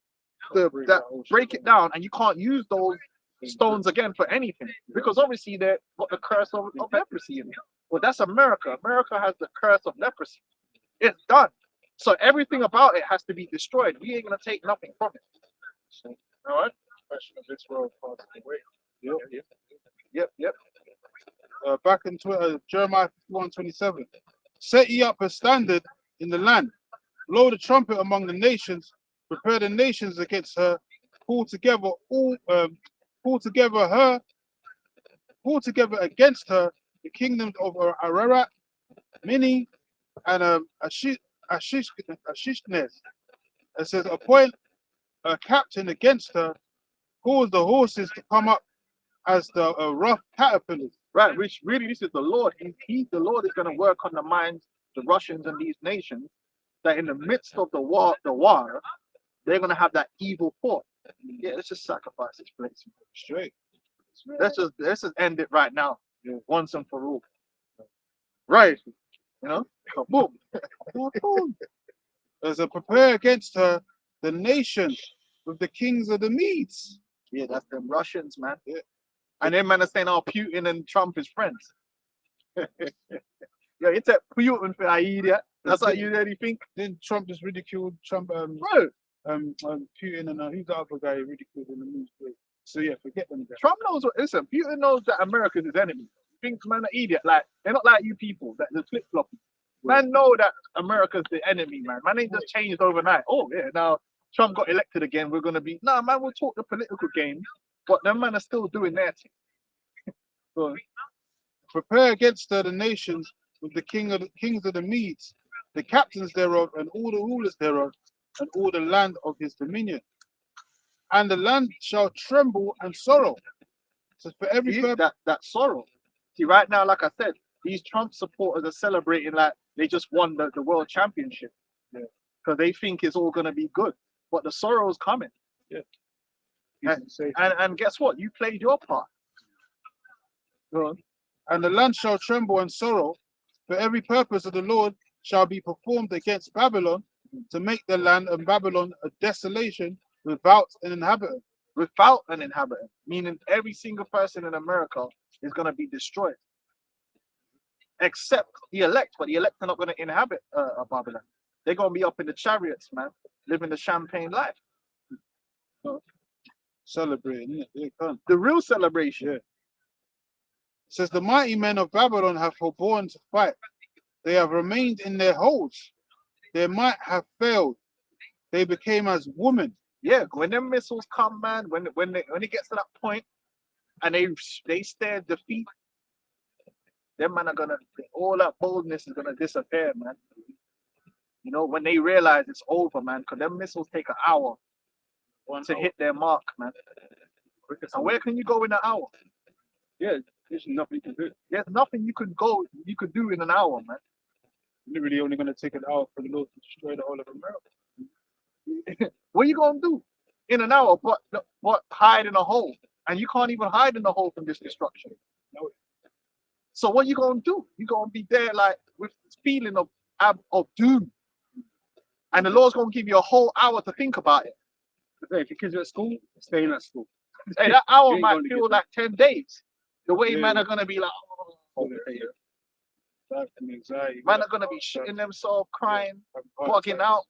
break it down, and you can't use those stones again for anything, because obviously they've got the curse of leprosy in it. Well, that's America. America has the curse of leprosy. It's done. So everything about it has to be destroyed. We ain't gonna take nothing from it. All right. Question of this world passed away. Yep. Back in Jeremiah 51:27. Set ye up a standard in the land, blow the trumpet among the nations, prepare the nations against her, pull together against her the kingdoms of Ararat, Mini, and Ashishnes. It says, appoint a captain against her, cause the horses to come up as the rough caterpillars. Right, which really this is the Lord. The Lord is going to work on the minds, the Russians and these nations, that in the midst of the war, they're going to have that evil thought. Yeah, let's just sacrifice this place. Straight. Let's just end it right now, once and for all. Right, you know, boom. As a prepare against her the nations with the kings of the Medes. Yeah, that's them Russians, man. Yeah. And them man are saying, oh, Putin and Trump is friends. Yeah, it's a Putin for an idiot. That's what you really think. Then Trump just ridiculed Putin and who's the other guy he ridiculed in the news? So yeah, forget them. Trump knows what. Listen, Putin knows that America's his enemy. Thinks man an idiot. Like they're not like you people that the flip floppy. Man know that America's the enemy, man. Man ain't just changed overnight. Oh yeah, now Trump got elected again. We're gonna be man. We'll talk the political game, but them man are still doing their thing. So, prepare against her the nations with the kings of the Medes, the captains thereof, and all the rulers thereof, and all the land of his dominion. And the land shall tremble and sorrow. So for every that sorrow. See, right now, like I said, these Trump supporters are celebrating like they just won the world championship. Yeah. Because they think it's all gonna be good. But the sorrow's coming. Yeah. And guess what? You played your part. Go on. And the land shall tremble and sorrow, for every purpose of the Lord shall be performed against Babylon, to make the land and Babylon a desolation without an inhabitant. Without an inhabitant, meaning every single person in America is going to be destroyed, except the elect. But the elect are not going to inhabit Babylon. They're going to be up in the chariots, man, living the champagne life. Celebrating, isn't it? Yeah, The real celebration. Yeah. It says, the mighty men of Babylon have forborne to fight. They have remained in their holds. Their might have failed. They became as women. Yeah, when them missiles come, man, when it gets to that point, and they stare defeat, them man are gonna, all that boldness is gonna disappear, man. You know, when they realize it's over, man, because them missiles take an hour to hit their mark, man. And where can you go in an hour? Yeah, there's nothing you can do. There's nothing you could do in an hour, man. Literally only going to take an hour for the Lord to destroy the whole of America. What are you gonna do in an hour? But hide in a hole, and you can't even hide in the hole from this destruction. No. So what you gonna do? You gonna be there like with this feeling of doom, and the Lord's gonna give you a whole hour to think about it. Hey, if your kids are at school, stay in that school. Hey, that hour You ain't might gonna feel get like 10 days. The way Yeah. man are gonna be like, Anxiety. man are gonna be shitting themselves, crying, bugging out.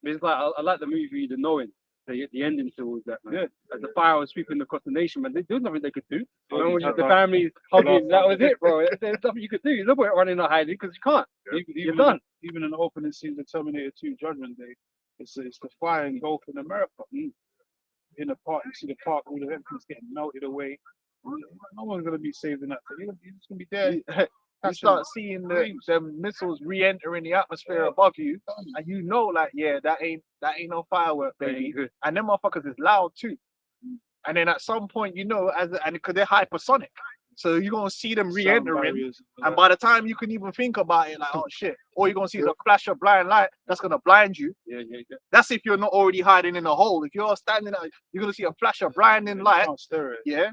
It's like I like the movie The Knowing. The ending towards that, man. Yeah. As the fire was sweeping across the nation, man, there's nothing they could do. Yeah, Man, when yeah, the right. families hugging, that was it, bro. There's nothing you could do. There's no point running or hiding because you can't. You're done. Even in the opening scene of Terminator 2 Judgment Day, it's the fire engulfing America. In the park, you see the park, all the everything's getting melted away. No one's gonna be saved in that. You're just gonna be there. You start seeing the missiles re-entering the atmosphere above you, and you know, like, yeah, that ain't no firework, baby. Good. And them motherfuckers is loud too. And then at some point, you know, because they're hypersonic, so you're gonna see them re-entering. And by the time you can even think about it, like, oh shit, or you're gonna see the flash of blind light that's gonna blind you. Yeah. That's if you're not already hiding in a hole. If you're standing out, you're gonna see a flash of blinding light. Can't stare at it. Yeah.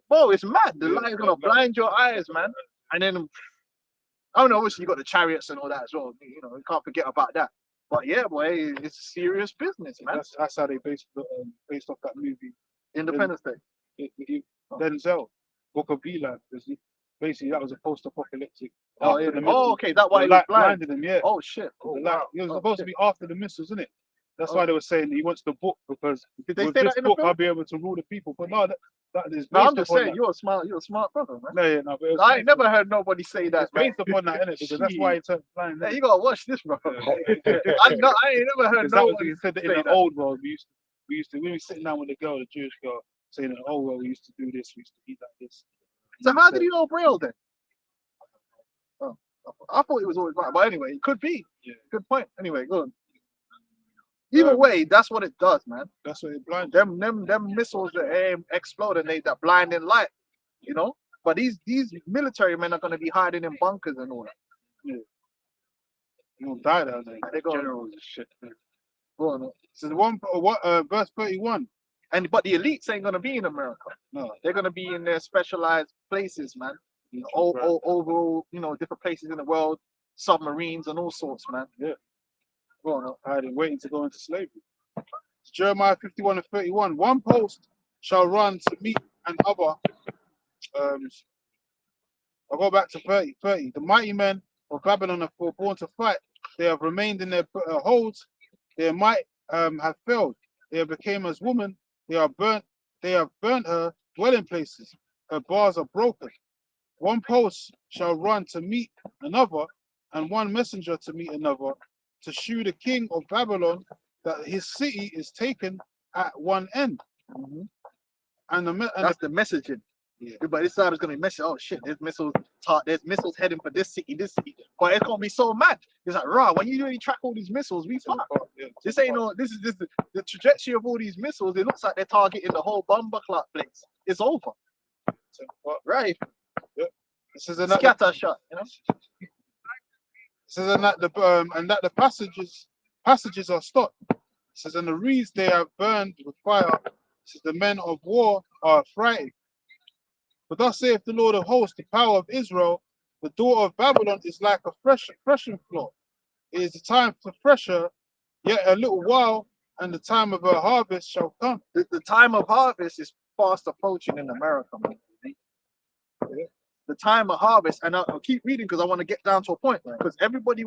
Bro, it's mad. The Yeah, light is gonna blind your eyes, man. And then, oh no, obviously you got the chariots and all that as well. You know, you can't forget about that. But yeah, boy, it's serious business, man. That's how they based off that movie. Independence Day. Denzel, Book of Eli. Basically, that was a post-apocalyptic. Oh, after yeah. the missiles. Oh, okay, that why The he was light blind. blinded him, yeah. Oh shit. Oh, The light, wow. it was Oh, supposed to shit. be after the missiles, isn't it? That's Oh. why they were saying he wants the book, because Did they with say this that in the book film? I'll be able to rule the people. But no, that is based No, I'm just upon saying, that. you're a smart brother, man. No, yeah, no, but it was I ain't based- never heard nobody say that. it's based upon that, innit? Because that's why he turned blind. Hey, innit? you gotta watch this, bro. I ain't never heard Because that was, nobody he said that say in the that. old world, we used to, when we were sitting down with a girl, a Jewish girl, saying that, oh, well, we used to do this, we used to eat like this. So how did he know Braille then? Oh, I thought it was always right, but anyway, it could be. Yeah. Good point. Anyway, go on. Either way, that's what it does, man. That's what it blinded. Them missiles that explode and they that blinding light, you know. But these military men are gonna be hiding in bunkers and all that. You'll die down there. They go Generals and shit. go on. So verse 31. But the elites ain't gonna be in America. No. They're gonna be in their specialized places, man. Overall, you know, different places in the world, submarines and all sorts, man. Yeah. Go on. Hiding, waiting to go into slavery. Jeremiah 51 and 31. One post shall run to meet another. I'll go back to 30. The mighty men of Babylon have forborne to fight. They have remained in their holds. Their might have failed. They have become as women. They have burnt her dwelling places. Her bars are broken. One post shall run to meet another, and one messenger to meet another, to shew the king of Babylon that his city is taken at one end. And That's the messaging. Yeah. But this side is gonna be message. Oh shit, there's missiles heading for this city. But it's gonna be so mad. It's like, rah, when you really track all these missiles, we fuck. This ain't no. This is the trajectory of all these missiles. It looks like they're targeting the whole bomber clock place. It's over. Right. It says and that Scatter shot, you know. it says and that the passages are stopped. It says and the reeds they have burned with fire. It says the men of war are frightened. But thus saith the Lord of hosts, the power of Israel, the daughter of Babylon is like a threshing floor. It is the time for thresher, yet a little while, and the time of her harvest shall come. The time of harvest is fast approaching in America, man. The time of harvest, and I'll keep reading because I want to get down to a point, because everybody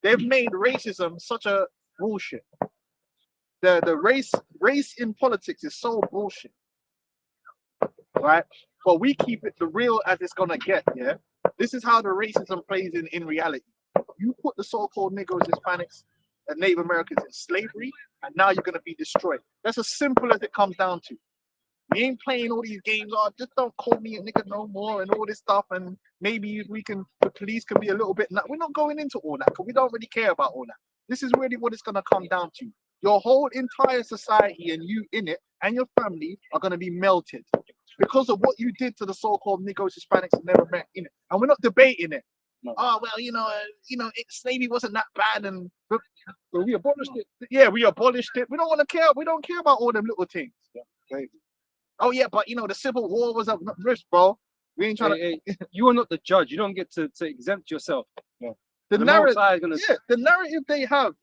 they've made racism such a bullshit. The race in politics is so bullshit, right? But we keep it the real as it's gonna get, yeah? This is how the racism plays in reality. You put the so-called Negroes, Hispanics, and Native Americans in slavery, and now you're gonna be destroyed. That's as simple as it comes down to. We ain't playing all these games. Oh, just don't call me a nigga no more and all this stuff. And maybe the police can be a little bit. We're not going into all that because we don't really care about all that. This is really what it's gonna come down to. Your whole entire society and you in it and your family are gonna be melted because of what you did to the so-called Negroes, Hispanics, and never met in it. And we're not debating it. No. Oh well, slavery wasn't that bad, but we abolished it. yeah, we abolished it. We don't want to care. We don't care about all them little things. Okay. Oh yeah, but the Civil War was a risk, bro. We ain't trying Hey, you are not the judge. You don't get to exempt yourself. the The narrative. Most High is gonna. Yeah, the narrative they have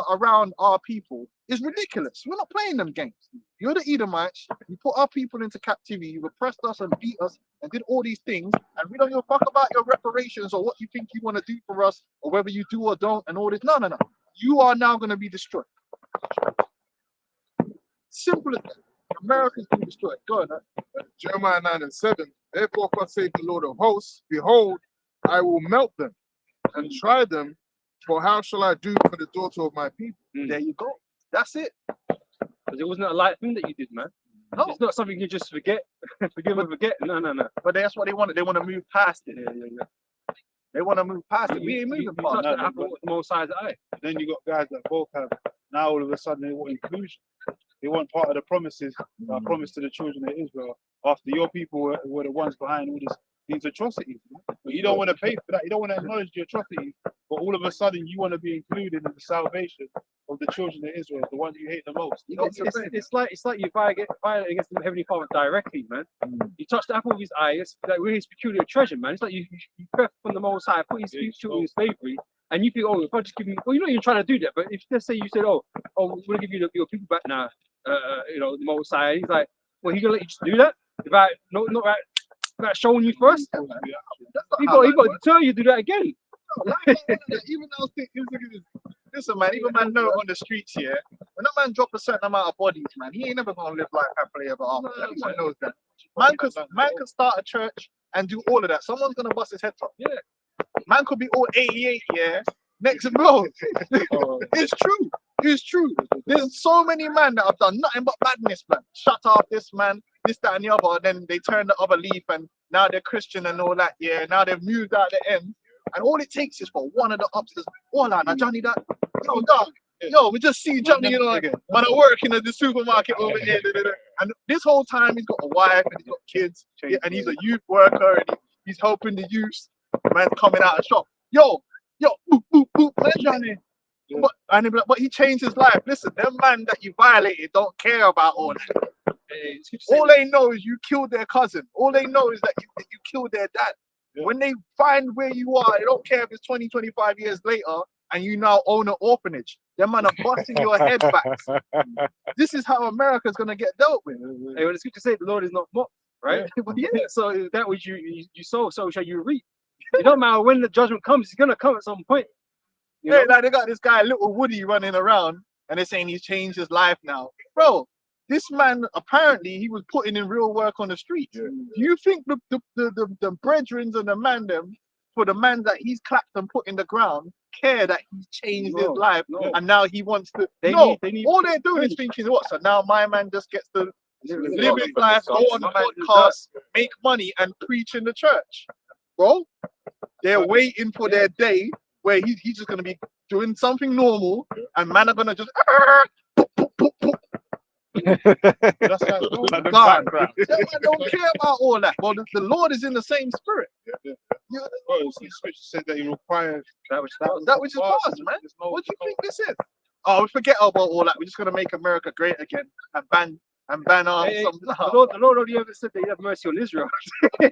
around our people is ridiculous. We're not playing them games. You're the Edomites. You put our people into captivity. You oppressed us and beat us and did all these things. And we don't give a fuck about your reparations or what you think you want to do for us or whether you do or don't and all this. No. You are now going to be destroyed. Simple as that. America's being destroyed. Go on. Jeremiah 9:7. Therefore, God saith the Lord of hosts, behold, I will melt them and try them. For how shall I do for the daughter of my people? There you go. That's it. Because it wasn't a light thing that you did, man. No, It's not something you just forget, forgive and forget. No. but that's what they want. They want to move past it. Yeah. They want to move past it. We ain't moving You past touched it. the apple with the Most High's eye. Then you got guys that both have now all of a sudden they want inclusion. They want part of the promises that are promised to the children of Israel after your people were the ones behind all these atrocities. But you don't want to pay for that. You don't want to acknowledge the atrocities. But all of a sudden you want to be included in the salvation of the children of Israel, the ones you hate the most. It's like you violate against the Heavenly Father directly, man. You touch the apple of his eye. It's like we're his peculiar treasure, man. It's like you theft from the Most High, put his children in slavery, and you think, oh, if I just give you, well, you're not even trying to do that. But if let's say you said, oh, we're gonna give you your people back now, the Most High. He's like, well, he gonna let you just do that without without showing you first. He got to deter you to do that again. Even those things, look at this. Listen, man, even man know on the streets here, when that man drop a certain amount of bodies, man, he ain't never gonna live life happily ever after. Everyone knows that. Man could start a church and do all of that. Someone's gonna bust his head off. Yeah. Man could be all 88, yeah. Next, bro. It's true. It's true. There's so many men that have done nothing but badness, man. Shut off this man, this, that, and the other. Then they turn the other leaf and now they're Christian and all that, yeah. Now they've moved out the end. And all it takes is for one of the upstairs. Oh, now Johnny, that. Yo, dog. Yo, we just see Johnny, man, I work in the supermarket over here. And this whole time he's got a wife and he's got kids. Yeah, and he's a youth worker and he's helping the youth. Man's coming out of shop. Yo, boop, boop, boop, man, Johnny. But he changed his life. Listen, them man that you violated don't care about all that. All they know is you killed their cousin. All they know is that you killed their dad. Yeah. When they find where you are, they don't care if it's 20, 25 years later and you now own an orphanage. Them man are busting your head back. This is how America's going to get dealt with. Hey, well, it's good to say the Lord is not mocked, right? Yeah. So that which you sow, so shall you reap. It don't matter when the judgment comes, it's going to come at some point. Yeah, like they got this guy, Little Woody, running around and they're saying he's changed his life now. Bro, this man, apparently, he was putting in real work on the street. Yeah. Do you think the brethren and the man them, for the man that he's clapped and put in the ground, care that he's changed his life and now he wants to? All they're doing is thinking, what? So now my man just gets to live his life, go on podcasts, make money and preach in the church. Bro, they're waiting for their day where he's just going to be doing something normal and man are going to just... That's God. That man don't care about all that. Well, the Lord is in the same spirit. Yeah, Well, the scripture said that he required That was that which is past, man. There's no, What do you think this is? Oh, we forget about all that. We're just gonna make America great again and ban Hey, some. the Lord only ever said that he have mercy on Israel.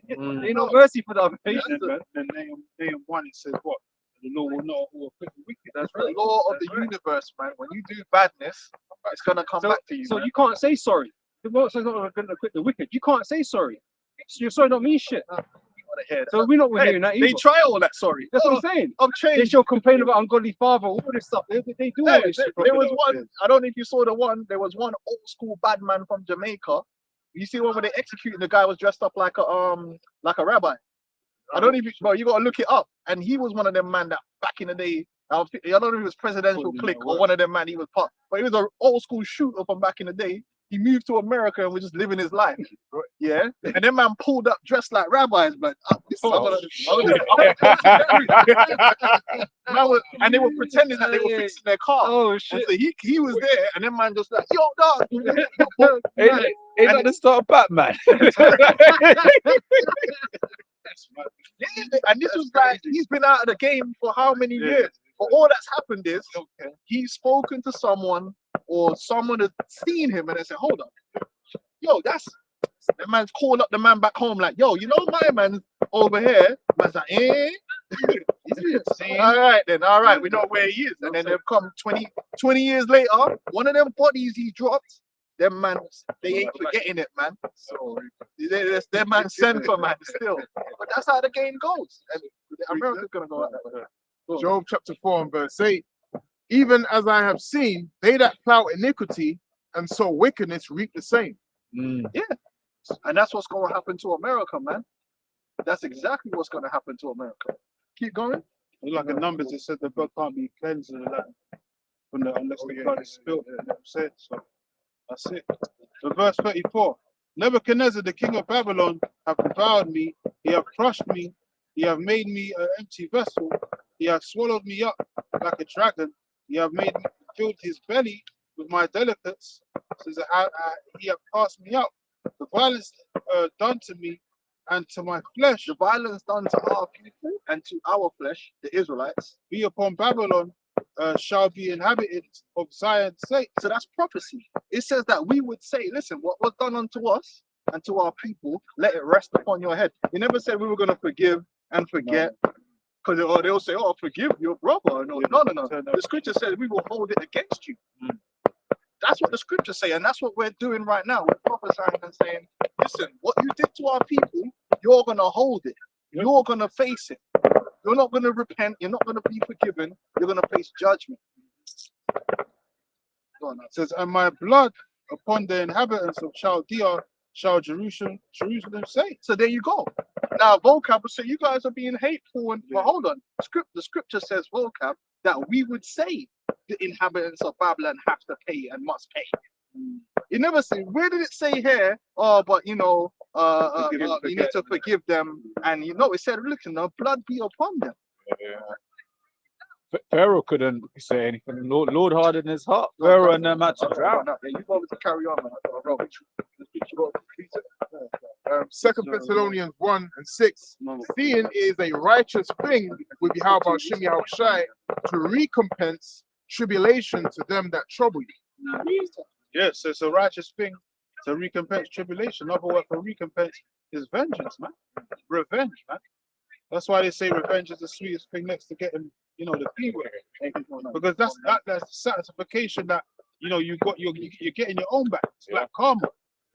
Mm. Ain't no mercy for the other nations, man. And Nahum 1, it says what? The Lord will not all afflict the wicked. That's The right. law of That's the right. universe, man. When you do badness, it's gonna come back to you. So man. you can't say sorry. The Lord says not going to quit the wicked. You can't say sorry. So your sorry don't mean shit. You wanna hear that? So we're not Hey, hearing that they either. try all that. Sorry, That's what I'm saying. I'm They changed. shall complain about ungodly father, all this stuff. They do all Hey, this shit. there was one. I don't know if you saw the one. There was one old school bad man from Jamaica. You see one where they executed the guy was dressed up like a rabbi. I don't even. Well, you gotta look it up. And he was one of them man that back in the day. I don't know if he was presidential clique or one of them man. He was part, but he was an old school shooter from back in the day. He moved to America and was just living his life. Yeah, and then man pulled up dressed like rabbis, but and they were pretending that they were fixing their car. Oh And shit. so he was there, and then man just like, yo, dog. Ain't that the start of Batman? And this was like he's been out of the game for how many years? But all that's happened is he's spoken to someone or someone has seen him and they said, hold up, yo, that's the man's called up the man back home like, yo, you know my man's over here. Man's like, eh? All right then, all right, we know where he is. And then they've come 20 years later, one of them bodies he dropped, them man, they ain't forgetting it, man. So their man sent for man still. But that's how the game goes. And America's gonna go out that way. Job chapter 4 and verse 8. Even as I have seen, they that plow iniquity and sow wickedness reap the same. Mm. And that's what's gonna happen to America, man. That's exactly what's gonna happen to America. Keep going. Like in Numbers, it said the blood can't be cleansed in the land unless the blood is spilled. You know what I'm saying? So that's it. So verse 34. Nebuchadnezzar, the king of Babylon, have devoured me. He have crushed me. He have made me an empty vessel. He have swallowed me up like a dragon. He have made me filled his belly with my delicates. Says he have cast me out. The violence done to me and to my flesh The violence done to our people and to our flesh, the Israelites. be upon Babylon, shall be inhabited of Zion's sake. So that's prophecy. It says that we would say, listen, what was done unto us and to our people, let it rest upon your head. He never said we were going to forgive and forget. Because they'll say, oh, forgive your brother. No. The scripture says we will hold it against you. That's what the scriptures say, and that's what we're doing right now. We're prophesying and saying, listen, what you did to our people, you're going to hold it. You're going to face it. You're not going to repent. You're not going to be forgiven. You're going to face judgment. Go on, It says, and my blood upon the inhabitants of Chaldea shall Jerusalem say. so there you go. Now, vocab will say you guys are being hateful. And well, hold on. The scripture says, vocab, that we would say the inhabitants of Babylon have to pay and must pay. You never say, where did it say here? Oh, but you know, you need to forgive them. And you know, it said, listen, the blood be upon them. Pharaoh couldn't say anything. Lord hardened his heart. Pharaoh and them had to drown. Yeah, you got to carry on, man. Second Thessalonians 1 and 6. Seeing is a righteous thing with Yahweh Shem Yahushai to recompense tribulation to them that trouble you. Yes, it's a righteous thing to recompense tribulation. Another word for recompense is vengeance, man. Revenge, man. That's why they say revenge is the sweetest thing next to getting, you know, the people. Because that's satisfaction that, you know, you're getting your own back. It's like karma.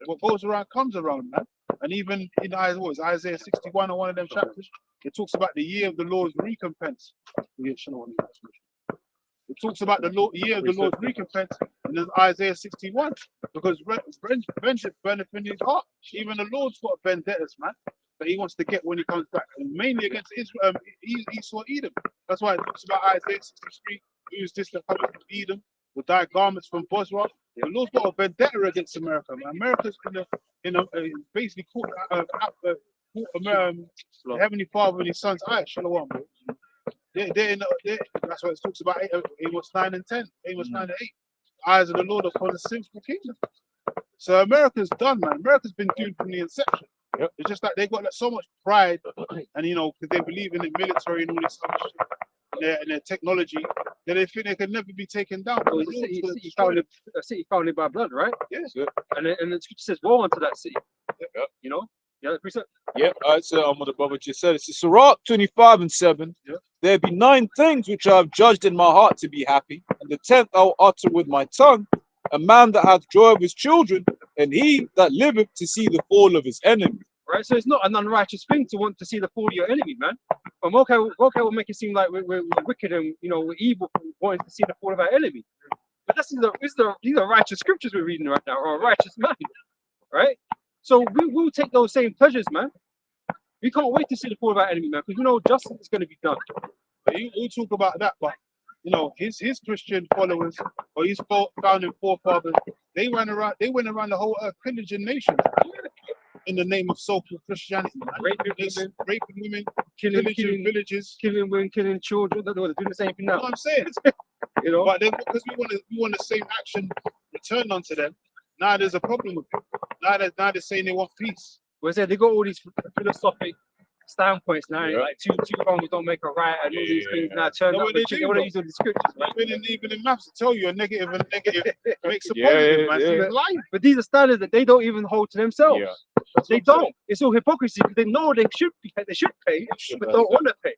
What goes around comes around, man. And even in Isaiah 61 or one of them chapters, it talks about the year of the Lord's recompense. It talks about the year of the Lord's recompense in Isaiah 61, because vengeance burneth in his heart. Even the Lord's got vendettas, man, that he wants to get when he comes back, and mainly against Israel, Esau, Edom. That's why it talks about Isaiah 63. Who is this that comes from Edom, with thy garments from Bosra? The Lord's got a vendetta against America, man. America's basically caught Heavenly Father in his son's eyes. Shalom. That's what it talks about. Amos 9 and 10. Amos 9 and 8. Eyes of the Lord upon the sinful kingdom. So America's done, man. America's been doomed from the inception. Yep. It's just that they got like, so much pride, and you know, because they believe in the military and all this other shit, and their technology, that they think they can never be taken down. So But it's the Lord's gonna a destroy them. city founded by blood, right? Yes. Yep. And the scripture says, "Woe unto that city." Yep. You know. Yeah, precept. Yep, so what the brother just said. It's Sirach 25:7. Yep. There be 9 things which I have judged in my heart to be happy, and the 10th I will utter with my tongue. A man that hath joy of his children, and he that liveth to see the fall of his enemy. Right, so it's not an unrighteous thing to want to see the fall of your enemy, man. But Mokai will make it seem like we're wicked and we're evil for wanting to see the fall of our enemy. But these are righteous scriptures we're reading right now, or a righteous man, right? So we'll take those same pleasures, man. We can't wait to see the fall of our enemy, man, because we know justice is going to be done. But you talk about that, but you know, his Christian followers or his founding forefathers, they went around the whole earth pillaging nations in the name of so-called Christianity. Raping women, killing villages. Killing women, killing children. They're doing the same thing You know now. what I'm saying? You know, But then because we want the same action returned onto them, now there's a problem with it. Now they're saying they want peace. whereas they got all these philosophic standpoints now, Yeah. like two wrongs don't make a right, and all these things now turn No, up. what they They do, want to bro. use all these scriptures, man. Even in maths, to tell you a negative and a negative makes a Yeah, positive, yeah, man. yeah. So it's lying. But these are standards that they don't even hold to themselves. Yeah. They don't. It's all hypocrisy because they know they should pay, but don't want to pay.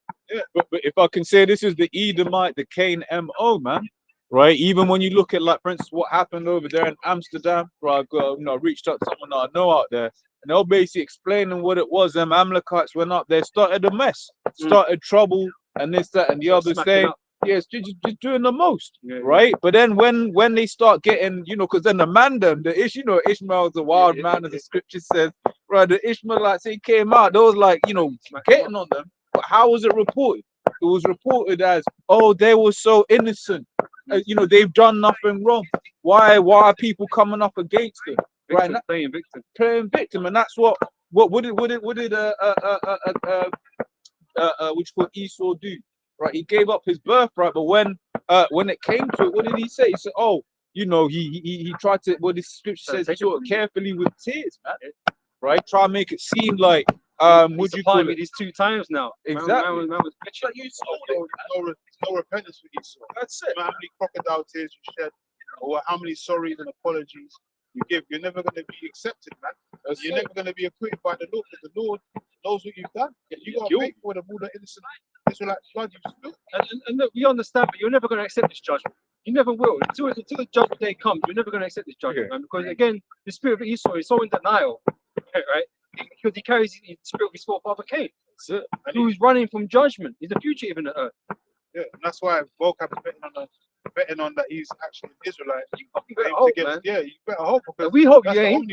But if I can say, this is the Edomite, the Cain MO, man. Right? Even when you look at, like, for instance, what happened over there in Amsterdam, where I reached out to someone that I know out there, and they were basically explaining what it was. Them Amalekites went up there, started a mess, started trouble, and this, that, and the other, Smacking saying, up. yes, just doing the most, Yeah, right? But then when they start getting, because then the man them, Ishmael's the wild man, as the scripture says, right? The Ishmaelites, they came out, they was like, getting on them. But how was it reported? It was reported as, oh, they were so innocent. They've done nothing wrong. Why are people coming up against them? Right, Victim, playing victim, and that's what did which called Esau do? Right, he gave up his birthright, but when it came to it, what did he say? He said, oh, he tried to, what the scripture says, he taught carefully with tears, man. Right, try and make it seem like would you call me it? these 2 times now? Exactly. Man was bitching. Like you sold it. No repentance for Esau. That's it. No matter how many crocodile tears you shed, or how many sorries and apologies you give, you're never going to be accepted, man. You're never going to be acquitted by the Lord, because the Lord knows what you've done. You got to pay for all the innocent Israelite blood you spilled. And look, we understand, but you're never going to accept this judgment. You never will. Until the judgment day comes, you're never going to accept this judgment, man. Because again, the spirit of Esau is so in denial, right? Because he carries the spirit of his forefather Cain, who's running from judgment. He's a fugitive in the earth. Yeah, and that's why Vocab is betting on that he's actually an Israelite. You fucking better hope, man. Yeah, you better hope, because We hope that's you the ain't.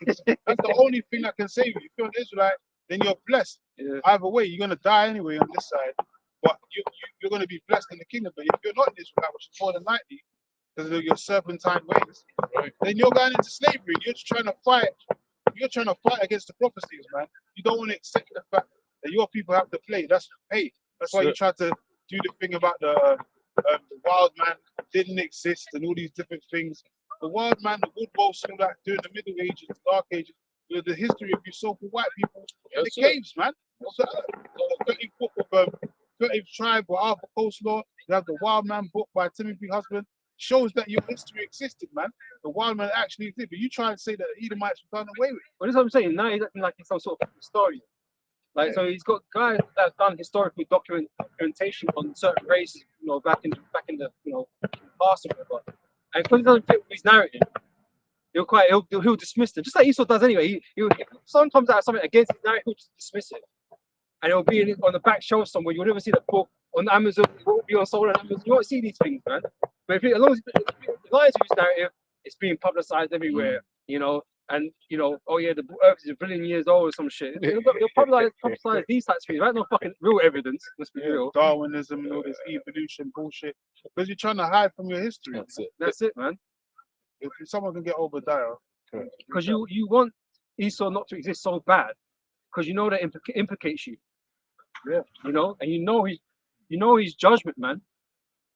that's the only thing that can save you. If you're an Israelite, then you're blessed. Yeah. Either way, you're gonna die anyway on this side, but you're gonna be blessed in the kingdom. But if you're not an Israelite, which is more than likely, because of your serpentine ways, then you're going into slavery. You're just trying to fight. You're trying to fight against the prophecies, man. You don't want to accept the fact that your people have to play. That's why you try to do the thing about the wild man didn't exist and all these different things. The wild man, the wood wolves, all that during the Middle Ages, Dark Ages, the history of you so-called white people in the caves, man. 30th tribe or Arthur Coastlaw. You have the Wild Man book by Timothy Husband. Shows that your history existed, man. The wild man actually did, but you try and say that the Edomites were done away with. Well, that's what I'm saying. Now he's acting like he's some sort of historian. Like, so he's got guys that have done historical documentation on certain races, back in the past or whatever. And because it doesn't fit with his narrative, he'll dismiss them, just like Esau does anyway. If someone comes out with something against his narrative, he'll just dismiss it, and it'll be on the back shelf somewhere. You'll never see the book on Amazon. It will be on sold on Amazon. You won't see these things, man. But as long as it lies to his narrative, it's being publicized everywhere, and oh yeah, the earth is 1 billion years old or some shit. You'll publicize these types of things, right? No fucking real evidence. Let's be real. Darwinism and all this evolution bullshit, because you're trying to hide from your history. That's it, man. If someone can get Obadiah, because you want Esau not to exist so bad, because that implicates you. Yeah. And his judgment, man.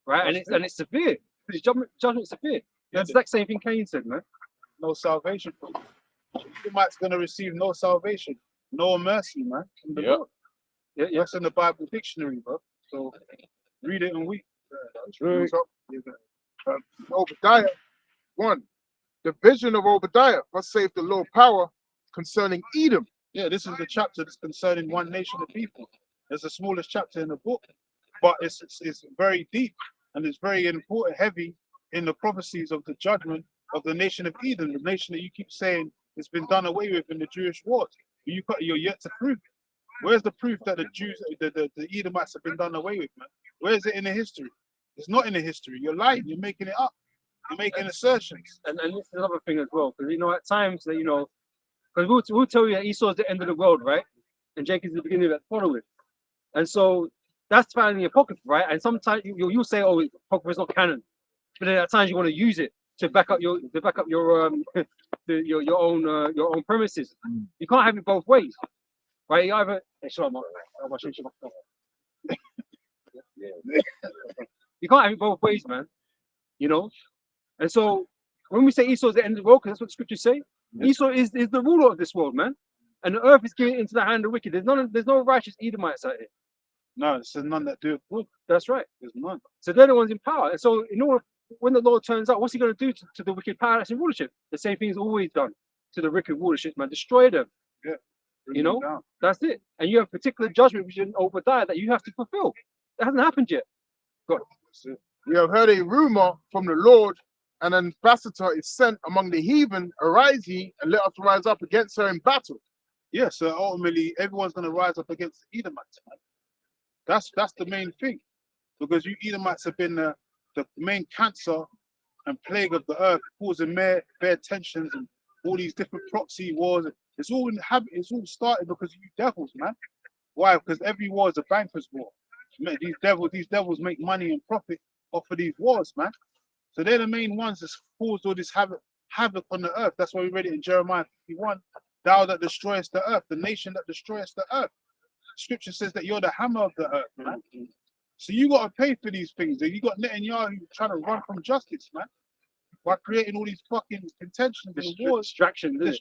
Right? And it's severe. His judgment's severe. That's the exact same thing Cain said, man. no salvation for you. The Edomite's going to receive no salvation. no mercy, man. From the Yep. Lord. Yeah, that's in the Bible dictionary, bro. So read it and weep. Right. Obadiah 1. The vision of Obadiah, thus saith the Lord power concerning Edom. Yeah, this is the chapter that's concerning one nation of people. It's the smallest chapter in the book, but it's very deep and it's very important, heavy in the prophecies of the judgment of the nation of Edom, the nation that you keep saying has been done away with in the Jewish wars. You're yet to prove it. Where's the proof that the Jews, the Edomites have been done away with, man? Where is it in the history? It's not in the history. You're lying. You're making it up. You're making assertions. And this is another thing as well, because at times that because we'll tell you that Esau's the end of the world, right? And Jacob is the beginning of that following. And so that's found in the Apocrypha, right? And sometimes you'll say, oh, Apocrypha is not canon, but then at times you want to use it to back up your your own premises. You can't have it both ways, right? You either you can't have it both ways, man. And so when we say Esau is the end of the world, because that's what the scriptures say, Esau is the ruler of this world, man. And the earth is given into the hand of the wicked. There's no righteous Edomites out here. No, there's none that do it good. That's right. There's none. So they're the ones in power. And so when the Lord turns up, what's he going to do to the wicked power that's in rulership? The same thing he's always done to the wicked rulership, man. Destroy them. Yeah. You know, that's it. And you have particular judgment which is in Obadiah that you have to fulfill. That hasn't happened yet. God. We have heard a rumor from the Lord, and an ambassador is sent among the heathen. Arise ye, and let us rise up against her in battle. Yeah, so ultimately everyone's going to rise up against the Edomites, man. That's the main thing, because you Edomites have been the main cancer and plague of the earth, causing bare tensions and all these different proxy wars. It's all started because of you devils, man. Why? Because every war is a banker's war. These devils make money and profit off of these wars, man. So they're the main ones that caused all this havoc on the earth. That's why we read it in Jeremiah 51. Thou that destroyest the earth, the nation that destroyest the earth. Scripture says that you're the hammer of the earth, man. So you got to pay for these things. You got Netanyahu trying to run from justice, man, by creating all these fucking contentions and wars. Distractions. He's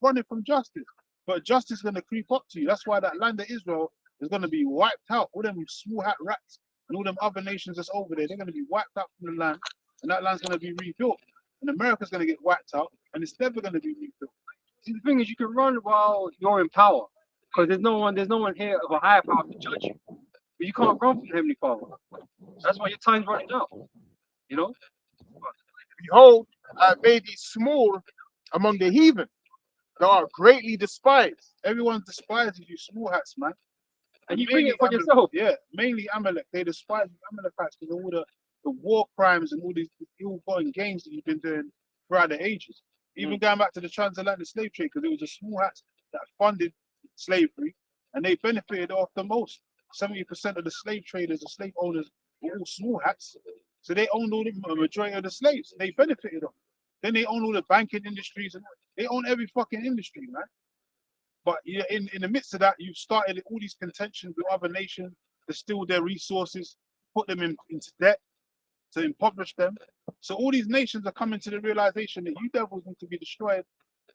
running from justice. But justice is going to creep up to you. That's why that land of Israel is going to be wiped out. All them small hat rats and all them other nations that's over there, they're going to be wiped out from the land, and that land's going to be rebuilt. And America's going to get wiped out, and it's never going to be rebuilt. See, the thing is, you can run while you're in power, because there's no one here of a higher power to judge you. But you can't run from the Heavenly Father. That's why your time's running out. Behold, I have made thee small among the heathen. Thou art greatly despised. Everyone despises you, small hats, man. And you bring it for yourself. Yeah, mainly Amalek. They despise you, Amalekites, because of all the war crimes and all these ill-gotten games that you've been doing throughout the ages. Even going back to the transatlantic slave trade, because it was the small hats that funded slavery, and they benefited off the most. 70% of the slave traders, the slave owners, were all small hats. So they owned all the majority of the slaves. They benefited off. Then they own all the banking industries, and they own every fucking industry, man. But in the midst of that, you've started all these contentions with other nations to steal their resources, put them into debt, to impoverish them. So all these nations are coming to the realization that you devils need to be destroyed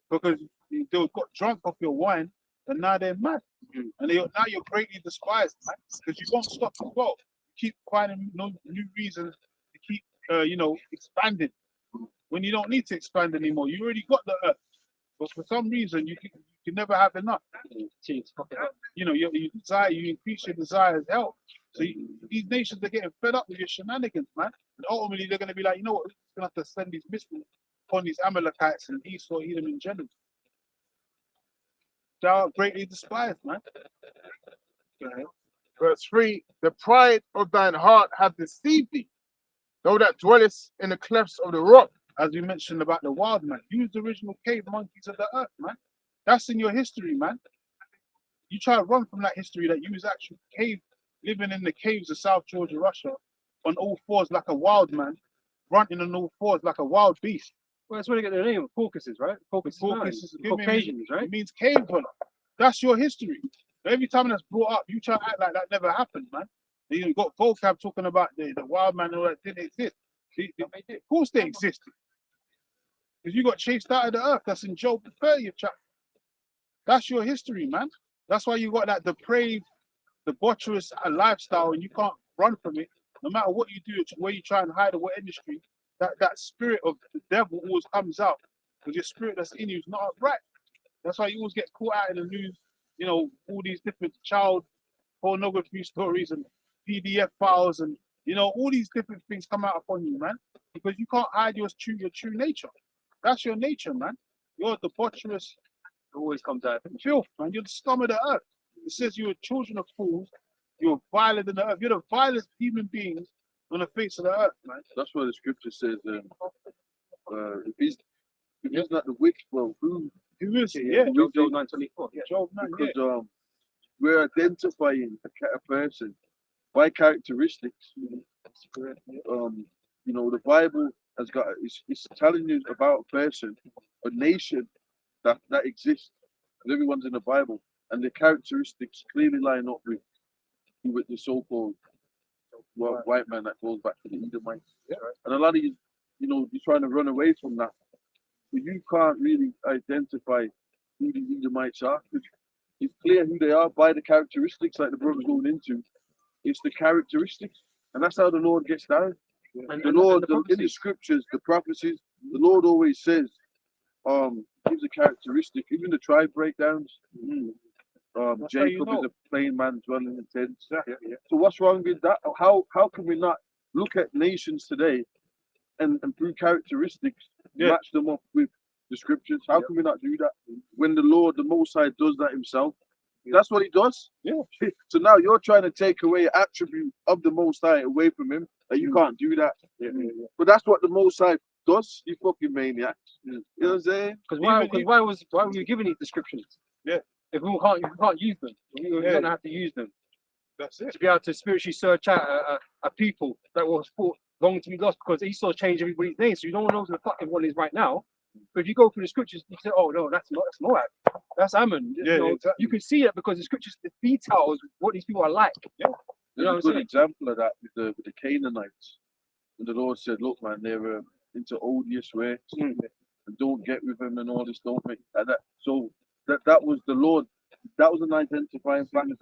because they got drunk off your wine, and now they're mad. And now you're greatly despised, man, because you won't stop as well. You keep finding new reasons to keep, expanding when you don't need to expand anymore. You already got the earth, but for some reason you can never have enough. You increase your desire as hell. So these nations are getting fed up with your shenanigans, man. And ultimately they're going to be like, you know what, we're going to have to send these missiles upon these Amalekites and Esau, Edom in general. Thou art greatly despised, man. Verse 3, the pride of thine heart hath deceived thee, thou that dwellest in the clefts of the rock. As we mentioned about the wild man, use the original cave monkeys of the earth, man. That's in your history, man. You try to run from that history that you was actually living in the caves of South Georgia, Russia, on all fours like a wild man, running on all fours like a wild beast. Well, that's where they get their name, Caucasus, right? Caucasus, Caucasians, right? It means cave dweller. That's your history. Every time that's brought up, you try to act like that never happened, man. You got vocab talking about the wild man and all that didn't exist. Of course they existed. Because you got chased out of the earth. That's in Job the 30th chapter. That's your history, man. That's why you got that depraved, debaucherous lifestyle, and you can't run from it. No matter what you do, where you try and hide or what industry, that spirit of the devil always comes out. Because your spirit that's in you is not upright. That's why you always get caught out in the news. You know, all these different child pornography stories and PDF files, and you know, all these different things come out upon you, man. Because you can't hide your true nature. That's your nature, man. You're debaucherous It always comes out. filth, man. You're the scum of the earth. It says you're children of fools. You're viler than the earth. You're the vilest human beings on the face of the earth, man. That's why the scripture says, if he's not the wicked, well, who Who is it? Yeah. Job 9:24. Yeah. Job 9, yeah. because we're identifying a person by characteristics. You know, the Bible has got it's telling you about a person, a nation that exists. And everyone's in the Bible, and the characteristics clearly line up with the so-called white man that goes back to the Edomites. Yeah. And a lot of you know, you're trying to run away from that. But you can't really identify who the Edomites are. It's clear who they are by the characteristics, like the brother's going into. It's the characteristics. And that's how the Lord gets down. And The Lord, the in the scriptures, the prophecies, the Lord always says, gives a characteristic, even the tribe breakdowns. That's how Jacob you know. is a plain man dwelling in tents. Yeah. So what's wrong with that? How can we not look at nations today and through characteristics Yeah. match them up with the scriptures? How can we not do that when the Lord, the Most High, does that himself? That's what he does. Yeah. So now you're trying to take away an attribute of the Most High away from him, and you can't do that. But that's what the Most High does. You fucking maniacs. You know what I'm saying? Because Even- why were you given these descriptions? Yeah. If you can't use them, you're Yeah. gonna have to use them That's it. to be able to spiritually search out a people that was thought long to be lost, because Esau changed everybody's name, so you don't know who the fucking one is right now. But if you go through the scriptures, you say, "Oh no, that's Moab, that's Ammon." Yeah, you know, exactly. you can see it because the scriptures the details what these people are like. Yeah. You know There's what a I'm good saying? example of that with the Canaanites. And the Lord said, look, man, they're into odious ways and don't get with them and all this, don't make that. So that was the Lord. That was an identifying factor.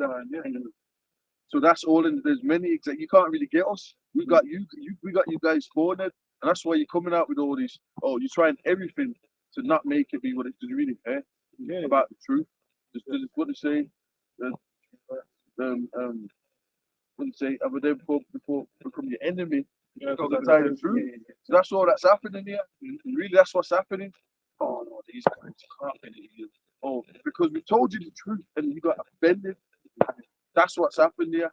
So that's all in. There's many exact. You can't really get us. We got you. We got you guys cornered, and that's why you're coming out with all these. Oh, you're trying everything to not make it be what it really care about the truth. Just what they say. What they say. Other than before become your enemy. Because of the truth. So that's all that's happening here. Really, that's what's happening. Oh no, these guys can't be here. Oh, because we told you the truth and you got offended. That's what's happened here.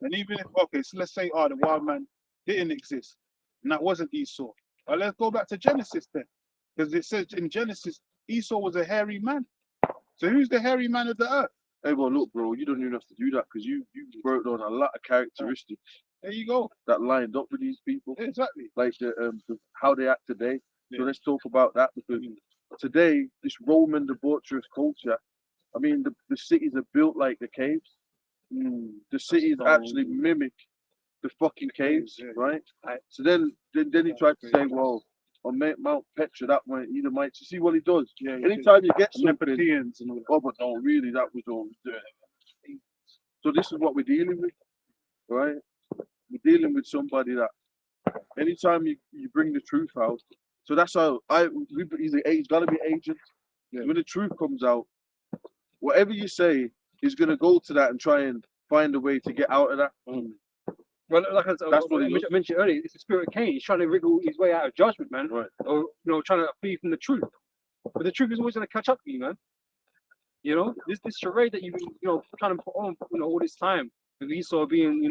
And even if, okay, so let's say, the wild man didn't exist, and that wasn't Esau. Let's go back to Genesis then. Because it says in Genesis, Esau was a hairy man. So who's the hairy man of the earth? Hey, well, look, bro, you don't even have to do that because you wrote on a lot of characteristics There you go. that lined up with these people, Exactly. like how they act today. So let's talk about that because today, this Roman debaucherous culture, I mean, the cities are built like the caves. The cities actually mimic the fucking caves, right? So then he tried to say, well, on Mount Petra, that went Edomites. You see what he does? Yeah. Anytime you get something, Nepotians and all that. oh, but no, really, that was all. So this is what we're dealing with, right? We're dealing with somebody that anytime you bring the truth out, so that's how he's got to be agent. When the truth comes out, whatever you say, he's gonna go to that and try and find a way to get out of that. Well, like That's what I he does. mentioned earlier, it's the spirit of Cain. He's trying to wriggle his way out of judgment, man. Right. Or trying to flee from the truth. But the truth is always going to catch up with you, man. You know, this charade that you've been, trying to put on, all this time, with Esau being,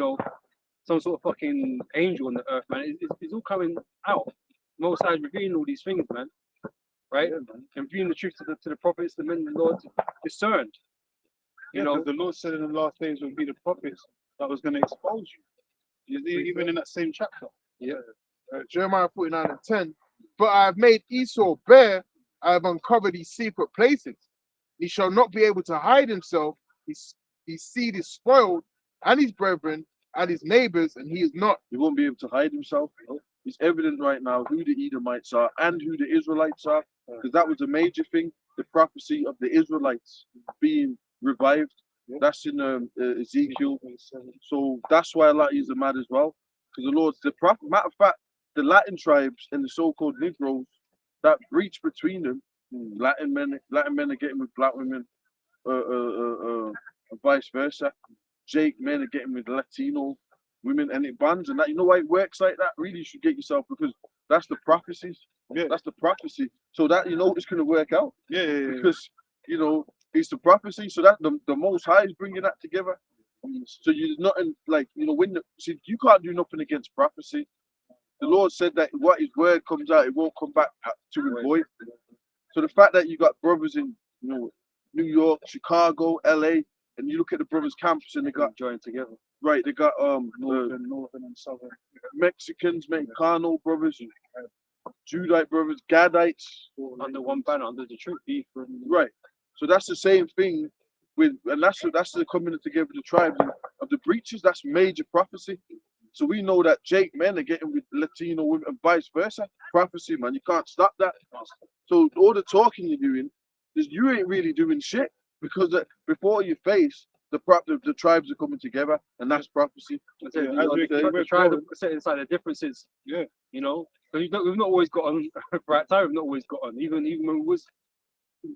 some sort of fucking angel on the earth, man. It's all coming out. Most High is revealing all these things, man. Right? And bringing the truth to the prophets, the men of the Lord discerned. You know, the Lord said in the last days would be the prophets that was going to expose you. Even in that same chapter. Jeremiah 49:10. But I have made Esau bare, I have uncovered his secret places. He shall not be able to hide himself. His seed is spoiled, and his brethren, and his neighbors, and he is not. He won't be able to hide himself. It's evident right now who the Edomites are and who the Israelites are, because that was a major thing. the prophecy of the Israelites being revived. That's in Ezekiel. So that's why a lot of these are mad as well. Because the Lord's the prophet. Matter of fact, the Latin tribes and the so-called Negroes, that breach between them, Latin men are getting with black women, and vice versa. Jake men are getting with Latino women, and it bans and that. You know why it works like that? Really, you should get yourself, because that's the prophecies. Yeah. That's the prophecy. So that it's going to work out. Yeah. Because it's the prophecy. So that the Most High is bringing that together. So you're nothing like see, you can't do nothing against prophecy. The Lord said that what His word comes out, it won't come back to Him void. So the fact that you got brothers in New York, Chicago, LA, and you look at the brothers' camps and they got joined together. Right, they got Northern and southern. Mexicans, Mexicano brothers, Judite brothers, Gadites under one banner, under the truth. Right. So that's the same thing and that's the coming together of the tribes of the breaches. That's major prophecy. So we know that Jake men are getting with Latino women and vice versa. Prophecy, man. You can't stop that. So all the talking you're doing is you ain't really doing shit, because before your face, the tribes are coming together, and that's prophecy. We're trying to set aside the differences. Yeah. We've not always got on right time. We've not always got on. Even when we was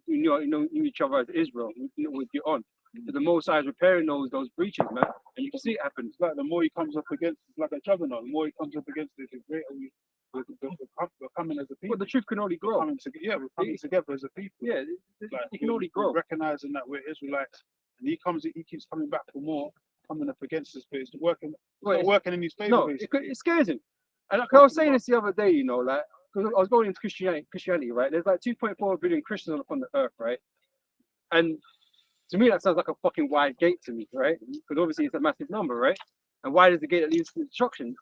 knew each other as Israel, we didn't always get on. But the Most High is repairing those breaches, man, and you can see it happen. It's like the more he comes up against, it's like a juggernaut. The more he comes up against it, the greater we're coming as a people. But the truth can only grow. We're coming together as a people. Yeah, it can only grow. Recognizing that we're Israelites, and he keeps coming back for more, coming up against us, but it's not working in his favor. No, it scares him. And like I was saying this the other day, because I was going into Christianity, right? There's like 2.4 billion Christians on the earth, right? And to me, that sounds like a fucking wide gate to me, right? Because obviously it's a massive number, right? And why does the gate that leads to destruction?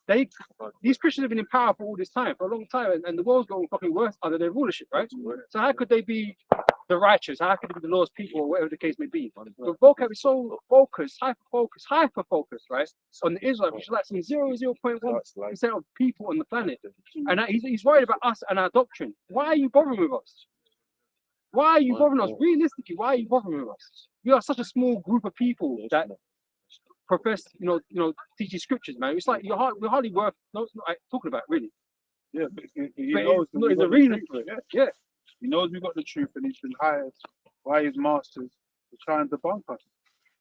These Christians have been in power for all this time, for a long time, and the world's going fucking worse under their rulership, right? So how could they be the righteous? How could they be the Lord's people, or whatever the case may be? The vocab is so focused, hyper-focused, right? On the Israelites, which is like some 0.1% of people on the planet. And he's worried about us and our doctrine. Why are you bothering with us? Why are you bothering us? Realistically, why are you bothering with us? We are such a small group of people that profess, teaching scriptures, man. It's like we're hardly worth talking about, really. Yeah, but he knows there's a reason for it. Yeah. He knows we got the truth, and he's been hired by his masters to try and debunk us.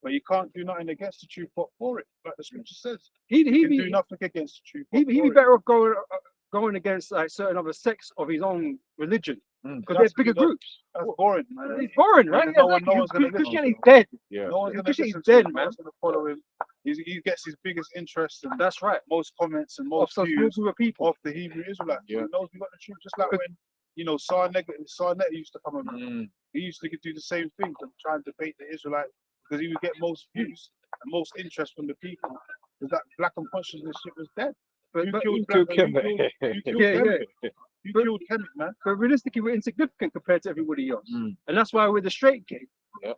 But he can't do nothing against the truth, but for it, like the scripture says. He can do nothing against the truth. He'd be better off going against like certain other sects of his own religion, because there's bigger groups. That's boring, man. It's boring, right? No one's gonna Christianity's dead. Yeah. No one's gonna Christianity's listen to dead, him. man. No one's gonna follow him. He gets his biggest interest and That's right. most comments and Of most some small views group of people. off the Hebrew Israelites. Yeah. He knows we got the truth, just like when Sarnet used to come over. He used to do the same thing, to try and debate the Israelites, because he would get most views and most interest from the people. Because that black unconsciousness shit was dead. But You killed Kemet. You killed Kemet, man. But realistically, we're insignificant compared to everybody else, and that's why we're the straight gate. Yeah.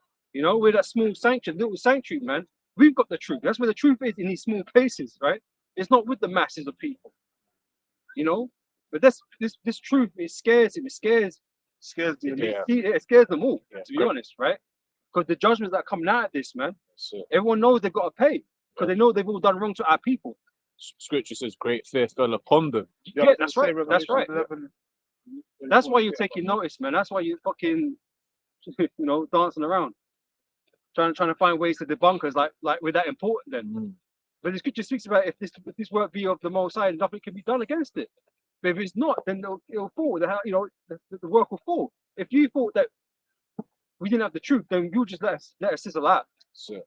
We're that small little sanctuary, man. We've got the truth. That's where the truth is, in these small places, right? It's not with the masses of people, But this truth, it scares him. It scares the elite. It scares them all, Yeah. to be honest, right? Because the judgments that are coming out of this, man, So, everyone knows they've got to pay, because they know they've all done wrong to our people. scripture says great fear fell upon them. Yeah, that's right. That's right. 11, That's why you're taking notice, man. That's why you're fucking, dancing around, trying to find ways to debunk us, like we're that important then. But the scripture speaks about if this work be of the Most High, nothing can be done against it. But if it's not, then it'll fall. The work will fall. If you thought that we didn't have the truth, then you just let us sizzle out. So,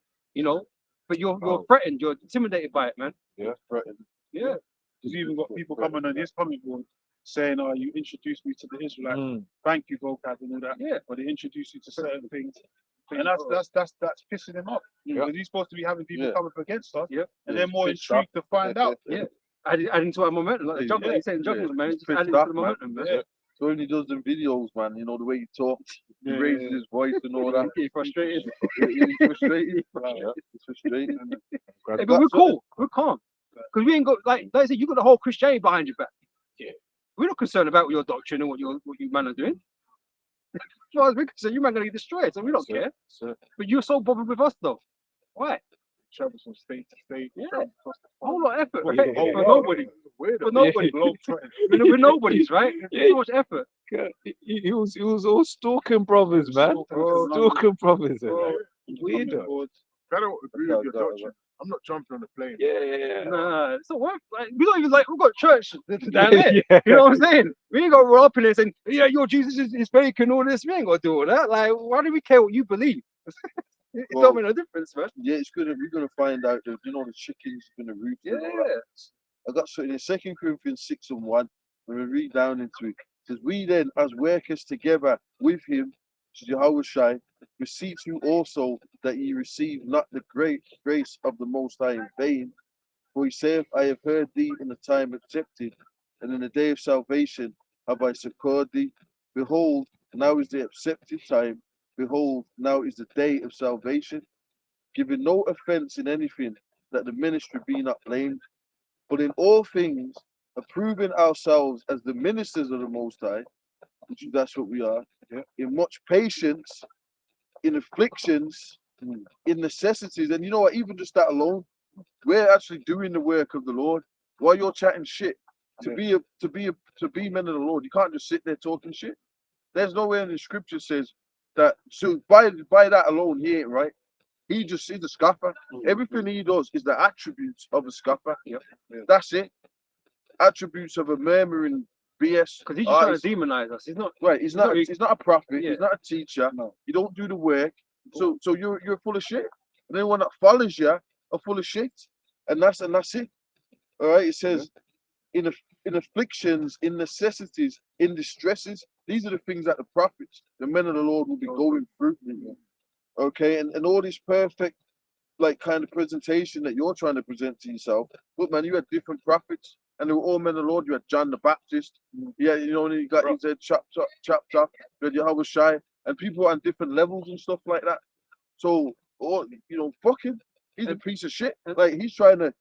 But you're threatened. You're intimidated by it, man. Yeah, threatened. Yeah. There's even got people coming on his comment board saying, "Oh, you introduced me to the Israelites. Thank you, vocab and all that." Yeah. Or they introduced you to certain things, and that's pissing him off. Because he's supposed to be having people come up against us, and they're more intrigued to find out. Yeah. Adding to our momentum, like the juggler, he's saying juggling, man. Just adding to the momentum, man. Yeah. So when he does them videos, man, the way he talks, he raises his voice and all that. He's frustrated. He's frustrated. It's frustrating. Hey, but we're cool. We're calm. Because we ain't got, like I said, you got the whole Christianity behind your back. Yeah. We're not concerned about your doctrine and what you man are doing. far as we're concerned, you man gonna get destroyed, so we don't care. But you're so bothered with us though. Why? Travel from state to state. Yeah. travel across the A whole lot of effort, Yeah. right? Oh, For wow. nobody. Weird. For nobody. We're nobodies, right? Yeah. So much effort. He was all stalking brothers, man. Stalking brothers, Bro, man. Weirdo. I don't agree with your doctrine. I'm not jumping on the plane. Yeah. Nah, it's not worth. Like, we don't even like. We've got church down there. Yeah. You know what I'm saying? We ain't got to roll up in there saying, "Yeah, your Jesus is fake and all this." We ain't got to do all that. Like, why do we care what you believe? It Well, don't make no difference, man. Yeah, we're gonna find out that the chickens gonna root. and all that. Yeah. I got so in 2 Corinthians 6:1, when we read down into it, it says, "We then, as workers together with him, Jehovah Shai, beseech you also that ye receive not the great grace of the Most High in vain. For he saith, I have heard thee in the time accepted, and in the day of salvation have I succored thee. Behold, now is the accepted time. Behold, now is the day of salvation. Giving no offense in anything, that the ministry be not blamed, but in all things, approving ourselves as the ministers of the Most High, which that's what we are, in much patience, in afflictions, in necessities." And you know what? Even just that alone, we're actually doing the work of the Lord. While you're chatting shit, to be men of the Lord, you can't just sit there talking shit. There's nowhere in the scripture says that. So by that alone, he ain't right. He's a scoffer. Everything he does is the attributes of a scoffer. That's it. Attributes of a murmuring BS. Because he's just trying to demonize us. He's not. Right. He's not a prophet. Yeah. He's not a teacher. No. You don't do the work. So you're full of shit. And anyone that follows you are full of shit. And that's it. All right. It says in afflictions, in necessities, in distresses. These are the things that the prophets, the men of the Lord, will be going through. Okay, and all this perfect like kind of presentation that you're trying to present to yourself. Look, man, you had different prophets, and they were all men of the Lord. You had John the Baptist. Yeah, you know, and you got his head chopped up. You had Yahweh Shai, and people on different levels and stuff like that. So, fuck him. He's a piece of shit. Like he's trying to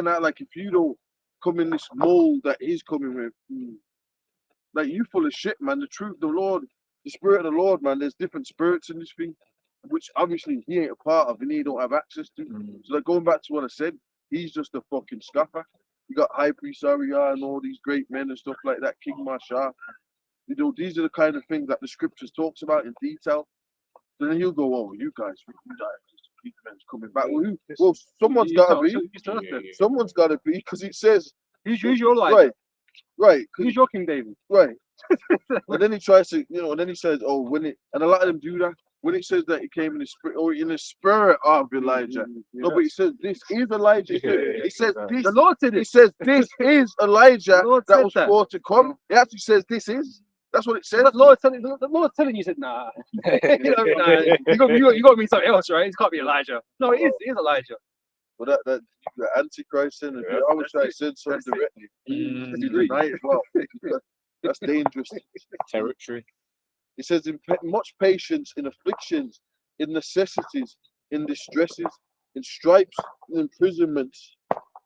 act like if you don't come in this mold that he's coming with, like you full of shit, man. The truth, the Lord, the Spirit of the Lord, man. There's different spirits in this thing, which obviously he ain't a part of and he don't have access to. So like going back to what I said, he's just a fucking scoffer. You got High Priest Arya and all these great men and stuff like that, King Marshal. You know, these are the kind of things that the scriptures talks about in detail. So then he'll go, "Oh, you guys keep men's coming back." Well, someone's gotta be. Someone's gotta be, because it says Who's your life? Right. Who's your King David? Right. And then he tries to, and then he says, "Oh, and a lot of them do that. When it says that he came in the spirit, or in the spirit of Elijah." No, but he says this is Elijah. He says this. The Lord said He it. says this is Elijah The Lord that said was that. for to come. He actually says this is. That's what it says. The Lord's telling you, said, nah. You got to mean something else, right? It can't be Elijah. No, it is Elijah. But that the Antichrist and I wish I said something directly. You deny it as well. That's dangerous territory. It says in much patience, in afflictions, in necessities, in distresses, in stripes, in imprisonments,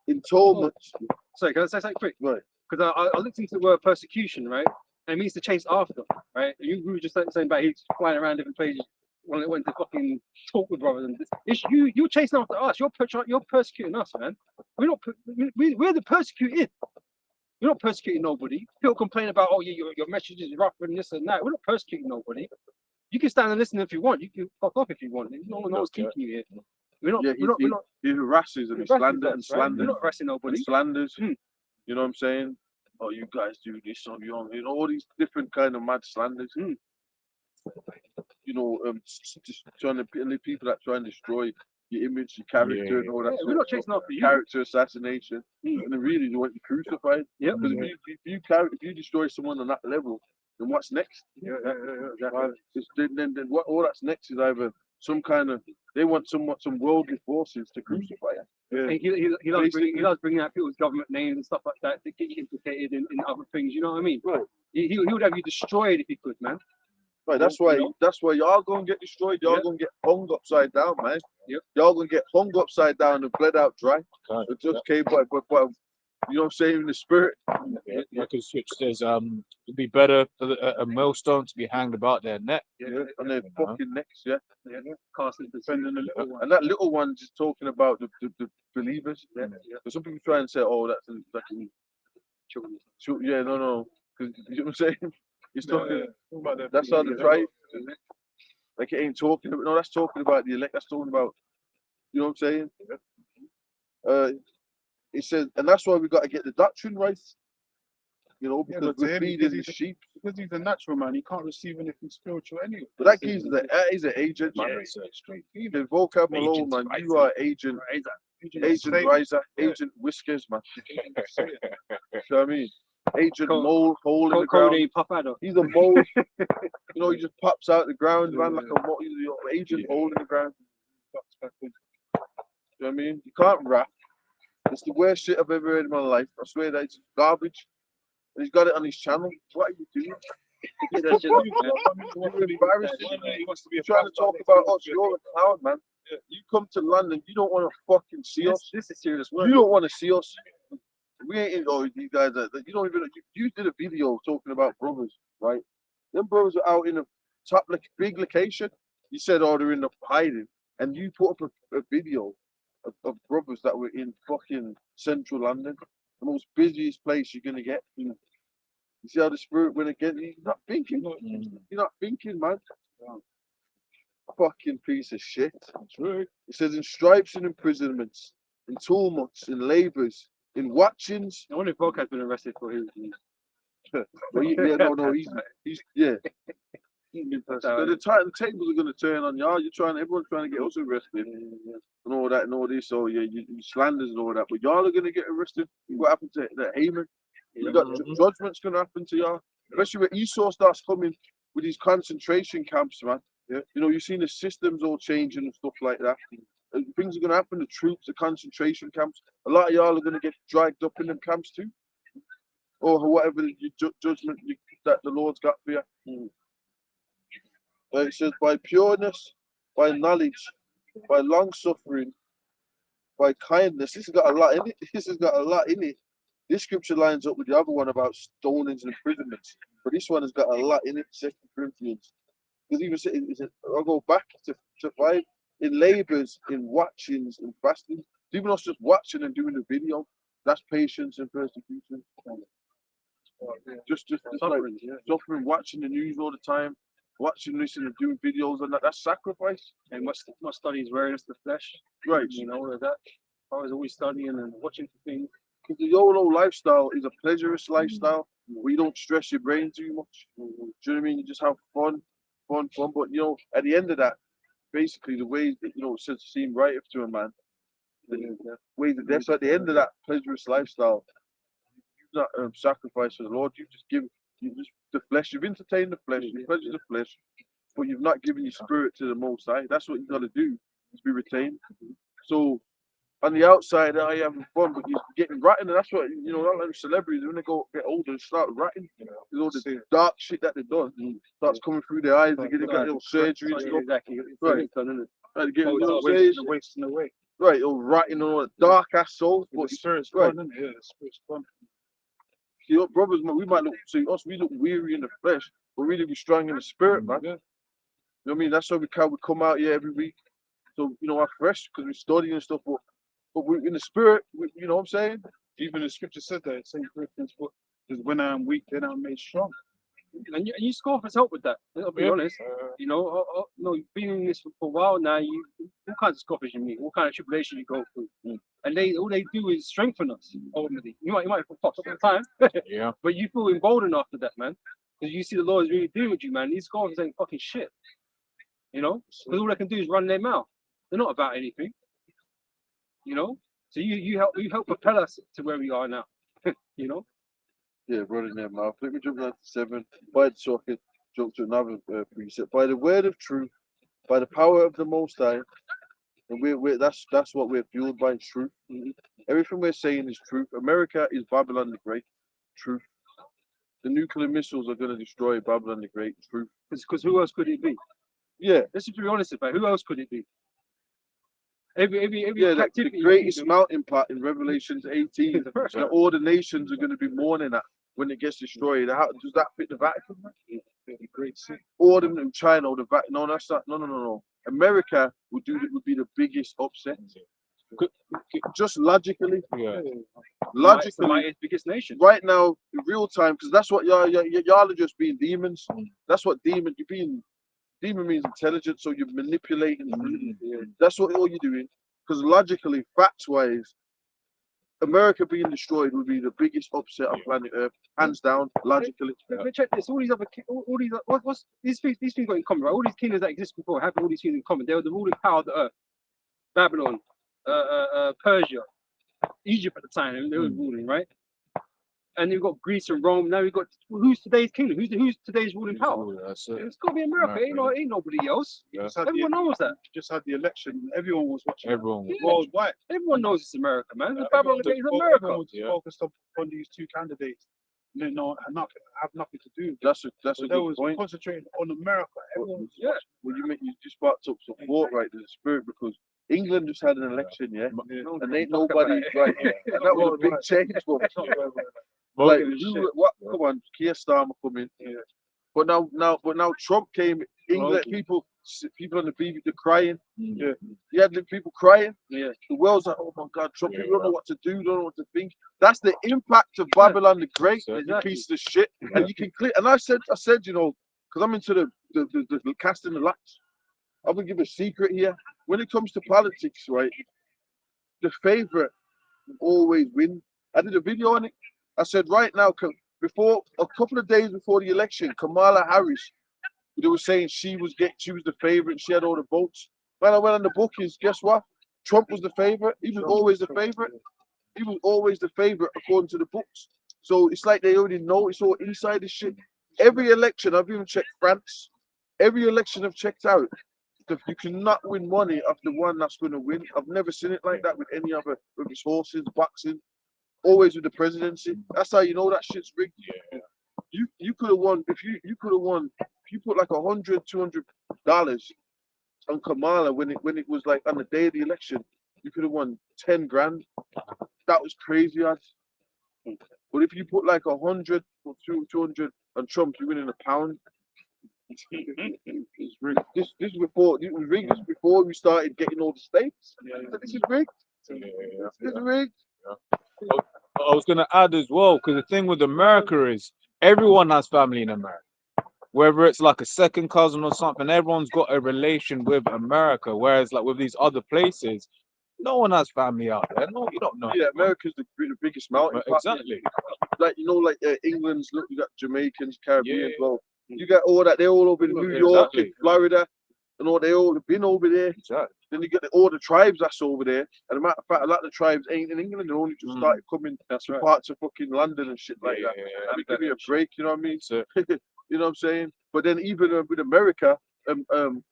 in torments. Sorry, can I say something quick? Right. Because I looked into the word persecution, right? And it means to chase after, right? You were just saying about he's flying around different places when it went to fucking talk with brothers and this. It's you're chasing after us. You're persecuting us, man. We're the persecuted. We're not persecuting nobody. People complain about, "Oh yeah, your message is rough and this and that." We're not persecuting nobody. You can stand and listen if you want. You can fuck off if you want. No one's keeping you here. We're not. He harasses and he slanders. We're not harassing nobody. And slanders. You know what I'm saying? "Oh, you guys do this on your own." All these different kind of mad slanders. Just trying to people that try and destroy your image, your character, and all that. We're not chasing after you. Character assassination, and they really want you crucified. Yeah. Because if you destroy someone on that level, then what's next? Then what? All that's next is either some kind of they want some worldly forces to crucify you. And he loves bringing out people's government names and stuff like that to get you implicated in other things. You know what I mean? Right. He would have you destroyed if he could, man. Right, that's why y'all gonna get destroyed. Y'all gonna get hung upside down, man. Yep. Y'all gonna get hung upside down and bled out dry. It just came by you know what I'm saying, in the spirit. Like a switch says, be better for a millstone to be hanged about their neck. Yeah, on their know. fucking necks, yeah. Casting the Defending the little one. And that little one just talking about the believers. Yeah, But some people try and say, oh, that's children. yeah, no, because you know what I'm saying. He's talking. About the That's how the believers. tribe. Like it ain't talking about. No, that's talking about the elect. That's talking about. You know what I'm saying? It says, and that's why we got to get the doctrine right. You know, Yeah, because but to we're him, feeding because the he's sheep. Because he's a natural man, he can't receive anything spiritual anyway. But that gives he's an agent, man. Straight The vocab alone, man. You are agent riser, agent whiskers, man. You know what I mean? Agent mole, hole in the ground. Cody Pop Adder. He's a mole. You know, he just pops out the ground, man, like a mole. He's an agent hole in the ground. You know what I mean? You can't rap. It's the worst shit I've ever heard in my life. I swear that it's garbage. And he's got it on his channel. What are you doing? You're embarrassing. He wants to be a You're trying to talk about us. You're a clown, man. You come to London, you don't want to fucking see us. This is serious work. You don't want to see us. We ain't in, oh, these guys that you don't even. You did a video talking about brothers, right? Them brothers are out in a top big location. You said, oh, they're in the hiding, and you put up a video of brothers that were in fucking central London, the most busiest place you're gonna get. You see how the spirit went again? You're not thinking. You're not thinking, man. Fucking piece of shit. That's right. It says in stripes and imprisonments, in tumults, in labors, in watchings. I wonder if Volk has been arrested for his. Well, yeah, no, he's yeah. So the tables are gonna turn on y'all. Everyone's trying to get us arrested and all that and all this. So yeah, you slanders and all that, but y'all are gonna get arrested. What happened to that Haman? You got judgment's gonna happen to y'all, especially when Esau starts coming with these concentration camps, man. Yeah. You know, you've seen the systems all changing and stuff like that. Things are gonna happen. The troops, the concentration camps. A lot of y'all are gonna get dragged up in them camps too, or whatever judgment that the Lord's got for you. It says by pureness, by knowledge, by long suffering, by kindness. This has got a lot in it. This has got a lot in it. This scripture lines up with the other one about stonings and imprisonments, but this one has got a lot in it. 2 Corinthians. Because even I'll go back to 5 in labors, in watchings, in fasting. Even us just watching and doing the video, that's patience and persecution. Just suffering, suffering, watching the news all the time. Watching, listening, doing videos and that's sacrifice. And much study is wearing us the flesh. Right. You know, that. I was always studying and watching things. Because the YOLO lifestyle is a pleasurous lifestyle where you don't stress your brain too much. Do you know what I mean? You just have fun. But, you know, at the end of that, basically the ways that, you know, it says seem right to a man. The ways of death. So at the end of that pleasurous lifestyle, you not sacrifice for the Lord. You just the flesh. You've entertained the flesh. You pleasure the flesh, but you've not given your spirit to the Most High. That's what you got to do. Is be retained. So on the outside, I having fun, but you're getting rotten, and that's what you know. A lot of celebrities when they get older, they start rotting. There's all the dark shit that they've done starts coming through their eyes. They get little surgery and stuff. Exactly. Right. They get wasting away. Right, or rotting all the dark ass souls. But the spirit's right. gone, yeah, the spirit's gone. See, brothers, we might look, see us, we look weary in the flesh, but really be strong in the spirit, man. Yeah. You know what I mean? That's why we come out here every week. So, you know, we're fresh because we study and stuff, but we're in the spirit, you know what I'm saying? Even the scripture said that, St. Corinthians, because when I'm weak, then I'm made strong. And you Scarface help with that. I'll be honest. You know, no, you've been in this for a while now. All kinds of Scarface you meet, all kind of tribulation you go through, and all they do is strengthen us. Ultimately, you might feel fucked up at the time, Yeah. but you feel emboldened after that, man, because you see the Lord is really dealing with you, man. These Scarface ain't fucking shit. You know, because all they can do is run their mouth. They're not about anything. You know, so you help propel us to where we are now. You know. Yeah, running their mouth. Let me jump down to 7. By the socket, jump to another precept. By the word of truth, by the power of the Most High, and that's what we're fueled by, truth. Everything we're saying is truth. America is Babylon the Great, truth. The nuclear missiles are going to destroy Babylon the Great, truth. Because who else could it be? Yeah. Let's just be honest about it. Who else could it be? Every the greatest mountain part in Revelations 18 that all the nations are going to be mourning at. when it gets destroyed, how does that fit the Vatican? The great city. Or them in China or the Vatican? No, that's not. No. America would be the biggest upset. Just logically, Yeah. It's the mightiest, biggest nation. right now, in real time, because that's what y'all are just being demons. That's what demon you're being. Demon means intelligent, so you're manipulating. That's what all you're doing. Because logically, facts wise, America being destroyed would be the biggest upset on planet Earth, hands down. Logically, But check this: all these other, all these, what's these things got in common, right? All these kingdoms that exist before have all these things in common. They were the ruling power of the earth. Babylon, Persia, Egypt at the time, they were ruling, right? And you've got Greece and Rome. Now we've got who's today's kingdom? Who's today's ruling power? That's it. It's got to be America. Ain't nobody else. Yeah. Everyone knows that. Just had the election. Everyone was watching. Everyone. Yeah. Worldwide. Everyone knows it's America, man. The Everyone Babylon was is America. everyone was Yeah. focused on these two candidates. No, have nothing to do. that's a They good was point. concentrating on America. Everyone was Yeah. Well, you just sparked up some thought, right? There's a spirit because England just had an election, yeah, and ain't nobody right, and that was a big change for me. Like, what? Come on, Keir Starmer coming. But now Trump came. England people on the BBC they're crying. Yeah. You had the people crying. Yeah. The world's like, oh my God, Trump. People don't know what to do. Don't know what to think. That's the impact of Babylon the Great. You Exactly. piece of shit. And you can click. And I said, you know, because I'm into the casting the lots. I'm gonna give a secret here. When it comes to politics, right, the favorite always wins. I did a video on it. I said right now, before a couple of days before the election, Kamala Harris, they were saying she was the favorite. She had all the votes. When I went on the bookings, guess what? Trump was the favorite. He was always the favorite. He was always the favorite according to the books. So it's like they already know. It's all inside the shit. Every election, I've even checked France. Every election I've checked out, you cannot win money off the one that's going to win. I've never seen it like that with any other, with his horses, boxing. Always with the presidency. That's how you know that shit's rigged. Yeah. You could have won if you could have won if you put like $100-$200 on Kamala when it was like on the day of the election, you could have won 10 grand. That was crazy, odds. But if you put like 100 or 200 on Trump, you're winning £1. It's rigged. This before it was rigged. This before we started getting all the states. So this is rigged. This is rigged. I was going to add as well, because the thing with America is everyone has family in America. Whether it's like a second cousin or something, everyone's got a relation with America. Whereas like with these other places, no one has family out there. No, you don't know. Yeah, America's the biggest mountain. Exactly. Like, you know, like England's, look, you got Jamaicans, Caribbean as Yeah. well. You got all that, they're all over in New York and Florida, and all they all have been over there. Exactly. Then you get all the tribes that's over there. And a matter of fact, a lot of the tribes ain't in England, they only just started coming to parts of fucking London and shit like that. I mean, give me a break, you know what I mean? So, You know what I'm saying? But then even with America,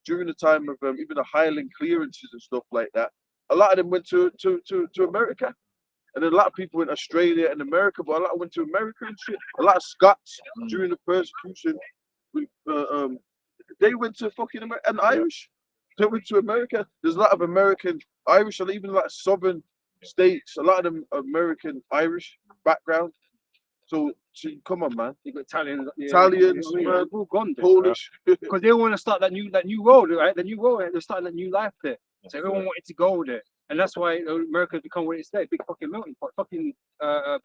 during the time of even the Highland clearances and stuff like that, a lot of them went to America. And then a lot of people went to Australia and America, but a lot went to America and shit. A lot of Scots during the persecution, they went to fucking America. And Irish, they went to America. There's a lot of American Irish, and even like southern states, a lot of them American Irish background. So come on, man. You got Italians, Italians, man, they've all gone there. Polish. Because they want to start that new world, right? The new world, they're starting that new life there. So everyone wanted to go there, and that's why America's become what it's today, big fucking melting pot. Fucking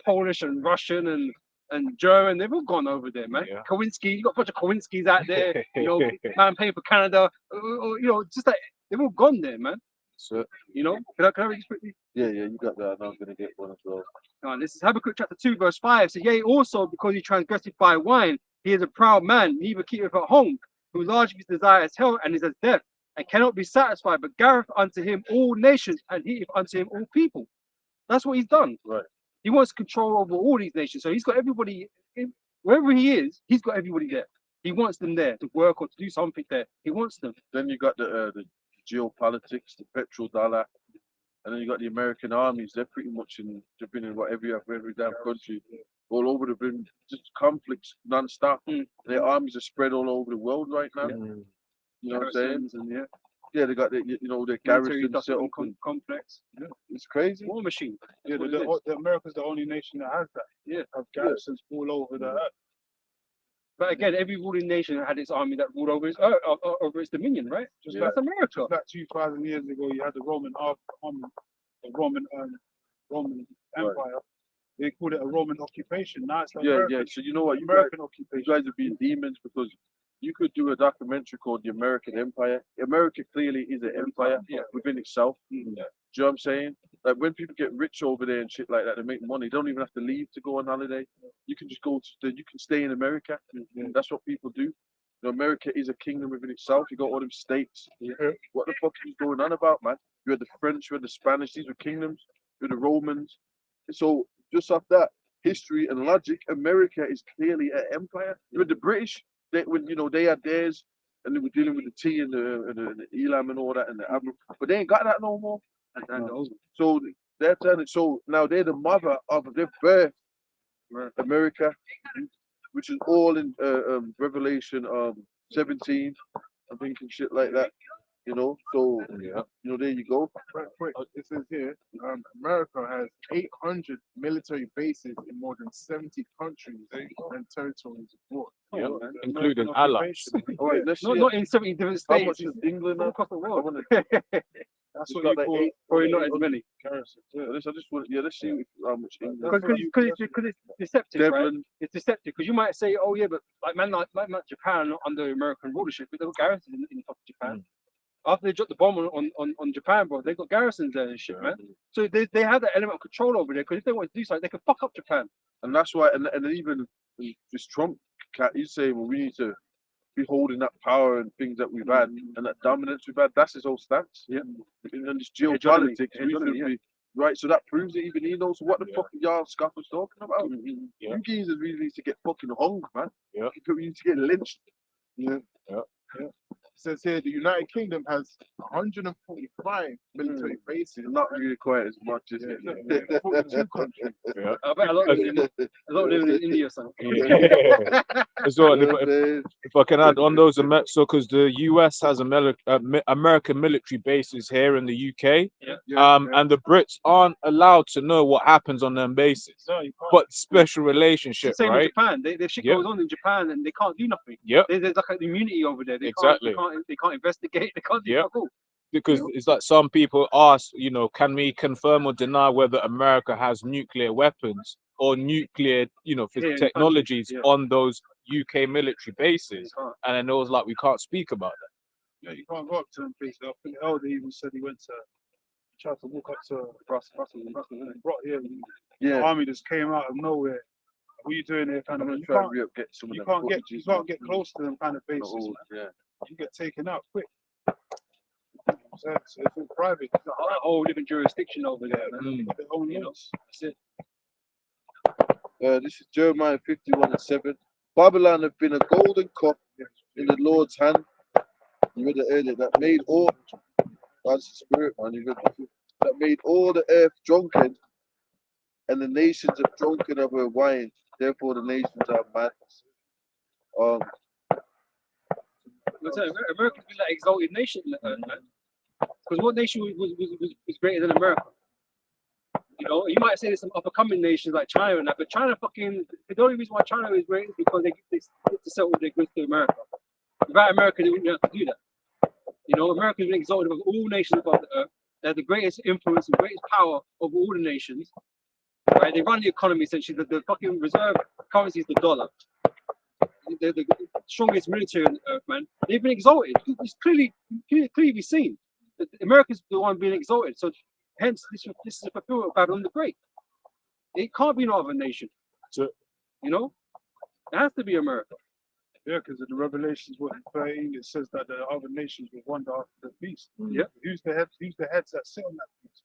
Polish and Russian and German, they've all gone over there, man. Yeah. Kowinski, you got a bunch of Kowinskis out there, you know, man paying for Canada, you know, just like they've all gone there, man. So, You know, can I read this quickly? yeah, you got that. And I'm gonna get one as well. This is Habakkuk chapter 2, verse 5. So, yea, also because he transgressed by wine, he is a proud man, neither keepeth at home, who largely his desire is hell and is as death, and cannot be satisfied, but gathereth unto him all nations, and heateth unto him all people. That's what he's done. Right. He wants control over all these nations. So he's got everybody, wherever he is, he's got everybody there. He wants them there to work or to do something there. He wants them. Then you got the geopolitics, the petrodollar, and then you got the American armies. They're pretty much they've been in every damn country, all over. They've been just conflicts non-stop. Their armies are spread all over the world right now. You know what I'm saying? And, yeah. Yeah, they got the military garrison set industrial up. And complex. it's crazy. War machine. Yeah, That's what it is. America's the only nation that has that. Yeah. Have garrisons all over the earth. But again, every ruling nation had its army that ruled over its dominion, right? Just That's America. Just like 2,000 years ago, you had the Roman Roman Empire. They called it a Roman occupation. Now it's the Yeah, American, yeah. So you know what? American You occupation. guys are being demons because you could do a documentary called The American Empire. America clearly is an empire within itself. Do you know what I'm saying? Like when people get rich over there and shit like that, they make money. They don't even have to leave to go on holiday. You can just you can stay in America. That's what people do. America is a kingdom within itself. You got all them states. What the fuck are you going on about, man? You had the French, you had the Spanish. These were kingdoms. You had the Romans. So just off that history and logic, America is clearly an empire. You had the British. When they had theirs, and they were dealing with the tea and the elam and all that and the admiral, but they ain't got that no more. So they're turning. So now they're the mother of their birth, America, which is all in Revelation 17, I think, and shit like that. So there you go. Right, quick. It says here, America has 800 military bases in more than 70 countries and territories abroad. Including allies. All right, let's see Not in 70 different how states. much is England now? Across the world. That's It's what got you like call 8 Probably not as many. garrisons. Yeah, let's see how much England. Because it's deceptive, right? Devon, It's deceptive because you might say, oh yeah, but like Japan are not under American rulership, but they've got garrisons in the top of Japan. After they dropped the bomb on Japan, bro, they got garrisons there and shit, man. So they have that element of control over there because if they want to do something, they can fuck up Japan. and that's why, and even this Trump cat, he's saying, well, we need to be holding that power and things that we've had and that dominance we've had. That's his whole stance. Yeah. And this Hegemony, geopolitics, we should be right. So that proves it. Even he knows. So what the fuck are y'all scoffers talking about? You geezers really need to get fucking hung, man. Yeah. You need to get lynched. It says here the United Kingdom has 145 military bases. Not really quite as much as 42 countries. I bet a lot of them live in India or something. So if I can add on those, so because the US has American military bases here in the UK, and the Brits aren't allowed to know what happens on them bases. No, you can't. But special relationship, Same right? with Japan. Their shit goes on in Japan and they can't do nothing. Yep. There's like an immunity over there. They Exactly. They can't investigate. They can't do Yep. fuck all. Because it's like some people ask, can we confirm or deny whether America has nuclear weapons or nuclear, technologies on those UK military bases? And then it was like, we can't speak about that. Yeah, you can't go up to them places. I think the elder even said he tried to walk up to Brussels. The army just came out of nowhere. What are you doing here? Kind of. You can't get close to them kind of bases. Man. You get taken out quick. So it's all private. It's a whole different jurisdiction over there, man. Their own laws. That's This is Jeremiah 51:7. Babylon have been a golden cup in the Lord's hand. You read it earlier. That made all God's spirit, man. You read it. That made all the earth drunken, and the nations have drunken of her wine. Therefore, the nations are mad. America's been like exalted nation, man. Because what nation was greater than America? You might say there's some up and coming nations like China and that, but China the only reason why China is great is because they get to sell all their goods to America. Without America, they wouldn't have to do that. America's been exalted above all nations above the earth. They have the greatest influence and greatest power over all the nations. Right? They run the economy essentially. The fucking reserve currency is the dollar. They're the strongest military on the earth, man. They've been exalted. It's clearly be seen that America's the one being exalted. So hence this is a fulfillment of Babylon the Great. It can't be no other nation. So, it has to be America. Yeah, because in the Revelations 13, it says that the other nations will wander after the beast. Yeah. Who's the heads that sit on that beast?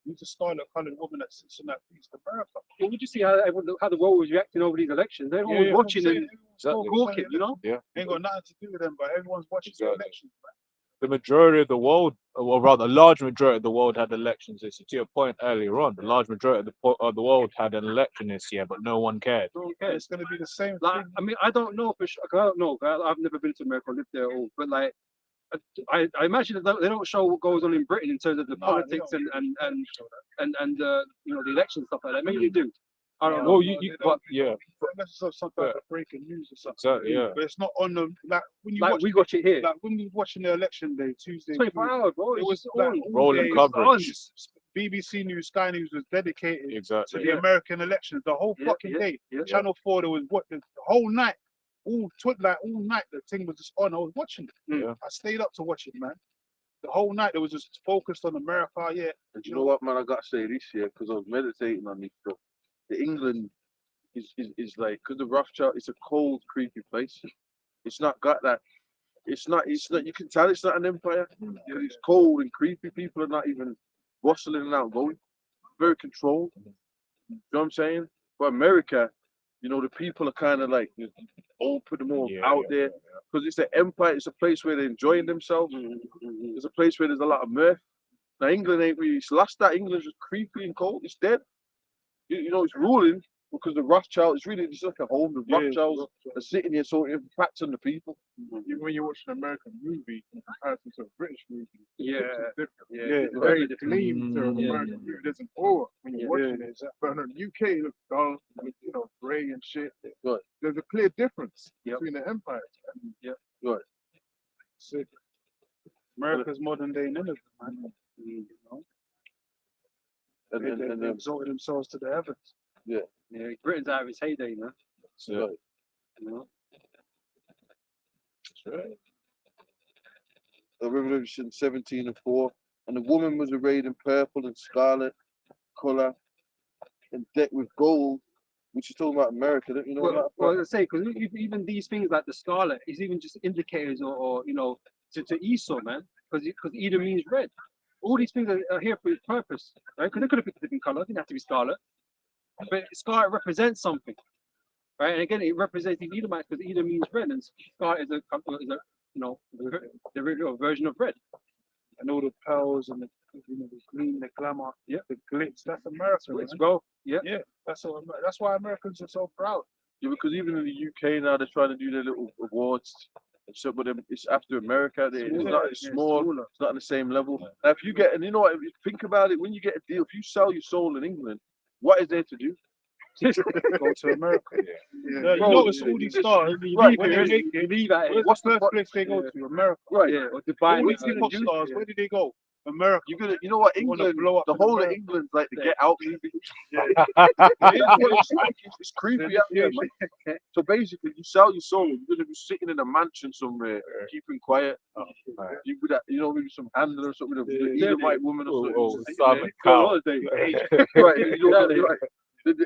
Who's the scarlet-colored woman that sits on that beast? America. Yeah, we just see how the world was reacting over these elections. Everyone was watching and walking, Yeah. Ain't got nothing to do with them, but everyone's watching the elections, man. The majority of the world, or rather, a large majority of the world had elections this year. To your point earlier on, the large majority of the world had an election this year, but no one cared. It's going to be the same Like, thing. I mean, I don't know for sure. I don't know. I've never been to America or lived there at all. But like, I imagine that they don't show what goes on in Britain in terms of the No, politics they and you know, the election stuff like that. Maybe they do. I don't No, know. But yeah, unless it's some type of breaking news or something. exactly, yeah. But it's not on the like when you Like watch we watch it here. like when you watching the election day Tuesday. 24 hours, bro. It It's was just like on. all Rolling day, coverage. BBC News, Sky News was dedicated to Exactly. the American elections the whole fucking day. Yeah. Channel 4, there was what the whole night, all night the thing was just on. I was watching it. Yeah. I stayed up to watch it, man. The whole night it was just focused on America. Yeah, And you know what, man? I gotta say this year because I was meditating on this stuff. The England is like because the Rothschild. It's a cold, creepy place. It's not got that. It's not. You can tell it's not an empire. It's cold and creepy. People are not even bustling and outgoing. Very controlled. You know what I'm saying? But America, you know, the people are kind of like open, more out there because it's an empire. It's a place where they're enjoying themselves. It's a place where there's a lot of mirth. Now England ain't really. It's lost that. England's just creepy and cold. It's dead. You know, it's ruling because the Rothschild. It's really just like a home. The Rothschilds are sitting here, so it impacts on the people. Even when you watch an American movie in comparison to a British movie, Yeah. it's different. Yeah, very The theme to an Yeah. American movie doesn't aura when you're Yeah. watching it. But in the UK, it looks dull, you know, grey and shit. Right. There's a clear difference Yep. between the empires. Sick. America's modern day Nineveh, man. You know, they exalted themselves to the heavens. Yeah, Britain's out of its heyday, man. Right. You know? The Revelation 17:4, and the woman was arrayed in purple and scarlet color and decked with gold, which is talking about America, don't you know that? Well, I say, because even these things like the scarlet is even just indicators or you know, to Esau, man, because Edom means red. All these things are here for its purpose, right? Because they could have picked a different color, it didn't have to be scarlet. But scarlet represents something, right? And again, it represents the Edomites because Edom means red, and scarlet is a you know, the original version of red. And all the pearls and the gleam, the glamour, the glitz. That's America, man. It's well, Yeah, that's why Americans are so proud. Yeah, because even in the UK now they're trying to do their little awards and stuff, but it's after America. It's small. It's not on the same level. Now, if you get, and you know what, if you think about it, when you get a deal, if you sell your soul in England, what is there to do? Go to America. Yeah. You notice all these stars. Right, When they make it, what's the first place they go to? America. Right. Yeah, or Dubai. All these pop stars, where did they go? America. You know what, You wanna England, blow up the in whole of America. England's like the Get Out movie. It's creepy out there, man. So basically, you sell your soul, you're gonna be sitting in a mansion somewhere, keeping quiet. You with that, you know, maybe some handler or something, with a white woman or something. Simon Cowell. Right,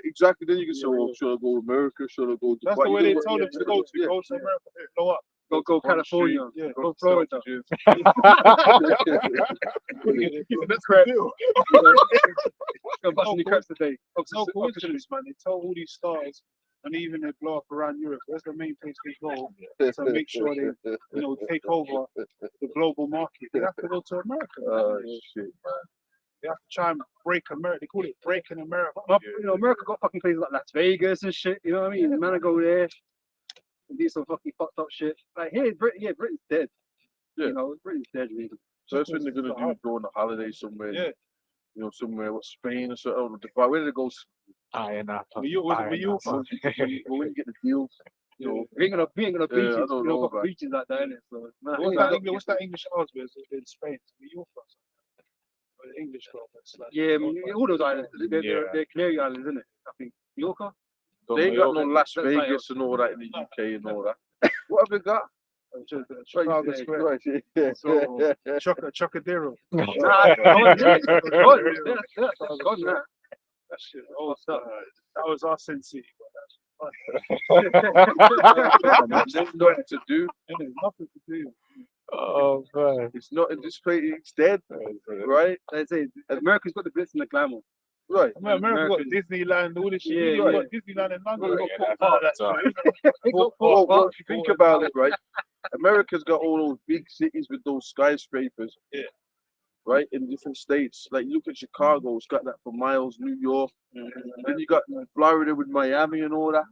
exactly. Then you can say, "Oh, should I go to America? Should I go to?" That's the way they told them to go to. Go to America. Blow up. Go California. Yeah. Go Florida. That's correct. Go bust in the creps today. It's no coincidence, man. They tell all these stars, and even they blow up around Europe. Where's the main place they go to make sure they, you know, take over the global market? They have to go to America. Oh shit, man. They have to try and break America. They call it breaking America. You know, America got fucking places like Las Vegas and shit. You know what I mean? The man go there and do some fucking fucked up shit. Like here, Britain's dead. Yeah. You know, Britain's dead, really. So that's when they're gonna do go on a holiday somewhere. Yeah. You know, somewhere, what, Spain or something. Dubai. Where did it go? But you But when you get the deals, you know, We ain't gonna beaches. I don't We know, don't got man. beaches like that, innit? So, man, what's that English house in Spain? Mallorca or something. Or the English club. That's like, yeah, I mean, all those islands, Yeah. they're Canary Islands, isn't it? I think Mallorca. they ain't got no Las That's like Vegas and all that in the UK and all that. What have they got? Chicago Square. Right, yeah. So, Chocadero. Nah, God, nah. That shit. Oh, that was our Sin City. There's nothing to do. There's nothing to do. Oh man. It's not in this place. It's dead, right? They say America's got the glitz and the glamour. Right. I mean, America got Disneyland, all this shit. Yeah, You yeah. got Disneyland in London. Well, if you think about it, right? America's got all those big cities with those skyscrapers. Yeah. Right, in different states. Like, you look at Chicago, it's got that for miles. New York. Then you got Florida with Miami and all that.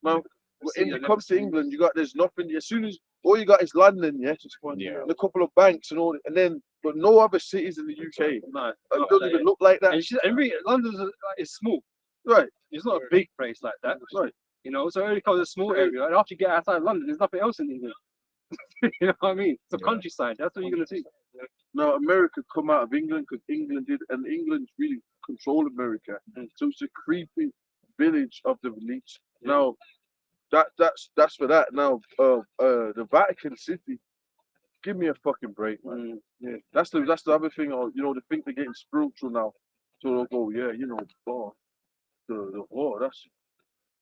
Now, when it comes to England, there's nothing. As soon as All you got is London, yeah, Yeah. and a couple of banks and all, and then but no other cities in the UK. No, It doesn't even look like that. And really, London is small. Right, It's not a big place like that. right. You know, so it only covers a small area. And after you get outside London, there's nothing else in England. You know what I mean? It's a countryside. That's what you're gonna see. Now America come out of England because England did, and England's really control America. So it's a creepy village of the elites. Now that's for that. Now the Vatican City, give me a fucking break, man. Yeah, that's the other thing. You know, they think they're getting spiritual now, so they'll go, yeah, you know, the war.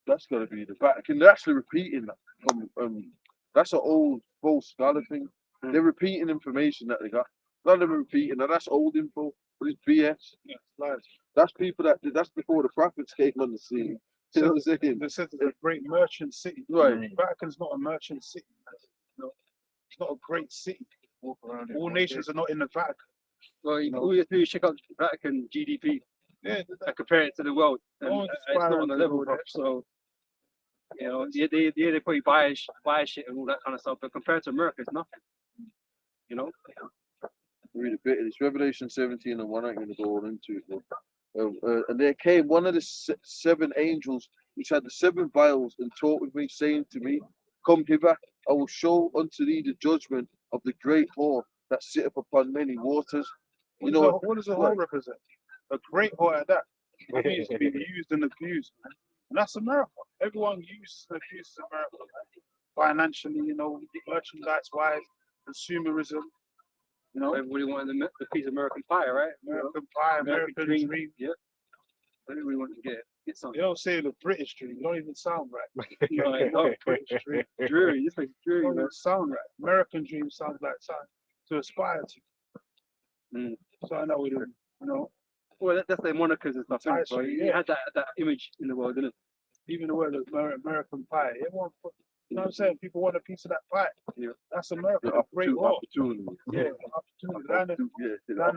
That's gotta be the Vatican. They're actually repeating that from that's an old false scholar thing. They're repeating information that they got. None of them are repeating that. That's old info, but it's BS. Yeah, lies. That's people that's before the prophets came on the scene. You know what I'm saying? They said it's a great merchant city. Right. Vatican's not a merchant city. No, it's not a great city. Walk around it. All nations are not in the Vatican. Well, all you have to do is check out Vatican GDP Yeah, and compare it to the world. And Oh, it's it's not on the spiraling level, over there. so you know, they probably buy shit and all that kind of stuff, but compared to America, it's nothing. You know, Read a bit of this. Revelation 17 and 1. I'm going to go all into it. And there came one of the seven angels which had the seven vials and talked with me, saying to me, Come hither, I will show unto thee the judgment of the great whore that sitteth upon many waters. You know, what does a whore represent? A great whore at that. It's being used and abused, man. And that's America. Everyone uses and abuses America, man. Financially, you know, merchandise wise, consumerism, you know, everybody wanted the piece of American pie, right? American pie, American dream. Yeah, everybody wanted to get something. You don't say the British dream. You don't even sound right. You know, like, oh, British dream. dreary. This makes You dreary, don't man. even sound right. American dream sounds like something to aspire to. Something that we do, you know. Well, that's their monikers and stuff. Isn't it? So Precisely, you yeah. had that image in the world, didn't it? Even the word American pie. Everyone, you know what I'm saying? People want a piece of that pie. Yeah. That's America. the A great war. opportunity. Yeah, opportunity. Land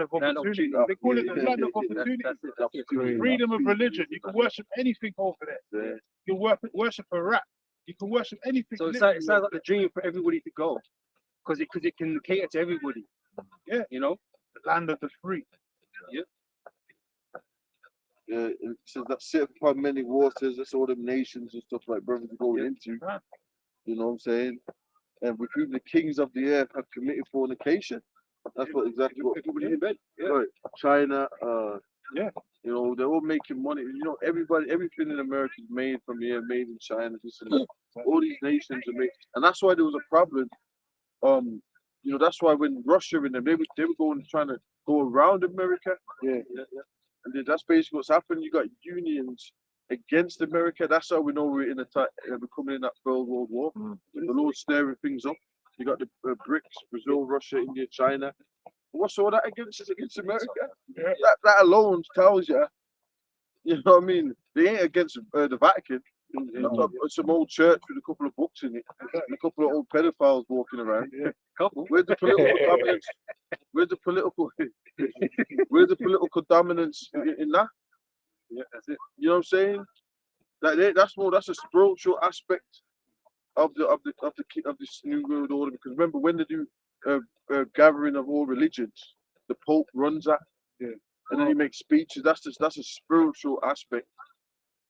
of Land opportunity. opportunity. They call it the land of That's opportunity. it. Freedom of religion. You can worship anything over there. Yeah. You can worship a rat. You can worship anything. So it literally sounds like the dream for everybody to go, because it can cater to everybody. Yeah. You know. the land of the free. It says that sit upon many waters. That's all them nations and stuff like brothers are going into. Right. You know what I'm saying? And with whom the kings of the earth have committed fornication. That's what exactly what. Everybody in bed. Yeah. Right. China. Yeah. You know, they're all making money. You know, everything in America is made from here, made in China. This and that. All these nations are made, and that's why there was a problem. You know, that's why when Russia and them, they were going trying to go around America. Yeah. And then that's basically what's happened. You got unions against America. That's how we know we're we're coming in that Third World War. The Lord's stirring things up. You got the BRICS, Brazil, Russia, India, China. What's all that against? It's against America. Yeah. That alone tells you, you know what I mean? They ain't against the Vatican. It's some old church with a couple of books in it, and a couple of old pedophiles walking around. Yeah. Couple. Where's the political dominance? Where's the political dominance in that? Yeah, that's it. You know what I'm saying? That's a spiritual aspect of this new world order. Because remember, when they do a gathering of all religions, the Pope runs that, and then he makes speeches. That's a spiritual aspect.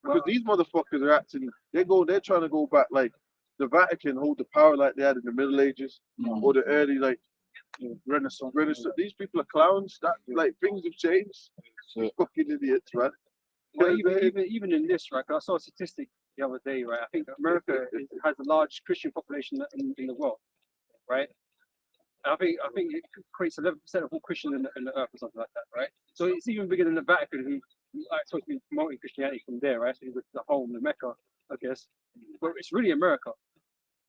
Because these motherfuckers are acting. They're trying to go back like the Vatican hold the power like they had in the Middle Ages or the early Renaissance. These people are clowns. That like things have changed. Fucking idiots, man. Well, even in this, right? 'Cause I saw a statistic the other day, right? I think America has a large Christian population in the world, right? And I think it creates 11% of all Christians in the earth or something like that, right? So it's even bigger than the Vatican, who are supposed to be promoting Christianity from there, right? So it's the home, the Mecca, I guess. But it's really America,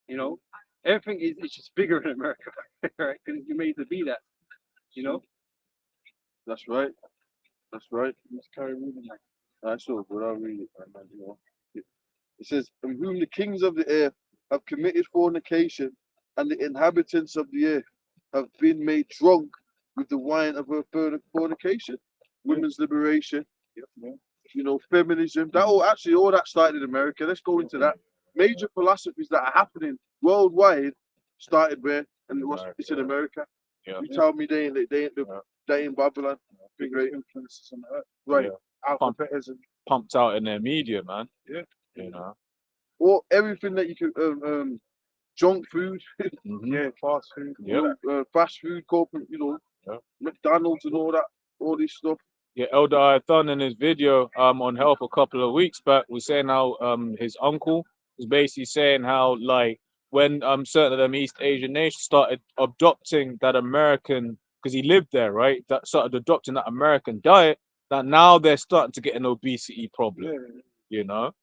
you know. Everything is just bigger in America, right? Because you're made to be that, you know. That's right. That's right. Let's carry reading that. That's all good. I'll read it, man. You know. It says, "And whom the kings of the earth have committed fornication, and the inhabitants of the earth have been made drunk with the wine of her fornication." Women's liberation, you know, feminism. All that started in America. Let's go into that. Major philosophies that are happening worldwide started where, and America, it's in America. Yeah. You tell me they ain't they ain't Babylon. Biggest Great. influences on earth. Right. Yeah. Alphabetism. Pumped out in their media, man. Yeah. You know. Or everything that you can junk food, Mhm. Yeah, fast food. Yeah. fast food, corporate, Yeah. McDonald's and all that, all this stuff. Yeah, Elder Ayathan in his video on Health a couple of weeks back was saying how his uncle was basically saying how like when certain of them East Asian nations started adopting that American, because he lived there, right? That started adopting that American diet, that now they're starting to get an obesity problem, Yeah. you know?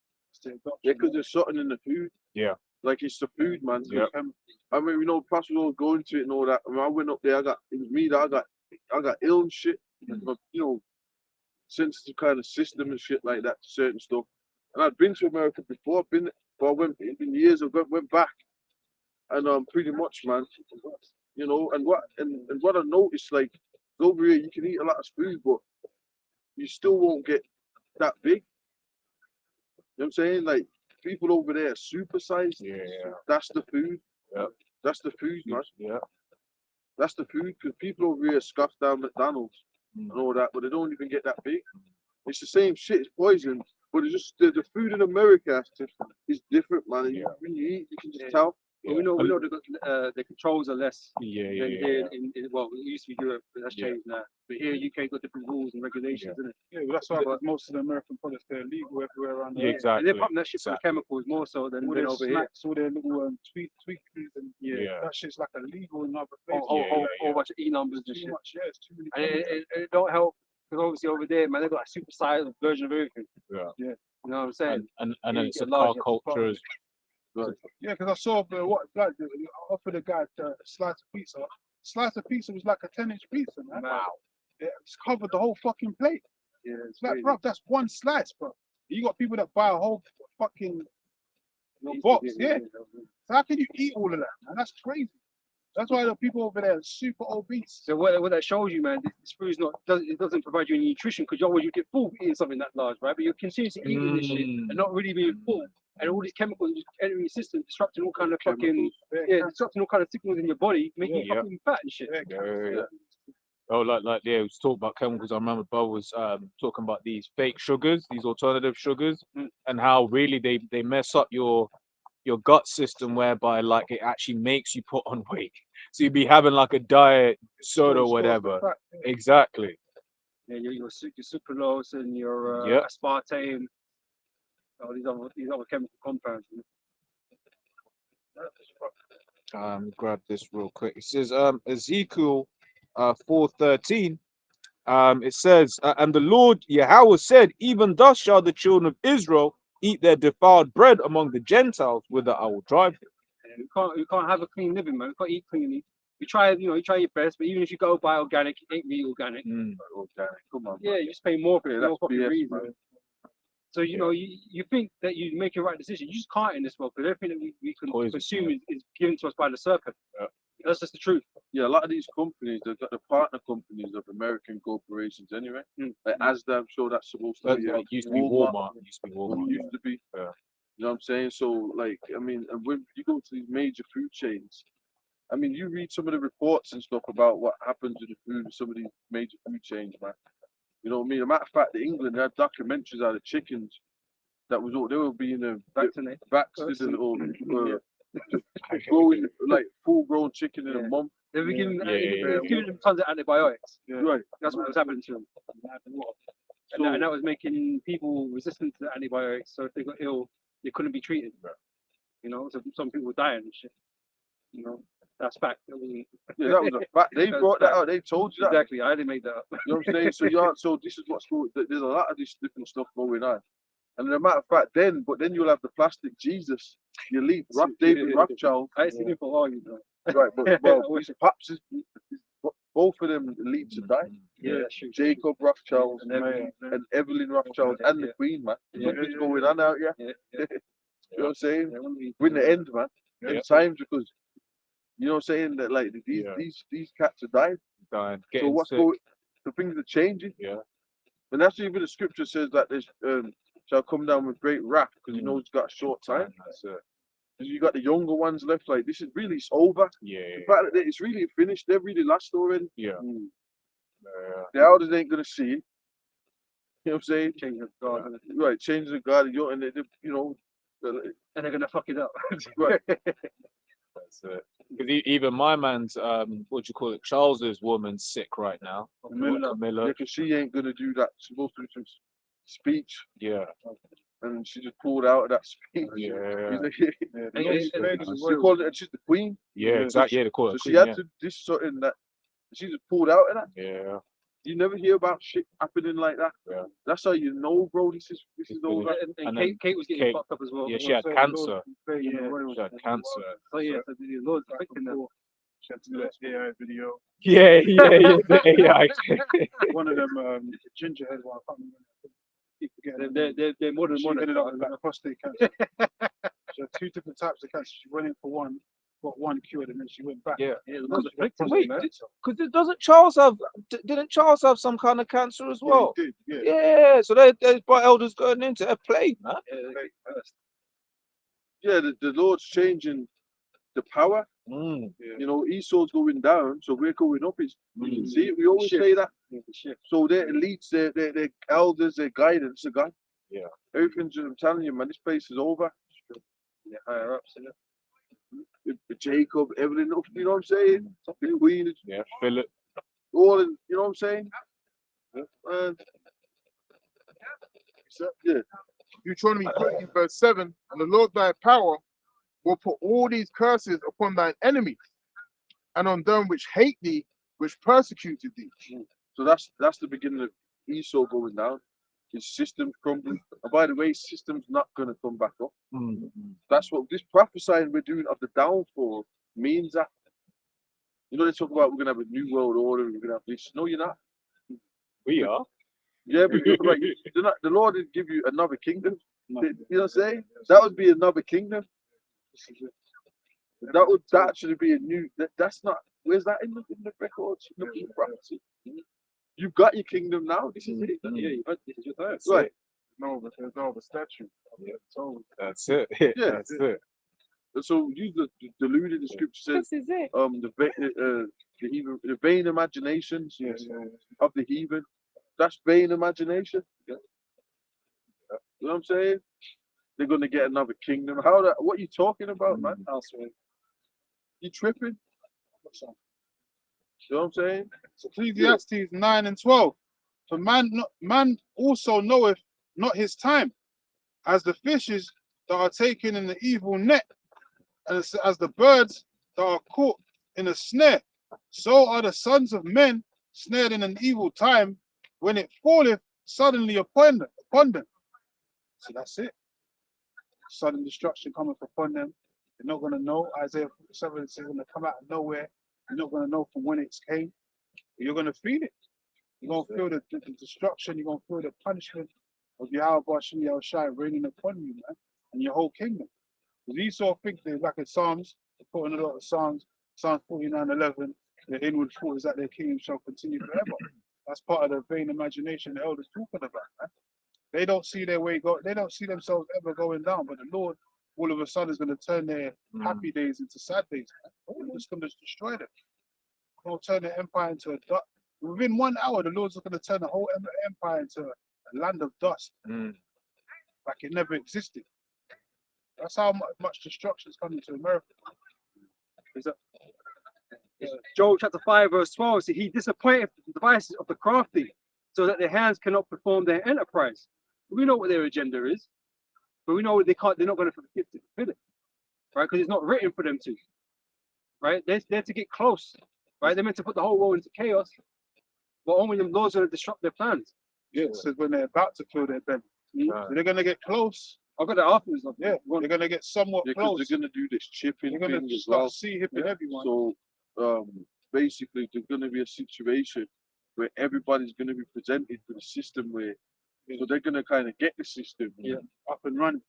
Yeah, because there's something in the food. Yeah. Like it's the food, man. Yeah. I mean, Pastor was going to it and all that. I mean, I went up there. It was me that I got ill and shit. But, sensitive kind of system and shit like that to certain stuff. And I'd been to America before. But I went. It's been years. I went back, and pretty much, man. And what I noticed, like over here, you can eat a lot of food, but you still won't get that big. You know what I'm saying? Like people over there are supersized. Yeah. That's the food. Yeah. That's the food, man. Yeah. That's the food. Because people over here scoff down McDonald's and all that, but they don't even get that big. It's the same shit. It's poison, but it's just the food in America is different, man. Yeah. When you eat, you can just tell. But we know the controls are less Yeah. than here in well, it used to be Europe, but that's Yeah. changed now. But here, UK got different rules and regulations, isn't it? Yeah, well, that's why most of the American products they're legal everywhere around the Yeah, world. exactly. And they're pumping that shit full of chemicals more so than All their over here. snacks, all their little tweak foods, and Yeah. that shit's like illegal in other places. Whole bunch of E numbers and Too shit. much, yeah, it's too many. And it don't help because obviously over there, man, they got a super sized version of everything. Yeah. Yeah. You know what I'm saying? And Yeah, then you it's get a large, car you have to culture as Yeah, because I saw I offered a guy a slice of pizza. Slice of pizza was like a 10-inch pizza, man. Wow. Yeah, it's covered the whole fucking plate. Yeah, It's like, bro, that's one slice, bro. You got people that buy a whole fucking box, yeah. So how can you eat all of that, man? That's crazy. That's why the people over there are super obese. So what that shows you, man, this food's it doesn't provide you any nutrition because you get full eating something that large, right? But you're continuously eating this shit and not really being full. And all these chemicals just entering your system, disrupting all kind of fucking disrupting all kind of signals in your body, making you fucking fat and shit. Yeah. Oh, like it was talking about chemicals. I remember Bo was talking about these fake sugars, these alternative sugars, and how really they mess up your gut system, whereby like it actually makes you put on weight. So you'd be having like a diet soda or whatever. Exactly. Yeah, your sucralose and your aspartame, all these other chemical compounds. Grab this real quick. It says Ezekiel 4:13. It says, and the Lord Yahweh said, even thus shall the children of Israel eat their defiled bread among the Gentiles, whither I will drive them. You can't have a clean living, man. You can't eat cleanly. You try your best, but even if you go buy organic, it ain't really organic. Organic, come on. Yeah, you just pay more for it. That's No fucking BS, reason. man. So you think that you make a right decision. You just can't in this world because everything that we can consume is given to us by the serpent. Yeah. That's just the truth. Yeah, a lot of these companies, they've got the partner companies of American corporations anyway. Like Asda, I'm sure that's supposed to be. It used to be Walmart. It used to be Walmart. Used to be. Yeah. You know what I'm saying? So, like, I mean, and when you go to these major food chains, I mean, you read some of the reports and stuff about what happens to the food of some of these major food chains, man. You know what I mean? As a matter of fact, in England, they had documentaries out of chickens that was all they were being vaccinated or growing like full-grown chicken in a month. They were giving them tons of antibiotics. Yeah. Right. That's what was happening to them. And that was making people resistant to the antibiotics. So if they got ill, they couldn't be treated. You know, so some people were dying and shit. You know, that's fact. That was a fact. They brought that out. They told you that. Exactly. I didn't make that up. You know what I'm saying? So this is what's going. There's a lot of this different stuff going on. And as a matter of fact, then you'll have the plastic Jesus, the elite, David Rothschild. I ain't seen him for all, you know. Right, but perhaps both of them elite to die. Yeah, that's true. Jacob Rothschild and Evelyn Rothschild and the Queen, man. What's going on out here? You know what I'm saying? We're in the end, man. In times, because you know what I'm saying, that like these cats are dying. So what's going? The things are changing. Yeah. And that's even the scripture says that there's shall come down with great wrath because he knows he's got a short time. That's it. You got the younger ones left. Like this is really it's over. Yeah. The fact that it's really finished. They've really lost already. Yeah. The elders ain't gonna see it. You know what I'm saying? Change of God, Right, change the guard, and you know, and they're gonna fuck it up. right. That's it. Because even my man's what do you call it? Charles's woman's sick right now. Yeah, Camilla. because she ain't gonna do that. She's supposed to do some speech, Yeah. and she just pulled out of that speech. Yeah. They call it, she's the queen. Yeah, exactly. Yeah, they call So it she queen, had to this something that she just pulled out of that. yeah. You never hear about shit happening like that. Yeah. That's how you know, bro. This is over. And And Kate was getting Kate- fucked up as well. Yeah, she had cancer. Yeah. She had cancer. So yeah, so the Lord's affecting them. She had to do that AI video. Yeah, the AI. One of them, gingerhead one. I can't remember. They're more than She one. ended up with like prostate cancer. She had 2 different types of cancer. She went in for one, got one cured, and then she went back. Yeah. Yeah, Because she got Wait, prostate cancer. Because doesn't Charles have? Didn't Charles have some kind of cancer as well? Yeah, he did. Yeah. So there's by elders going into a plague, man. Yeah, the Lord's changing the power. Mm. You know, Esau's going down, so we're going up. We can see it. We always Shift. say that. Shift. So their elites, their elders, their guidance, the guy. Yeah. Everything's. I'm telling you, man, this place is over. Yeah, higher ups. Jacob, everything. You know what I'm saying? The Queen, Yeah. Philip. all. You know what I'm saying? Yeah. Deuteronomy 30, verse 7, and the Lord thy power will put all these curses upon thine enemies, and on them which hate thee, which persecuted thee. So that's the beginning of Esau going down. His system's crumbling. And by the way, his system's not going to come back up. Mm. That's what this prophesying we're doing of the downfall means. That you know they talk about we're going to have a new world order. We're going to have this. No, you're not. We are. Yeah, but you're right. The Lord didn't give you another kingdom. You know what I'm saying? That would be another kingdom. That would actually be a new. That's not. Where's that in the records? In the prophecy? You've got your kingdom now. This is it. Yeah, this is your time. Right. No, but there's no other statue. It's over. That's it. Yeah. That's it. So you deluded. The scripture says This is it. the vain imaginations Yes. of the heathen. That's vain imagination. You know what I'm saying? They're gonna get another kingdom. What are you talking about, man? You tripping? You know what I'm saying? Ecclesiastes 9 and 12. For man also knoweth not his time, as the fishes that are taken in the evil net, and as the birds that are caught in a snare. So are the sons of men snared in an evil time, when it falleth suddenly upon them. So that's it. Sudden destruction cometh upon them. They're not going to know. Isaiah 7 is going to come out of nowhere. You're not going to know from when it came. You're going to feel it. You're going to feel the destruction. You're going to feel the punishment of Yahweh Shem Yahushai raining upon you, man, and your whole kingdom. Because Esau think they're like in Psalms, they put in a lot of Psalms, Psalms 49:11, the inward thought is that their kingdom shall continue forever. That's part of the vain imagination the elders talking about, man. They don't see their way go. They don't see themselves ever going down. But the Lord, all of a sudden, is going to turn their happy days into sad days. Man. It's going to destroy them. He'll turn the empire into a dust. Within 1 hour, the Lord's going to turn the whole empire into a land of dust, like it never existed. That's how much destruction is coming to America. Job chapter 5 verse 12 says he disappointed the devices of the crafty, so that their hands cannot perform their enterprise. We know what their agenda is, but we know they can't. They're not going to fulfill it, right? Because it's not written for them to, right? They're to get close, right? They're meant to put the whole world into chaos, but only the Lord's going to disrupt their plans. Yeah, it says when they're about to fill their belly. So they're going to get close. I've got that afterwards. Yeah, they're going to get somewhat Because close. they're gonna do this chipping They're going thing to as start well. hipping everyone. So basically, there's going to be a situation where everybody's going to be presented with a system where, so they're going to kind of get the system Up and running.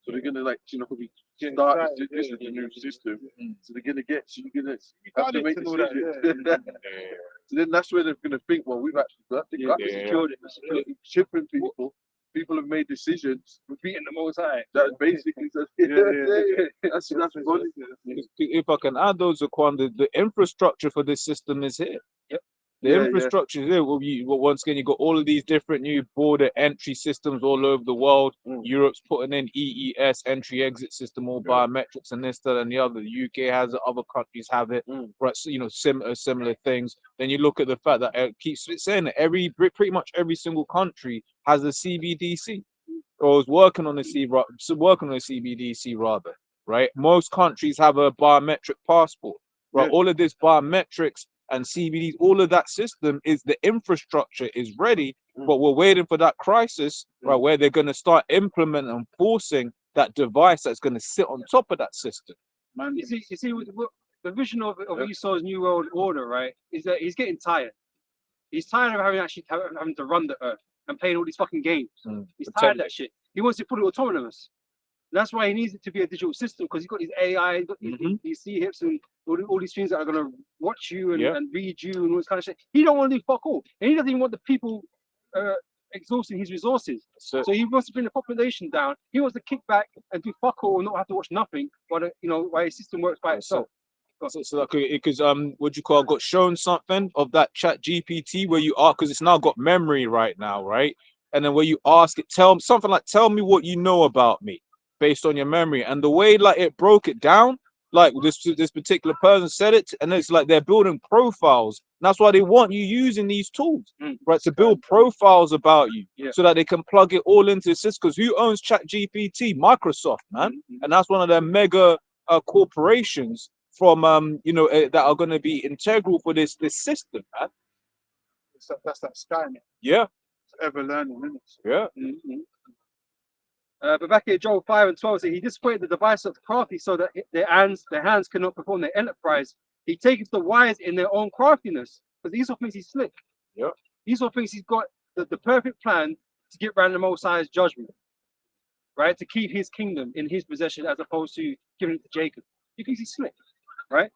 So they're going to we Get start excited, this is the new system. So they're going to get, so you're going You have to got make it to know that, decisions. So then that's where they're going to think, well, we've actually got the Yeah. secured it, chipping people people have made decisions Beating the Most High. that basically says, that's funny. If I can add those, Zaquan, the infrastructure for this system is here. Yep. The infrastructure is here. Once again, you got all of these different new border entry systems all over the world. Europe's putting in EES, entry exit system, all biometrics, and this, that, and the other. The UK has it, other countries have it. Right, so, you know, similar things. Then you look at the fact that it keeps saying that pretty much every single country has a CBDC, or is working on a CBDC rather. Right, most countries have a biometric passport. Right, all of this biometrics and CBDs, all of that system is the infrastructure is ready, but we're waiting for that crisis, right, where they're going to start implementing and forcing that device that's going to sit on top of that system. Man, you see, the vision of Esau's New World Order, right, is that he's getting tired. He's tired of having to run the earth and playing all these fucking games. He's tired of that shit. He wants to put it autonomous. That's why he needs it to be a digital system, because he's got his AI, he's got these C-hips and all these things that are going to watch you and read you and all this kind of shit. He don't want to do fuck all. And he doesn't even want the people exhausting his resources. So he wants to bring the population down. He wants to kick back and do fuck all and not have to watch nothing while while his system works by itself. So because what you call, got shown something of that Chat GPT where you are, because it's now got memory right now, right? And then where you ask it, tell me what you know about me, based on your memory. And the way like it broke it down, like this particular person said it, and it's like they're building profiles. And that's why they want you using these tools, right, to build profiles about you, so that they can plug it all into the system. Because who owns ChatGPT? Microsoft, man. And that's one of their mega corporations from that are going to be integral for this system, man. That's that Skynet. Yeah. It's ever learning, isn't it? Yeah. But back here, Joel 5:12 says, he disappointed the device of the crafty so that their hands cannot perform their enterprise. He taketh the wise in their own craftiness. Because Esau thinks he's slick. Yeah. Esau thinks he's got the perfect plan to get around the Most High's judgment. Right? To keep his kingdom in his possession as opposed to giving it to Jacob. He thinks he's slick. Right?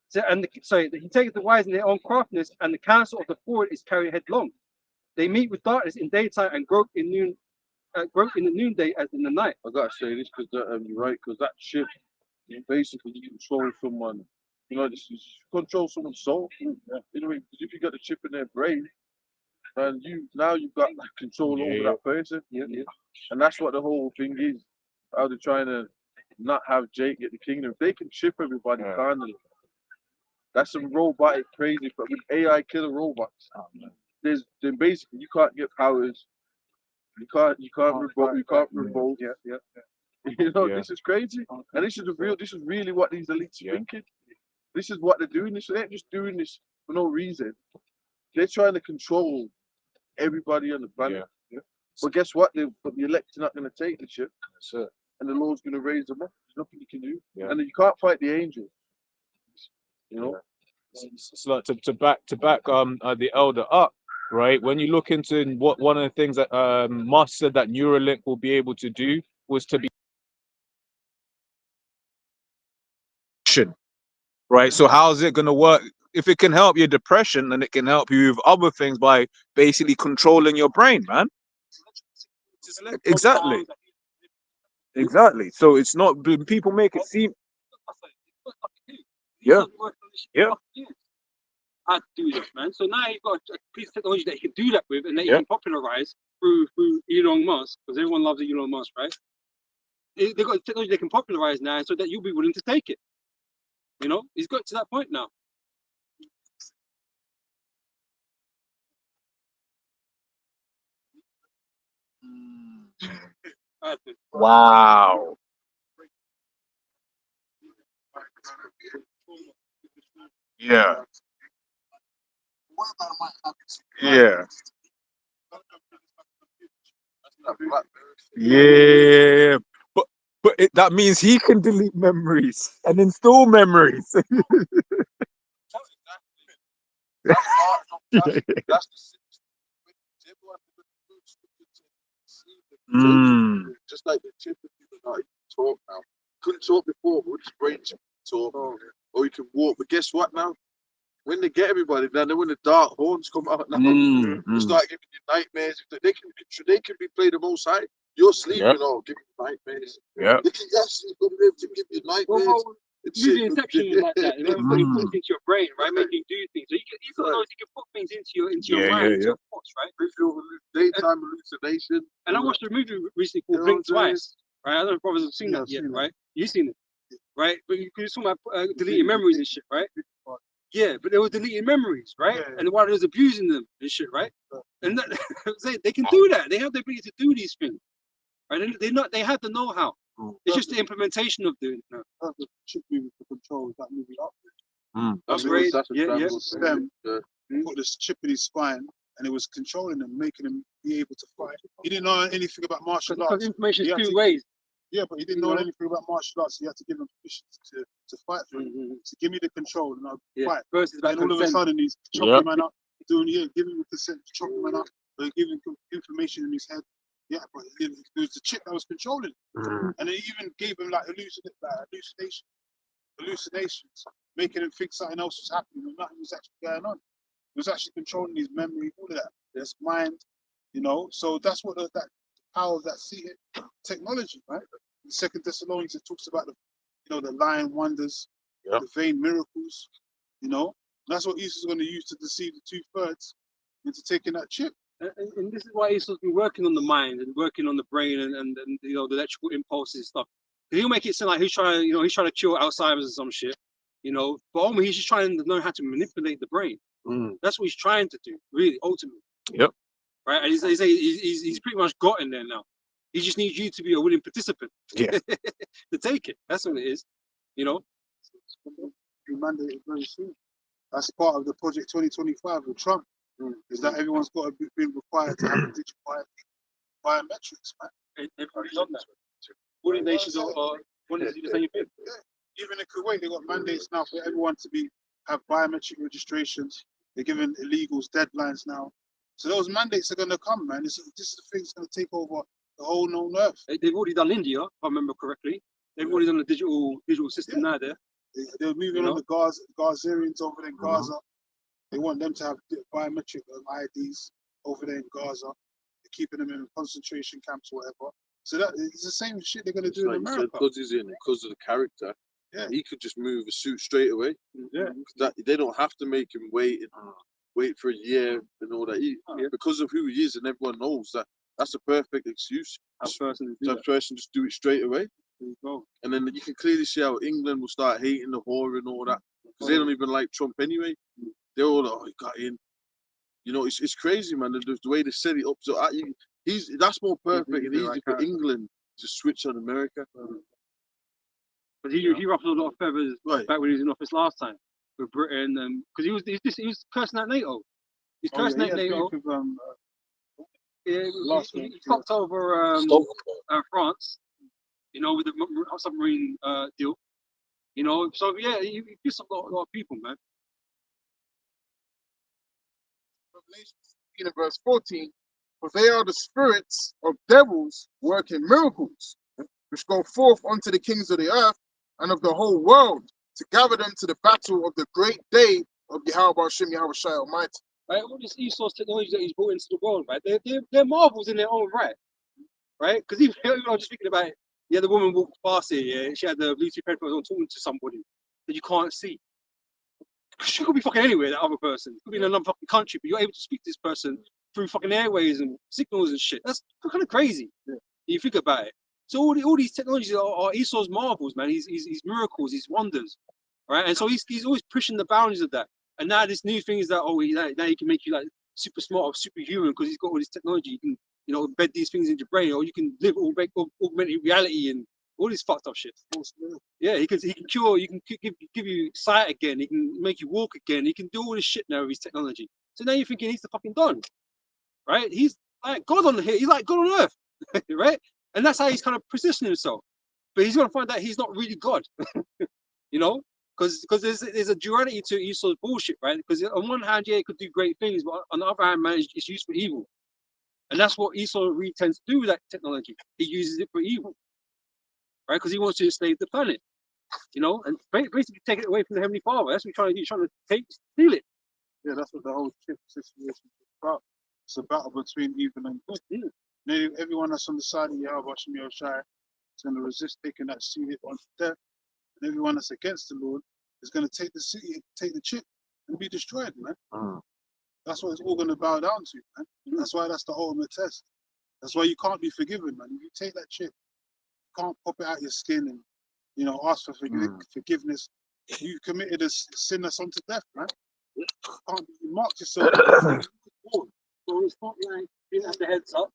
So he taketh the wise in their own craftiness, and the counsel of the forward is carried headlong. They meet with darkness in daytime and grope in the noonday as in the night. I gotta say this because you're right, because that chip basically you control someone. You know, this is control someone's soul. You know, because if you got the chip in their brain, and you've got like, control over that person. And that's what the whole thing is. How they're trying to not have Jake get the kingdom. If they can chip everybody, finally. That's some robotic crazy, but with AI killer robots. Then basically you can't get powers. You can't revolt. You know, this is crazy. And this is really what these elites are thinking. This is what they're doing. They ain't just doing this for no reason. They're trying to control everybody on the planet. But guess what? The elect's not going to take the shit. And the Lord's going to raise them up. There's nothing you can do. And you can't fight the angels. You know? So like to back the elder up, right? When you look into what one of the things that Musk said that Neuralink will be able to do was to be right. So how's it going to work? If it can help your depression, then it can help you with other things by basically controlling your brain, man. Exactly. So it's not, people make it seem. How to do this, man. So now you've got a piece of technology that you can do that with, and that you can popularize through Elon Musk, because everyone loves Elon Musk, right? They've got technology they can popularize now, so that you'll be willing to take it. You know, he's got to that point now. Wow. Yeah. Yeah. But that means he can delete memories and install memories. Just like the chip of people that talk now. Couldn't talk before, but his brain chip talk. Or he can walk. But guess what now? when they get everybody, then when the dark horns come out now, they start giving you nightmares. They can be played the most high. You're sleeping, give you nightmares. Yeah. They can actually go there to give you nightmares. Movie Inception is like that. You know, it puts into your brain, right? Make you do things. So you can put things into your mind, into your thoughts, right? Visual daytime hallucination. And I watched a movie recently called Blink Twice. Right? I don't know if brothers have seen that yet, right? You've seen it, right? But you can talk about deleting memories and shit, right? Yeah, but they were deleting memories, right? And while they was abusing them and shit, right? And they can do that. They have the ability to do these things, right? They have the know-how. It's just the implementation of doing it. The chip movie for control that movie up. That's great. Them put this chip in his spine, and it was controlling him, making him be able to fight. He didn't know anything about martial arts. Because information is two ways. Yeah, but he didn't know anything about martial arts. He had to give him permission to fight for him. So give me the control, and I'll fight. Versus and all of a sudden, he's chopping man up, giving him consent to chop man up, giving information in his head. Yeah, but it was the chip that was controlling him. And it even gave him like hallucinations, making him think something else was happening when nothing was actually going on. It was actually controlling his memory, all of that. His mind, So that's what that power of that seated technology, right? In 2 Thessalonians, it talks about the lying wonders, the vain miracles, That's what Esau's going to use to deceive the 2/3 into taking that chip. And this is why Esau's been working on the mind and working on the brain and the electrical impulses and stuff. He'll make it sound like he's trying to cure Alzheimer's or some shit, But ultimately, he's just trying to learn how to manipulate the brain. That's what he's trying to do, really, ultimately. Yep. Right, and he's pretty much got in there now. He just needs you to be a willing participant. Yeah. To take it. That's what it is. Be mandated very soon. That's part of the Project 2025 with Trump. Is that everyone's got to be required to have digital biometrics, man. Everybody's on that. All the nations are wanting to do the same thing. Even in Kuwait, they got mandates now for everyone to have biometric registrations. They're giving illegals deadlines now. So those mandates are going to come, man. This is the thing that's going to take over the whole known earth. They've already done India, if I remember correctly. They've already done the digital system now there. They're moving on the Gazarians over there in Gaza. They want them to have biometric IDs over there in Gaza. They're keeping them in concentration camps or whatever. So that it's the same shit they're going to do in America. Because he's in, because of the character, he could just move a suit straight away. Yeah. They don't have to make him wait for a year and all that. Because of who he is, and everyone knows that's a perfect excuse. That person just do it straight away. And then you can clearly see how England will start hating the whore and all that, because they don't even like Trump anyway. They're all like, he got in. It's crazy, man. The way they set it up. So that's more perfect and easy for England to switch on America. But he ruffled a lot of feathers back when he was in office last time with Britain, because he was cursing at NATO. He's cursing at NATO. He fucked over France, with the submarine deal. So he pissed off a lot of people, man. Revelation 15 and verse 14, for they are the spirits of devils working miracles, which go forth unto the kings of the earth and of the whole world, to gather them to the battle of the great day of Yahweh Hashem Yahweh Shai Almighty. Right, all this Esau's technology that he's brought into the world, right? They're marvels in their own right, right? Because even I was just thinking about it. The woman walked past here. She had the Bluetooth headphones on, talking to somebody that you can't see. She could be fucking anywhere, that other person. Could be in another fucking country, but you're able to speak to this person through fucking airways and signals and shit. That's kind of crazy. You think about it. So all these technologies are Esau's marvels, man. He's miracles, he's wonders, right? And so he's always pushing the boundaries of that. And now this new thing is that now he can make you like super smart or superhuman because he's got all this technology. You can embed these things into your brain, or you can live augmented reality and all this fucked up shit. Yeah, he can cure. You can give you sight again. He can make you walk again. He can do all this shit now with his technology. So now you're thinking he's the fucking Don, right? He's like God on here. He's like God on earth, right? And that's how he's kind of positioning himself. But he's gonna find out he's not really God, because there's a duality to Esau's bullshit, right? Because on one hand, it could do great things, but on the other hand, man, it's used for evil. And that's what Esau really tends to do with that technology. He uses it for evil, right? Because he wants to enslave the planet. You know, and basically take it away from the Heavenly Father. That's what you're trying to do. You're trying to steal it. Yeah, that's what the whole chip situation is about. It's a battle between evil and good. Nearly everyone that's on the side of Yahweh Hashem Yahushua is going to resist taking that seed onto death, and everyone that's against the Lord is going to take the city, take the chip, and be destroyed, man. That's what it's all going to bow down to, man. That's why that's the ultimate test. That's why you can't be forgiven, man. If you take that chip, you can't pop it out your skin and, you know, ask for forgiveness. You committed a sin that's unto death, man. You can't mark yourself. So it's not like you have the heads up.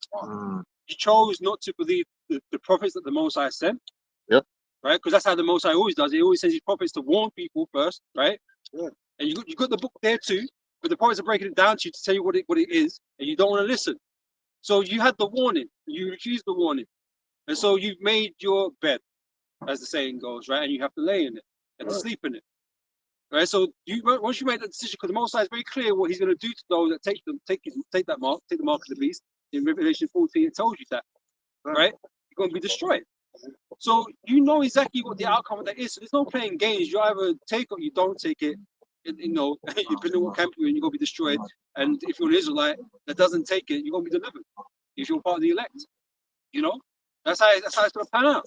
You chose not to believe the prophets that the Most High sent. Yep. Right? Because that's how the Most High always does. He always sends his prophets to warn people first, right? Yeah. And you got the book there too, but the prophets are breaking it down to you to tell you what it is, and you don't want to listen. So you had the warning, you refused the warning. And so you've made your bed, as the saying goes, right? And you have to lay in it and to sleep in it. Right, so once you make that decision, because the Most High is very clear what He's going to do to those that take the mark of the beast. In Revelation 14, it tells you that, right? You're going to be destroyed. So you know exactly what the outcome of that is. So there's no playing games. You either take it or you don't take it. You know, depending on what camp you're in, you're going to be destroyed. And if you're an Israelite that doesn't take it, you're going to be delivered. If you're part of the elect, you know, that's how it's going to pan out.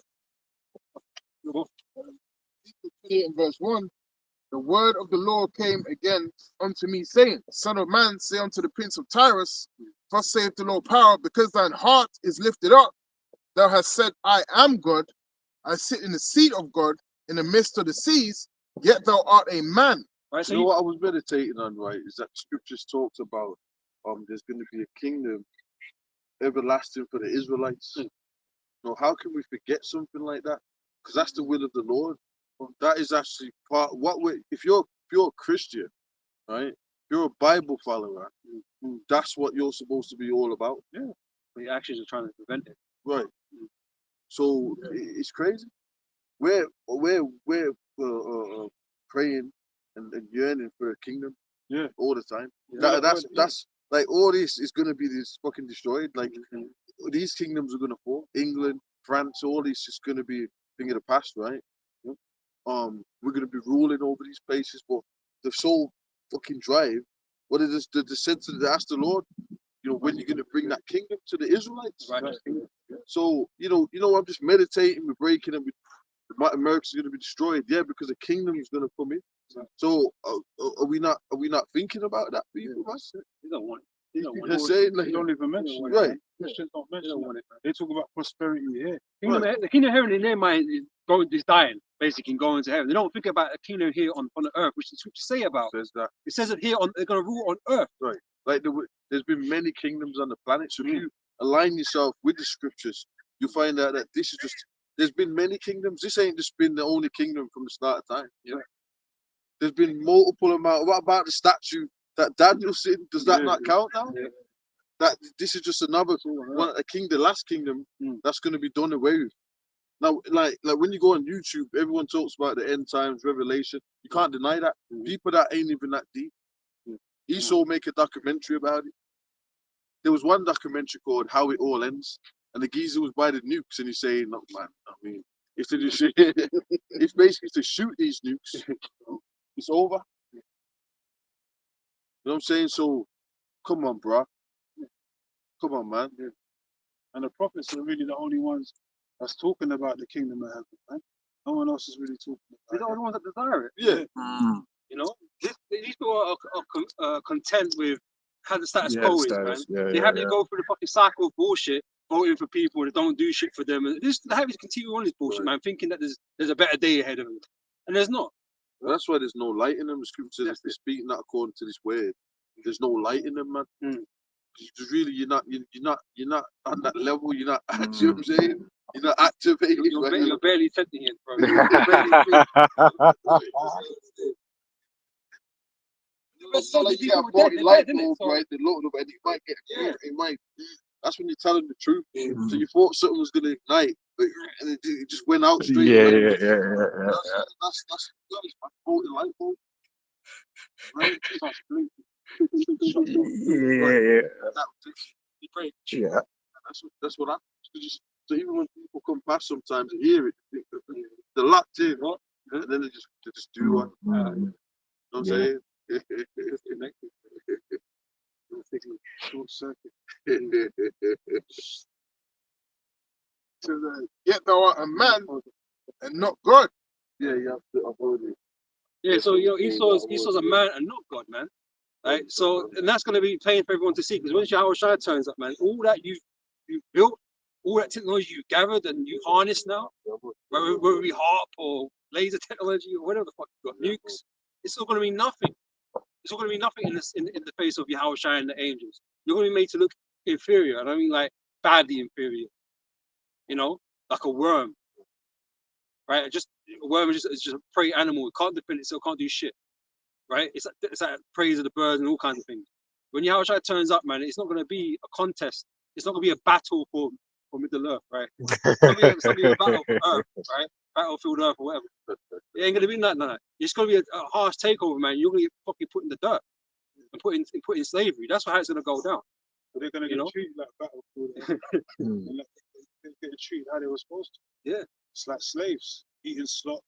28 and verse 1. The word of the Lord came again unto me, saying, Son of man, say unto the prince of Tyrus, thus saith the Lord power, because thine heart is lifted up, thou hast said, I am God, I sit in the seat of God, in the midst of the seas, yet thou art a man. Right, so You know what I was meditating on, right, is that scriptures talks about there's going to be a kingdom everlasting for the Israelites. Now, how can we forget something like that? Because that's the will of the Lord. That is actually part what we if you're a Christian, right? If you're a Bible follower, that's what you're supposed to be all about. Yeah. But your actions are trying to prevent it. Right. So it's crazy. We're praying and yearning for a kingdom. Yeah. All the time. Yeah. That's like all this is gonna be this fucking destroyed. Like these kingdoms are gonna fall. England, France, all this is gonna be a thing of the past, right? We're gonna be ruling over these places, but the sole fucking drive, what is the sense to ask the Lord, you know, when you're gonna bring that kingdom to the Israelites? Right. So, you know, I'm just meditating, we're breaking it, America's gonna be destroyed, yeah, because the kingdom is gonna come in. So are we not thinking about that, people? You don't want it. You don't even mention it. Right. Christians don't mention it. They talk about prosperity here. The kingdom of heaven in their mind is dying, basically, and going to heaven. They don't think about a kingdom here on the earth, which the scriptures say about. It says that here they're going to rule on earth. Right. Like there's been many kingdoms on the planet. So if you align yourself with the scriptures, you find out that this is just there's been many kingdoms. This ain't just been the only kingdom from the start of time. Yeah. There's been multiple amount. What about the statue that Daniel's in? Does that not count now? Yeah. That this is just another one, the last kingdom that's going to be done away with. Now, like when you go on YouTube, everyone talks about the end times, Revelation. You can't deny that. People that ain't even that deep. Esau make a documentary about it. There was one documentary called How It All Ends, and the geezer was by the nukes, and he's saying, "No, man. I mean, if they just, it's basically to shoot these nukes, it's over." You know what I'm saying? So, come on, bro. Come on, man. Yeah. And the prophets are really the only ones that's talking about the kingdom of heaven, man. No one else is really talking about it. They're the only ones that desire it. Yeah. You know, these people are content with how the status quo is, man. They have to go through the fucking cycle of bullshit, voting for people that don't do shit for them. And they have to continue on this bullshit, man, thinking that there's a better day ahead of them. And there's not. Well, that's why there's no light in them. The scripture says they're speaking not according to this word. There's no light in them, man. Because really, you're not on that level. You're not. You know what I'm saying? You're not activated. You're barely tempting it, bro. It's not like you got a body light bulb, right? The Lord, and you might get it might. That's when you're telling the truth. So you thought something was gonna ignite, but and it just went out straight away. That's my body light bulb. Right? Yeah. That's what happens. So even when people come past, sometimes they hear it. They're locked in. And then they just do one. You know what I'm saying? Disconnected. Short circuit. To yet thou art a man and not God. Yeah, you have to avoid it. Yeah, so Esau's a man and not God, man. Right? So, and that's going to be plain for everyone to see, because when Yahweh Shai turns up, man, all that you've built, all that technology you gathered and you harness now, whether it be HARP or laser technology or whatever the fuck you got, nukes, it's all going to be nothing. It's all going to be nothing in the face of Yahweh Shai and the angels. You're going to be made to look inferior, and I mean like badly inferior. You know, like a worm, right? A worm is just a prey animal. It can't defend itself, can't do shit, right? It's like praise of the birds and all kinds of things. When Yahweh Shai turns up, man, it's not going to be a contest. It's not going to be a battle for Middle Earth, right? It's going to be a battle for Earth, right? Battlefield Earth or whatever. It ain't going to be nothing like that. It's going to be a harsh takeover, man. You're going to get fucking put in the dirt and put in slavery. That's how it's going to go down. So they're gonna get treated like battlefield. And they're getting treated how they were supposed to. Yeah. It's like slaves eating slop,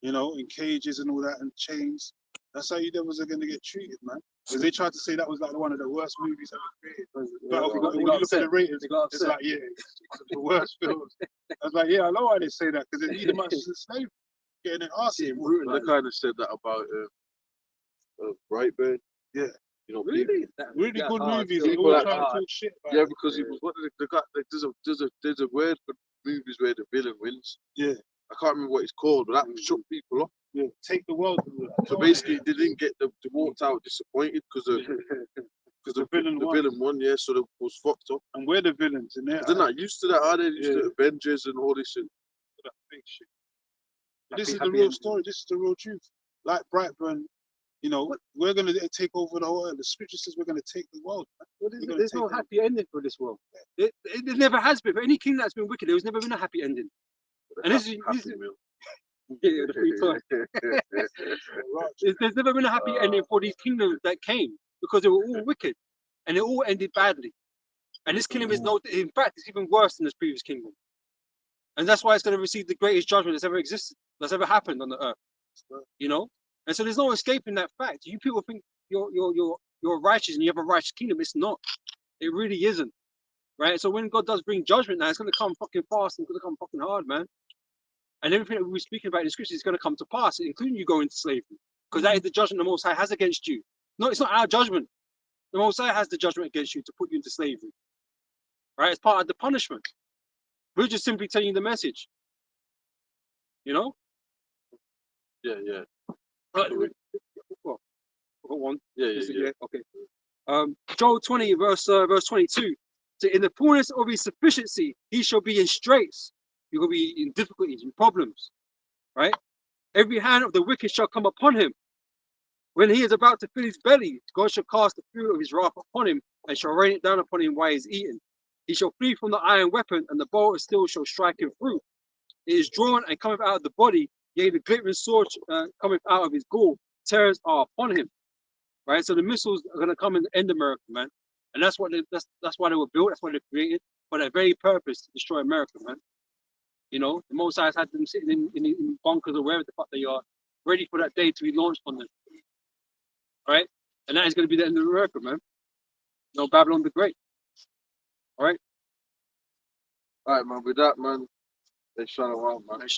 you know, in cages and all that and chains. That's how you devils are gonna get treated, man. Because they tried to say that was like one of the worst movies ever created. But when you look at the ratings, it's like, yeah, it's the worst films. I was like, yeah, I know why they say that, because they need them as a slave, getting an arse. They kind of said that about Brightburn. Yeah. You know, Really? Really good movies. They people all like trying to that. talk shit about Yeah, it. because he was. What did the guy? Like, there's a word for movies where the villain wins. Yeah. I can't remember what it's called, but that shook people up. Yeah. Take the world. So basically, they didn't get they walked out disappointed because the villain won. Yeah, so they was fucked up. And we're the villains in there. They're not used to that, are they? Used to Avengers and all this shit. That big shit. This is the real story. This is the real truth. Like Brightburn, you know, we're gonna take over the whole world. The scripture says we're gonna take the world. Well, there's no happy ending for this world. It never has been. For any king that's been wicked, there was never been a happy ending. And this is the free time. There's never been a happy ending for these kingdoms that came, because they were all wicked and they all ended badly. And this kingdom is in fact, it's even worse than this previous kingdom. And that's why it's going to receive the greatest judgment that's ever existed, that's ever happened on the earth. You know? And so there's no escaping that fact. You people think you're righteous and you have a righteous kingdom. It's not. It really isn't. Right? So when God does bring judgment now, it's going to come fucking fast and it's going to come fucking hard, man. And everything that we're speaking about in the scriptures is going to come to pass, including you going into slavery. Because that is the judgment the Most High has against you. No, it's not our judgment. The Most High has the judgment against you to put you into slavery. Right? It's part of the punishment. We're just simply telling you the message. You know? Yeah. Well, one. Yeah. Okay. Joel 20, verse 22. So in the fullness of his sufficiency, he shall be in straits. He will be in difficulties and problems. Right? Every hand of the wicked shall come upon him. When he is about to fill his belly, God shall cast the fury of his wrath upon him, and shall rain it down upon him while he is eating. He shall flee from the iron weapon, and the bow of steel shall strike him through. It is drawn and cometh out of the body, yea, the glittering sword cometh out of his gall. Terrors are upon him. Right? So the missiles are going to come and end America, man. And that's what that's why they were built. That's why they created, for that very purpose, to destroy America, man. You know, the Most High has had them sitting in bunkers or wherever the fuck they are, ready for that day to be launched on them. Right? And that is going to be the end of America, man. You know, Babylon the Great. All right? All right, man. With that, man, they shut it out, man.